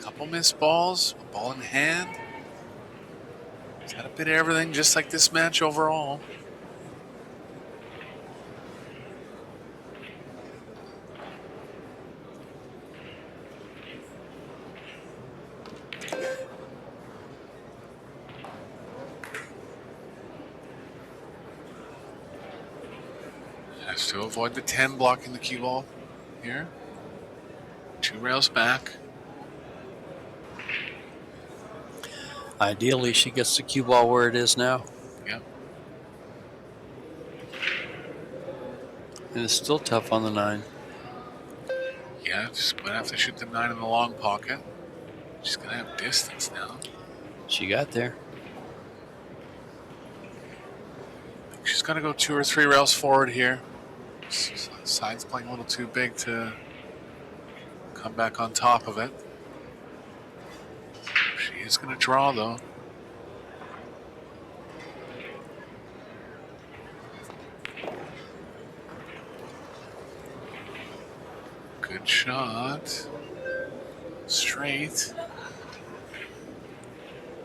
[SPEAKER 2] Couple missed balls, a ball in hand. It's had a bit of everything, just like this match overall. Has to avoid the 10 blocking the cue ball here. 2 rails back.
[SPEAKER 1] Ideally, she gets the cue ball where it is now.
[SPEAKER 2] Yep.
[SPEAKER 1] And it's still tough on the 9.
[SPEAKER 2] Yeah, just might have to shoot the 9 in the long pocket. She's going to have distance now.
[SPEAKER 1] She got there.
[SPEAKER 2] She's going to go 2 or 3 rails forward here. Side's playing a little too big to come back on top of it. She is going to draw, though. Good shot. Straight.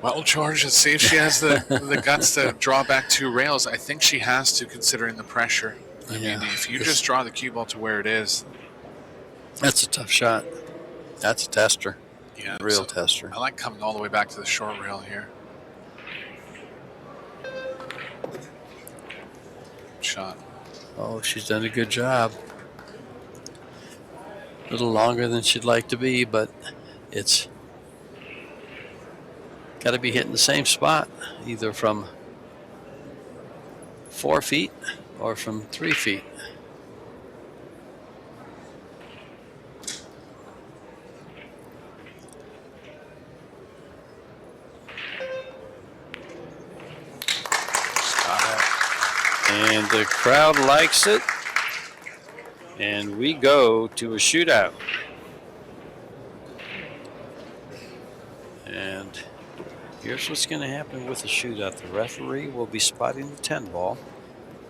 [SPEAKER 2] Well, George, let's see if she has the guts to draw back 2 rails. I think she has to, considering the pressure. I mean, if you just draw the cue ball to where it is.
[SPEAKER 1] That's a tough shot. That's a tester.
[SPEAKER 2] Yeah,
[SPEAKER 1] real tester.
[SPEAKER 2] I like coming all the way back to the short rail here. Shot.
[SPEAKER 1] Oh, she's done a good job. A little longer than she'd like to be, but it's got to be hitting the same spot, either from 4 feet or from 3 feet. And the crowd likes it. And we go to a shootout. And here's what's going to happen with the shootout. The referee will be spotting the 10 ball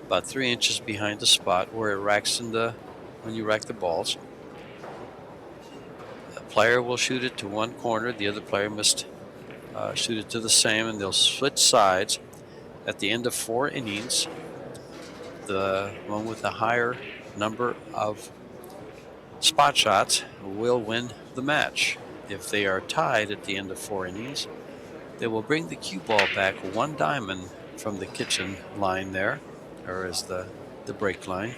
[SPEAKER 1] about 3 inches behind the spot where it racks in the, when you rack the balls. The player will shoot it to one corner. The other player must shoot it to the same, and they'll switch sides. At the end of 4 innings, the one with the higher number of spot shots will win the match. If they are tied at the end of 4 innings, they will bring the cue ball back 1 diamond from the kitchen line there, or as the break line.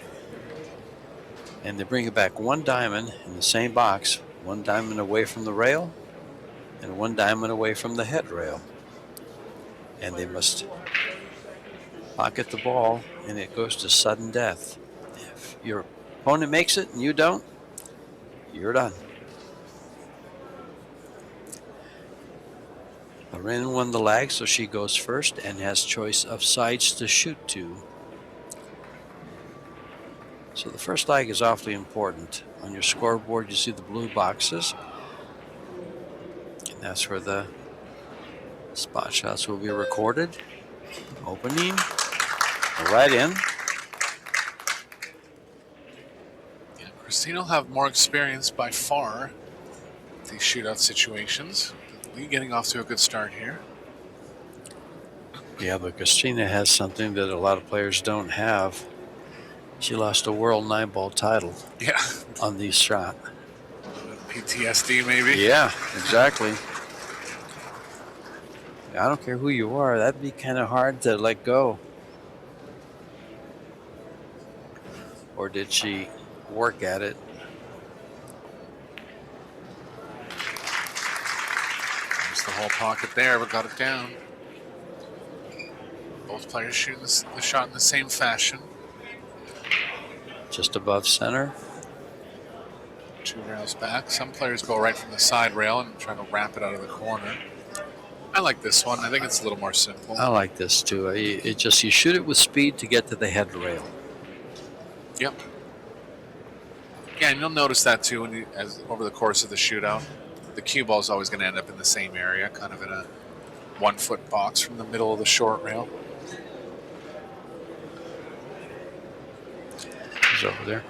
[SPEAKER 1] And they bring it back 1 diamond in the same box, 1 diamond away from the rail and 1 diamond away from the head rail. And they must pocket the ball, and it goes to sudden death. If your opponent makes it and you don't, you're done. Rin won the lag, so she goes first and has choice of sides to shoot to. So the first lag is awfully important. On your scoreboard, you see the blue boxes, and that's where the spot shots will be recorded. Opening, right in.
[SPEAKER 2] Yeah, Christine will have more experience by far. these shootout situations. Lee getting off to a good start here.
[SPEAKER 1] Yeah, but Christina has something that a lot of players don't have. She lost a world 9-ball title
[SPEAKER 2] Yeah.
[SPEAKER 1] on these shots.
[SPEAKER 2] PTSD maybe.
[SPEAKER 1] Yeah, exactly. I don't care who you are. That'd be kind of hard to let go. Or did she work at it?
[SPEAKER 2] There's the whole pocket there, but got it down. Both players shooting the shot in the same fashion.
[SPEAKER 1] Just above center.
[SPEAKER 2] 2 rails back. Some players go right from the side rail and try to wrap it out of the corner. I like this one. I think it's a little more simple.
[SPEAKER 1] I like this too. You shoot it with speed to get to the head rail.
[SPEAKER 2] Yep. Yeah, and you'll notice that too over the course of the shootout. The cue ball is always going to end up in the same area, kind of in a 1-foot box from the middle of the short rail.
[SPEAKER 1] He's over there.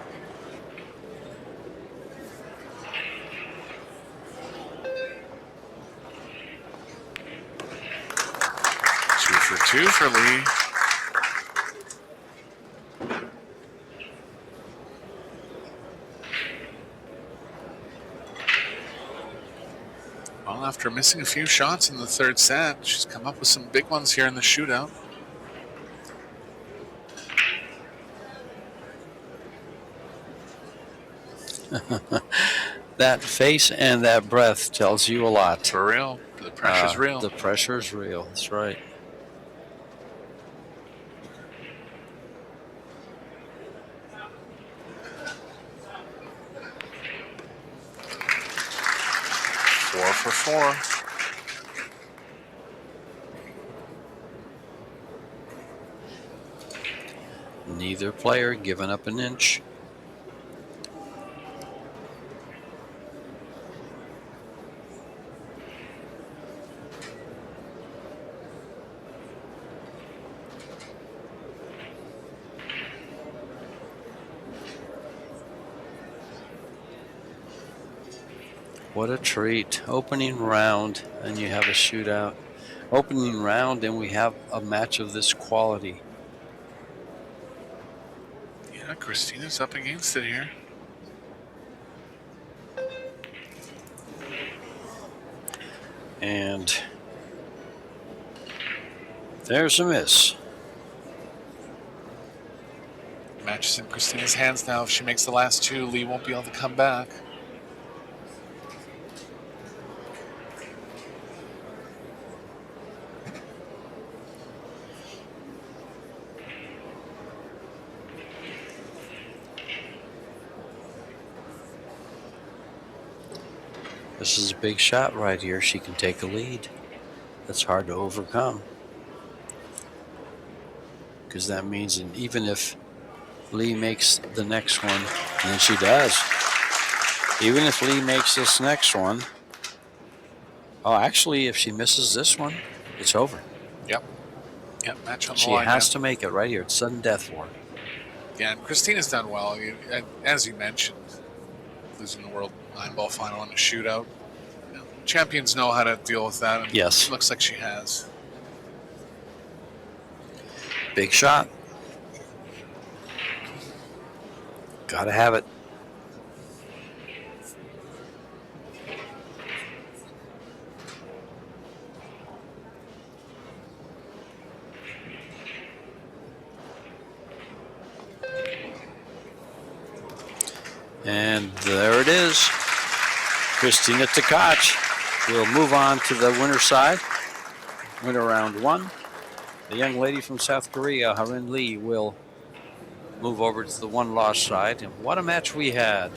[SPEAKER 2] Two for Lee. Well, after missing a few shots in the third set, she's come up with some big ones here in the shootout.
[SPEAKER 1] That face and that breath tells you a lot.
[SPEAKER 2] For real. The pressure's real.
[SPEAKER 1] The pressure's real. That's right.
[SPEAKER 2] For 4.
[SPEAKER 1] Neither player giving up an inch. What a treat. Opening round, and you have a shootout. Opening round, and we have a match of this quality.
[SPEAKER 2] Yeah, Christina's up against it here.
[SPEAKER 1] And there's a miss.
[SPEAKER 2] Match is in Christina's hands now. If she makes the last 2, Lee won't be able to come back.
[SPEAKER 1] This is a big shot right here. She can take a lead. That's hard to overcome. Because that means even if Lee makes the next one, and she does. Even if Lee makes this next one, oh, actually, if she misses this one, it's over.
[SPEAKER 2] Yep. Yep, match on the
[SPEAKER 1] She
[SPEAKER 2] line
[SPEAKER 1] has
[SPEAKER 2] now.
[SPEAKER 1] to make it right here. It's sudden death for her.
[SPEAKER 2] Yeah, and Christina's done well. As you mentioned, losing the World 9-ball final in a shootout. You know, champions know how to deal with that. And
[SPEAKER 1] Yes.
[SPEAKER 2] It looks like she has.
[SPEAKER 1] Big shot. Gotta have it. And there it is. Christina TKACH will move on to the winner's side. Winner round 1. The young lady from South Korea, Harin Lee, will move over to the one-loss side. And what a match we had.